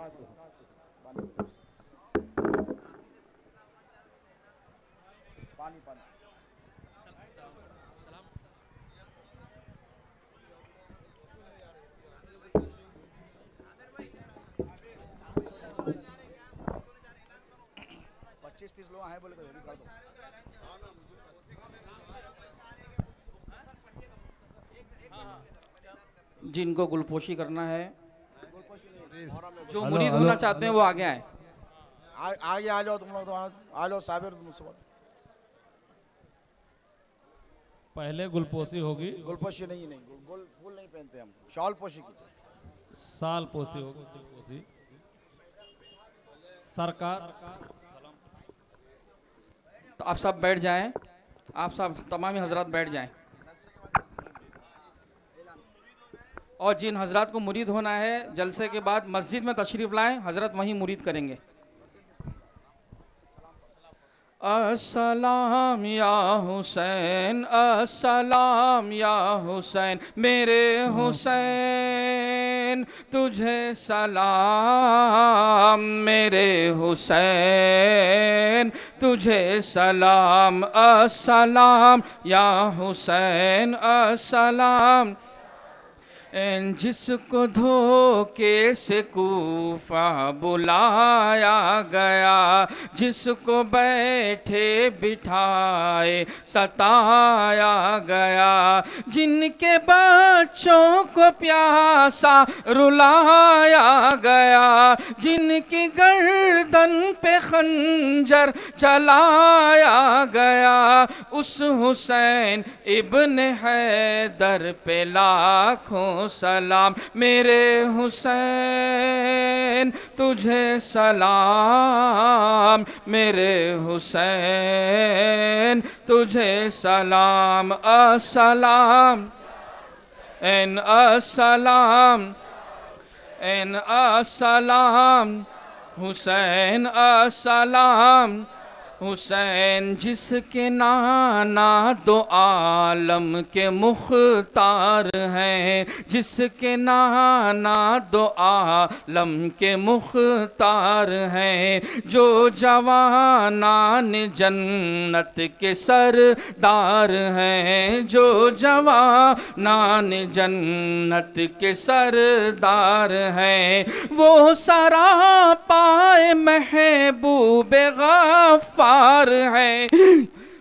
जिनको गुलपोशी करना है, जो मुरीद होना चाहते हैं वो आगे आए। आगे आ जाओ, तुम लोग तो आ जाओ साबिर। पहले गुलपोशी होगी, गुलपोशी नहीं, फूल नहीं पहनते हम, शॉल पोशी की। साल पोशी होगी, गुलपोशी सरकार। तो आप सब बैठ जाएं, आप सब तमाम हजरात बैठ जाएं। और जिन हजरात को मुरीद होना है जलसे के बाद मस्जिद में तशरीफ़ लाएं, हजरत वहीं मुरीद करेंगे। अस्सलाम या हुसैन, अस्सलाम या हुसैन, मेरे हुसैन तुझे सलाम, मेरे हुसैन तुझे सलाम। अस्सलाम या हुसैन, अस्सलाम। जिसको धोखे से कूफा बुलाया गया, जिसको बैठे बिठाए सताया गया, जिनके बच्चों को प्यासा रुलाया गया, जिनकी गर्दन पे खंजर चलाया गया, उस हुसैन इब्न हैदर पे लाखों सलाम। मेरे हुसैन तुझे सलाम, मेरे हुसैन तुझे सलाम। अस्सलाम एन अस्सलाम, एन अस्सलाम, हुसैन अस्सलाम, हुसैन जिसके नाना दो आलम के मुख्तार हैं, जिसके नाना दो आलम के मुख्तार हैं, जो जवानान जन्नत के सरदार हैं, जो जवानान जन्नत के सरदार हैं, वो सरापाए महबूब गफ्फार है,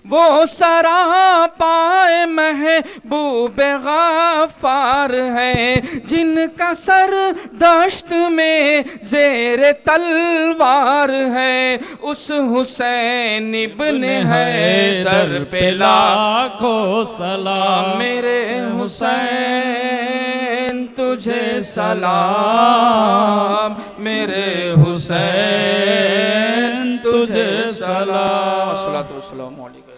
वो सरापाए महबूब गफ्फार है, जिनका सर दश्त में जेर तलवार है, उस हुसैन इब्न हैदर पे लाखों सलाम। मेरे हुसैन तुझे सलाम, मेरे हुसैन तुझे सलाम। अस्सलातु वस्सलामु अलैका या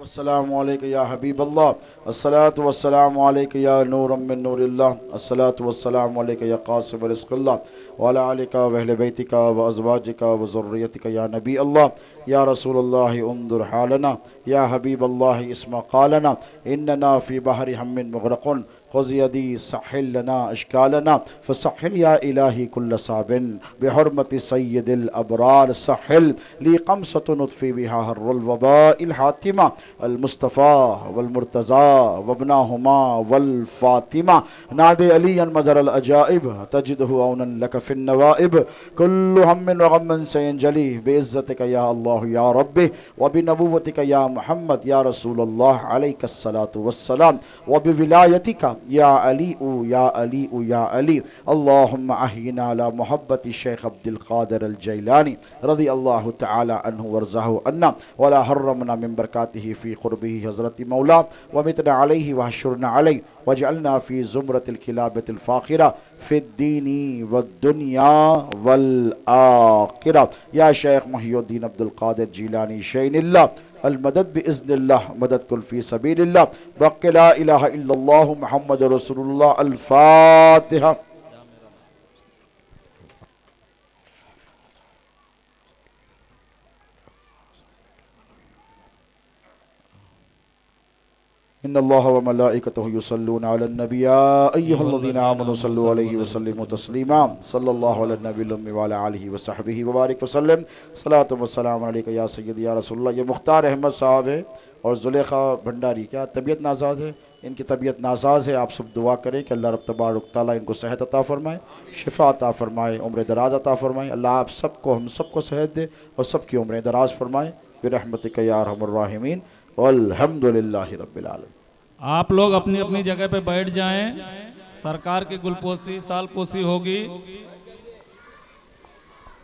वस्सलामु अलैका या हबीब अल्लाह, अस्सलातु वस्सलामु अलैका या नूरम मिन नूरिल्लाह, अस्सलातु वस्सलामु अलैका या कासिम रिज़्क़िल्लाह व अला आलिका व अहले बैतिका व अज़वाजिका व ज़ुर्रियतिका या नबी अल्लाह, या रसूलल्लाह उन्ज़ुर हालना, या हबीब अल्लाह इस्मा क़ालना, इन्नना फ़ी बहरि हम्मिन मुग़रक़ुन, ख़ुज़ यदी सहिल लना अश्कालना, फ़सहिल या इलाही कुल्ल साबिन बिहुर्मति सय्यदिल अबरार, सहिल ली क़म्सतुन उत्फ़ी बिहा हर्रुल वबाइल हातिमा अल मुस्तफ़ा वल मुर्तज़ा वब्नाहुमा वल फ़ातिमा, नादे अलियन मज़रल अजाइब तजिदहु औनन लक फ़िन नवाइब, कुल्लु हम्मिन व गम्मिन सयंजली बिइज़्ज़तिका या अल्लाह या रब्बी व बिनबुव्वतिका या मुहम्मद या रसूलल्लाह अलैहिस्सलातु वस्सलाम व बिविलायतिका या अली या अली या अली। अल्लाहुम्मा अहिना अला मुहब्बति शेख अब्दुल क़ादिर अल जैलानी रज़ी अल्लाहु तआला अन्हु वरज़ाहु अन्ना वला हर्रमना मिन बरकातिही फ़ी क़ुर्बिही हज़रति मौला व मितना अलैहि व हशुरना अलैहि वजअलना फ़ी ज़ुमरतिल किलाबतिल फ़ाख़िरा फ़िद्दीनी वद्दुनिया वल आख़िरा। या शेख मुहियुद्दीन अब्दुल क़ादिर जीलानी शैनिल्लाह अल मदद बिइज़्निल्लाह, मदद कुल फ़ी सबीलिल्लाह, बक़ि ला इलाहा इल्लल्लाह मुहम्मद रसूलुल्लाह। अल फ़ातिहा। इन्नल्लाह व मलाइकतहु युसल्लूना अलन नबी या अय्युहल्लज़ीना आमनू सल्लु अलैहि व सल्लिमू तस्लीमा, सल्लल्लाहु अला नबिय्यिल उम्मी व अला आलिहि व सहबिहि व बारिक व सल्लम, सलातु व सलाम अलैका या सय्यदी या रसूलल्लाह। ये मुख्तार अहमद साहब है और जुलेखा भंडारी, क्या तबीयत नासाज है? इनकी तबीयत नासाज है। आप सब दुआ करें कि अल्लाह रब तबारक तआला इनको सेहत अता फ़रमाए, शिफ़ा अता फ़रमाए, उम्र दराज अता फ़रमाए। अल्लाह आप सबको, हम सबको सेहत दे और सबकी उम्र दराज फ़रमाए बिरहमतिका या अरहमर राहिमीन वल्हम्दुलिल्लाहि रब्बिल आलमीन। आप लोग अपनी अपनी जगह पे बैठ जाएं। सरकार की गुलपोशी सालपोशी होगी।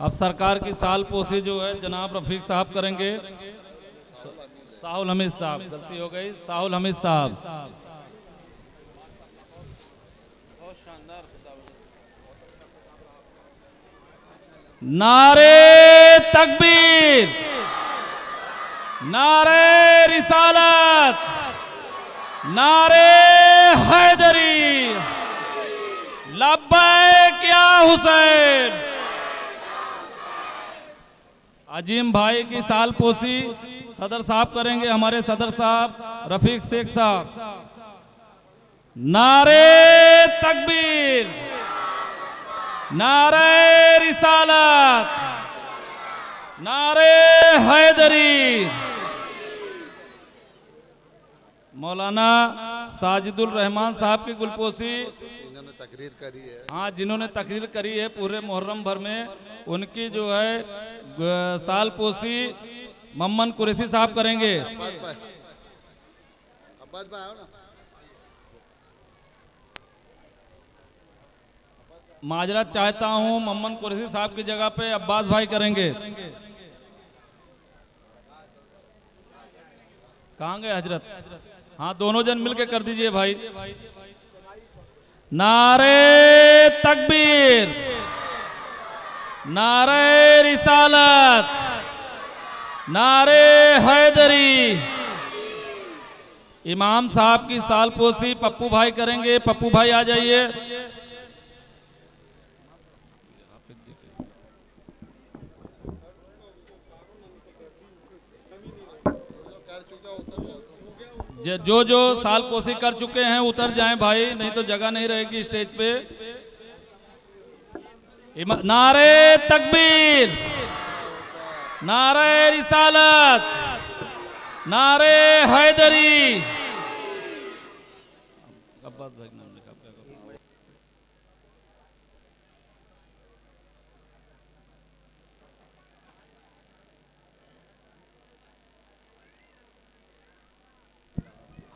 अब सरकार की सालपोशी जो है जनाब रफीक साहब करेंगे। साहुल हमीद साहब, गलती हो गई, साहुल हमीद साहब। नारे तकबीर, नारे रिसालत, नारे हैदरी, लब्बैक या हुसैन। अजीम भाई की सालपोशी सदर साहब करेंगे, हमारे सदर साहब रफीक शेख साहब। नारे तकबीर, नारे रिसालत, नारे हैदरी। मौलाना साजिदुल रहमान साहब की गुलपोशी इन्होंने तकरीर करी है। हाँ, जिन्होंने तकरीर करी है पूरे मुहर्रम भर में, उनकी जो है सालपोशी मम्मन कुरैशी साहब करेंगे। अब्बास भाई आओ ना। माजरत चाहता हूँ, मम्मन कुरैशी साहब की जगह पे अब्बास भाई करेंगे। कहाँ गए हजरत? हाँ, दोनों जन मिलके कर दीजिए भाई। नारे तकबीर, नारे रिसालत, नारे हैदरी। इमाम साहब की सालपोशी पप्पू भाई करेंगे। पप्पू भाई आ जाइए। कर चुका उतर जाओ। जो जो सालपोशी कर चुके हैं उतर जाएं भाई, नहीं तो जगह नहीं रहेगी स्टेज पे। नारे तकबीर, नारे रिसालत, नारे हैदरी।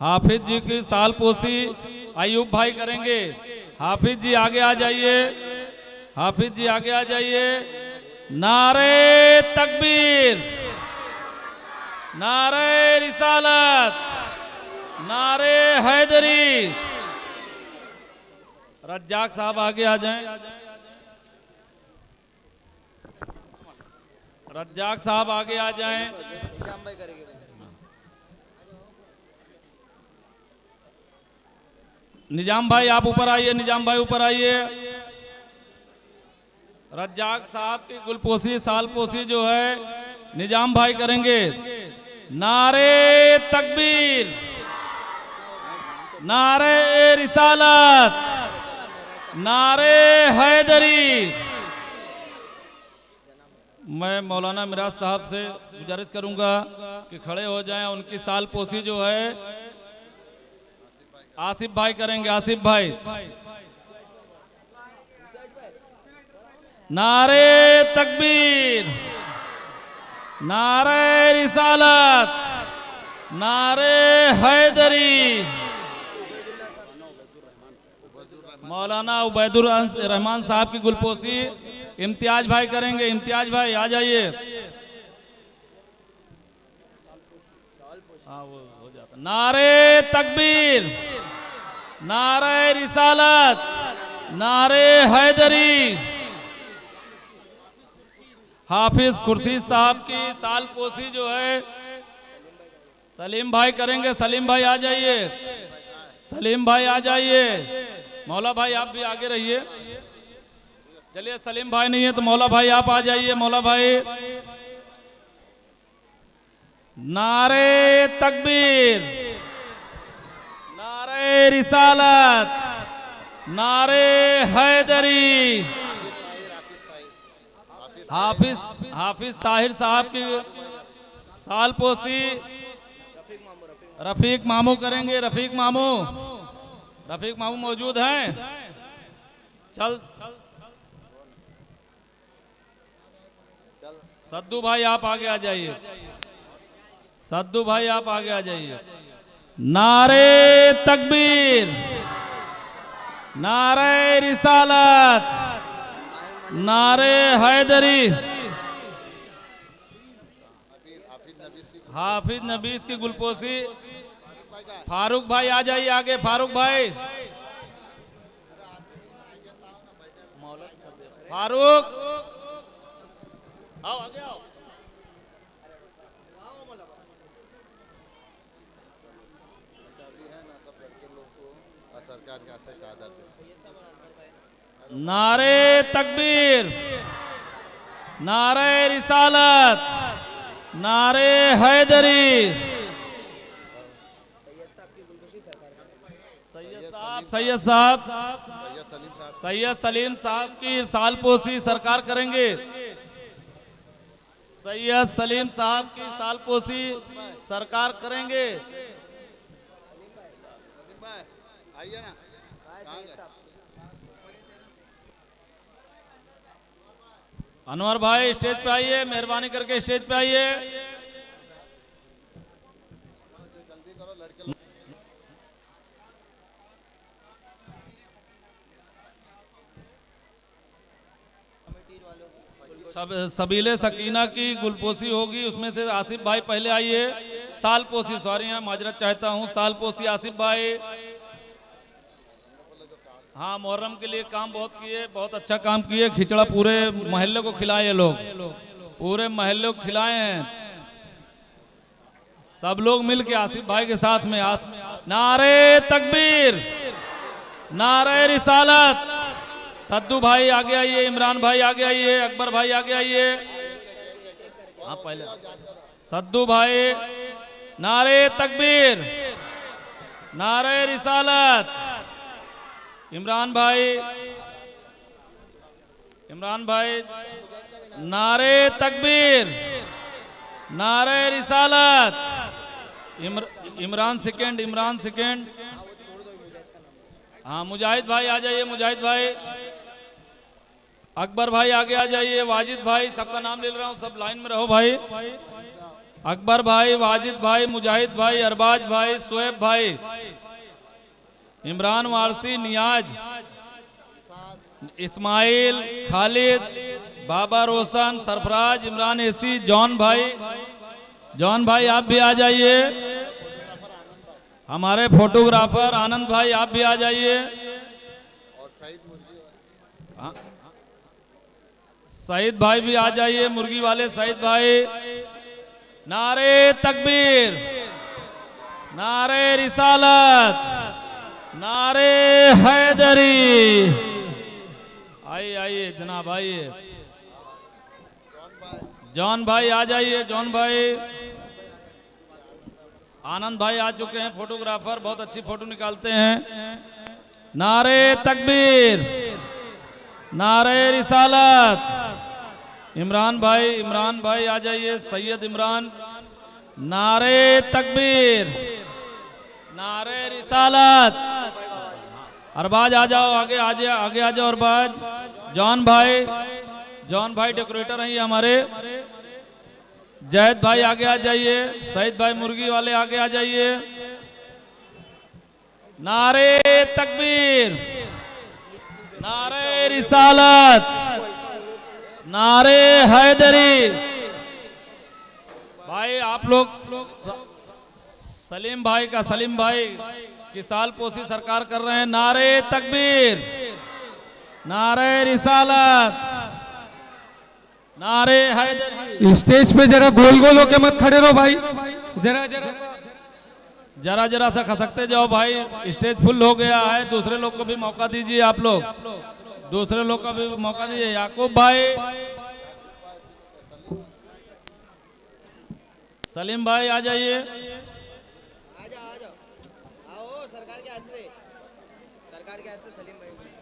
हाफिज जी की सालपोशी अयूब भाई करेंगे। हाफिज जी आगे आ जाइए। हाफिज जी आगे आ जाइए। नारे तकबीर, नारे रिसालत, नारे हैदरी। रज्जाक साहब आगे आ जाएं। रज्जाक साहब आगे आ जाएं। निजाम भाई आप ऊपर आइए। निजाम भाई ऊपर आइए। रज्जाक साहब की गुलपोशी सालपोशी जो है निजाम भाई करेंगे। नारे तकबीर, नारे रिसालत, नारे हैदरी। मैं मौलाना मिराज साहब से गुजारिश करूंगा कि खड़े हो जाएं। उनकी सालपोशी जो है आसिफ भाई करेंगे। आसिफ भाई। नारे तकबीर, नारे रिसालत, नारे हैदरी। मौलाना उबैदुर रहमान साहब की गुलपोशी इम्तियाज भाई करेंगे। इम्तियाज भाई आ जाइए। हाँ वो हो जाता। नारे तकबीर, नारे रिसालत, नारे हैदरी। हाफिज कुर्सी साहब की सालपोशी जो है सलीम भाई करेंगे। सलीम भाई आ जाइए। सलीम भाई आ जाइए। मौला भाई आप भी आगे रहिए। चलिए सलीम भाई नहीं है तो मौला भाई आप आ जाइए। मौला भाई। नारे तकबीर, नारे रिसालत, नारे हैदरी। हाफिज हाफिज ताहिर साहब की सालपोशी रफीक मामू करेंगे। रफीक मामू। रफीक मामू मौजूद हैं? चल सद्दू भाई आप आगे आ जाइए। सद्दू भाई आप आगे आ जाइए। नारे तकबीर, नारे रिसालत, नारे हैदरी। हाफिज नबीस की गुलपोशी फारूक भाई आ जाइए आगे। फारूक भाई। फारूक आओ आगे आओ। सरकार का से चादर नारे तकबीर, नारे रिसालत, नारे हैदरी। सैयद साहब सैयद सलीम साहब की सालपोशी सरकार करेंगे। सैयद सलीम साहब की सालपोशी सरकार करेंगे। आइए ना। अनवर भाई स्टेज पे आइए। मेहरबानी करके स्टेज पे आइए। जल्दी करो लड़के। सबीले सकीना की गुलपोशी होगी। उसमें से आसिफ भाई पहले आइए। सालपोशी सॉरी है माजरत चाहता हूँ। सालपोशी आसिफ भाई। हाँ मुहर्रम के लिए काम बहुत किए, बहुत अच्छा काम किए। खिचड़ा पूरे मोहल्ले को खिलाए ये लोग, पूरे मोहल्ले को खिलाए हैं सब लोग मिल के आसिफ भाई के साथ में। नारे तकबीर, नारे रिसालत। सद्दू भाई आगे आइए, इमरान भाई आगे आइए, अकबर भाई आगे आइए। हाँ पहले सद्दू भाई। नारे तकबीर, नारे रिसालत। इमरान भाई, इमरान भाई। नारे तकबीर, नारे रिसालत। Imran second, Imran second. हाँ मुजाहिद भाई आ जाइए, मुजाहिद भाई। अकबर भाई आगे आ जाइए, वाजिद भाई, सबका नाम ले रहा हूँ, सब लाइन में रहो भाई। अकबर भाई, वाजिद भाई, मुजाहिद भाई, अरबाज भाई, सुएब भाई, इमरान वारसी, नियाज, इस्माइल, खालिद, बाबा रोशन, सरफराज, इमरान एसी, जॉन भाई। जॉन भाई आप भी आ जाइए। हमारे फोटोग्राफर आनंद भाई आप भी आ जाइए। और सईद मुर्गी हाँ, सईद भाई भी आ जाइए, मुर्गी वाले सईद भाई। नारे तकबीर, नारे रिसालत, नारे हैदरी। आइए आइए जनाब आइए। जॉन भाई आ जाइए, जॉन भाई। आनंद भाई आ चुके हैं, फोटोग्राफर, बहुत अच्छी फोटो निकालते हैं। नारे तकबीर, नारे रिसालत। इमरान भाई, इमरान भाई आ जाइए, सैयद इमरान। नारे तकबीर, नारे रिसालत। अरबाज आ जाओ, आगे आ जाओ, आगे आ जाओ अरबाज। जॉन भाई, जॉन भाई डेकोरेटर हैं ये हमारे। जैद भाई आगे आ जाइए, सईद भाई मुर्गी वाले आगे आ जाइए। नारे तकबीर, नारे रिसालत, नारे हैदरी। भाई आप लोग सलीम भाई का, सलीम भाई की साल पोसी सरकार कर रहे हैं। नारे तकबीर, नारे रिसालत, नारे हैदरी। स्टेज पे जरा गोल गोल होके मत खड़े रहो भाई, जरा जरा जरा जरा सा खसकते जाओ भाई, स्टेज फुल हो गया है। दूसरे लोग को भी मौका दीजिए, आप लोग दूसरे लोग का भी मौका दीजिए। याकूब भाई, सलीम भाई आ जाइए।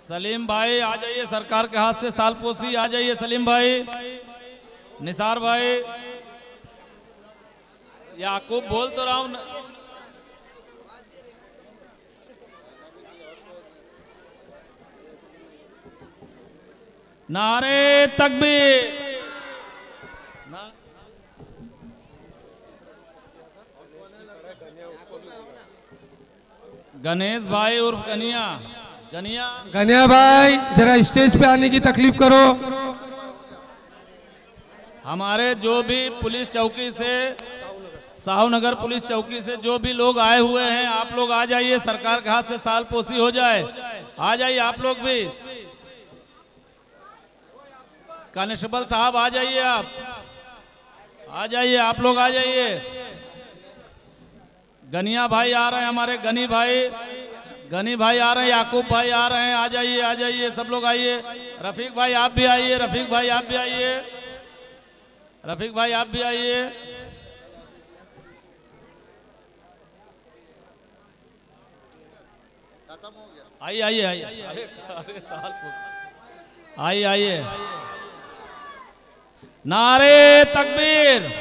सलीम भाई आ जाइए, सरकार के हाथ से साल पोसी आ जाइए। सलीम भाई, निसार भाई, याकूब बोल तो रहा हूं। नारे तकबीर, गणेश भाई उर्फ गनिया, गनिया, गनिया भाई जरा स्टेज पे आने की तकलीफ करो। हमारे जो भी पुलिस चौकी से, साहूनगर पुलिस चौकी से जो भी लोग आए हुए हैं, आप लोग आ जाइए, सरकार के हाथ से साल पोसी हो जाए। आ जाइए आप लोग भी। कांस्टेबल साहब आ जाइए, आप आ जाइए, आप लोग आ जाइए। गनिया भाई आ रहे हैं, हमारे गनी भाई, गनी भाई आ रहे हैं, याकूब भाई आ रहे हैं। आ जाइए, आ जाइए, सब लोग आइए। रफीक भाई आप भी आइए, रफीक भाई आप भी आइए, रफीक भाई आप भी आइए। खत्म हो गया। आइए आइए आइए, अरे साल आइए आइए। नारे तकबीर,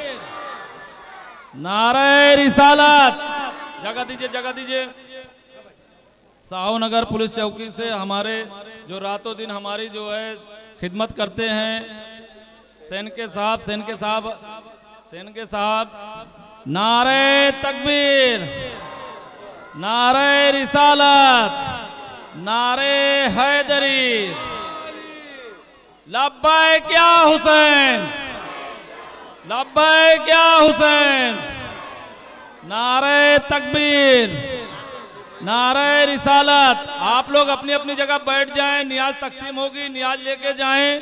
नारे रिसालत। जगह दीजिए, जगह दीजिए। साहूनगर पुलिस चौकी से हमारे जो रातों दिन हमारी जो है खिदमत करते हैं, सेन के साहब, सेन के साहब, सेन के साहब। नारे तकबीर, नारे रिसालत, नारे हैदरी। लब्बैक या हुसैन, लब्बैक या हुसैन। नारे तकबीर, नारे रिसालत। आप लोग अपनी अपनी जगह बैठ जाएं, नियाज तकसीम होगी, नियाज लेके जाएं।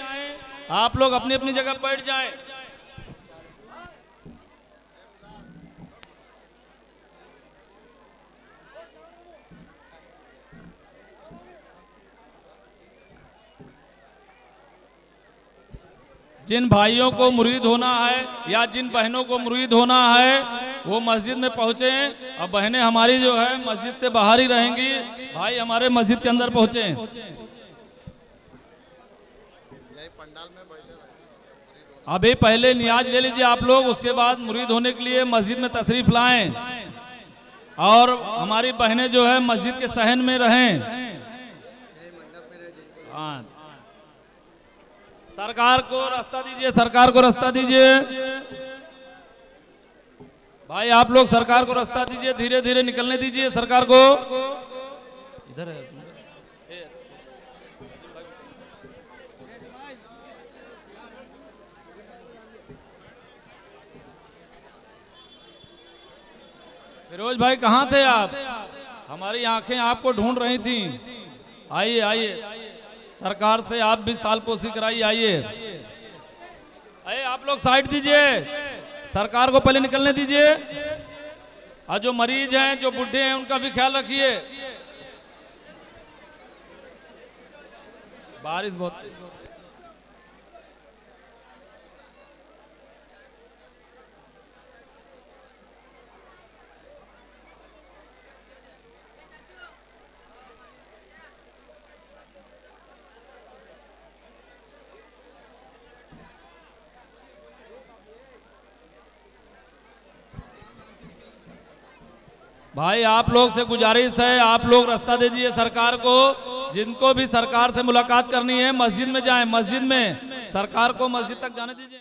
आप लोग अपनी अपनी जगह बैठ जाएं। जिन भाइयों को मुरीद होना है या जिन बहनों को मुरीद होना है वो मस्जिद में पहुंचे। और बहनें हमारी जो है मस्जिद से बाहर ही रहेंगी, भाई हमारे मस्जिद के अंदर पहुंचे। यही पंडाल में बैठे रहे। अभी पहले नियाज ले लीजिए आप लोग, उसके बाद मुरीद होने के लिए मस्जिद में तशरीफ लाएं और हमारी बहनें जो है मस्जिद के सहन में रहें। हाँ, सरकार को रास्ता दीजिए, सरकार को रास्ता दीजिए भाई, आप लोग सरकार को रास्ता दीजिए, धीरे धीरे निकलने दीजिए सरकार को। इधर है फिरोज भाई, कहाँ थे आप? हमारी आंखें आपको ढूंढ रही थी। आइए आइए, सरकार से आप भी सालपोशी कराइए। आइए आइए, आप लोग साइड दीजिए, सरकार को पहले निकलने दीजिए। और जो मरीज हैं, जो बूढ़े हैं, उनका भी ख्याल रखिए। बारिश बहुत भाई, आप लोग से गुजारिश है, आप लोग रास्ता दे दीजिए सरकार को। जिनको भी सरकार से मुलाकात करनी है मस्जिद में जाएं, मस्जिद में सरकार को मस्जिद तक जाने दीजिए।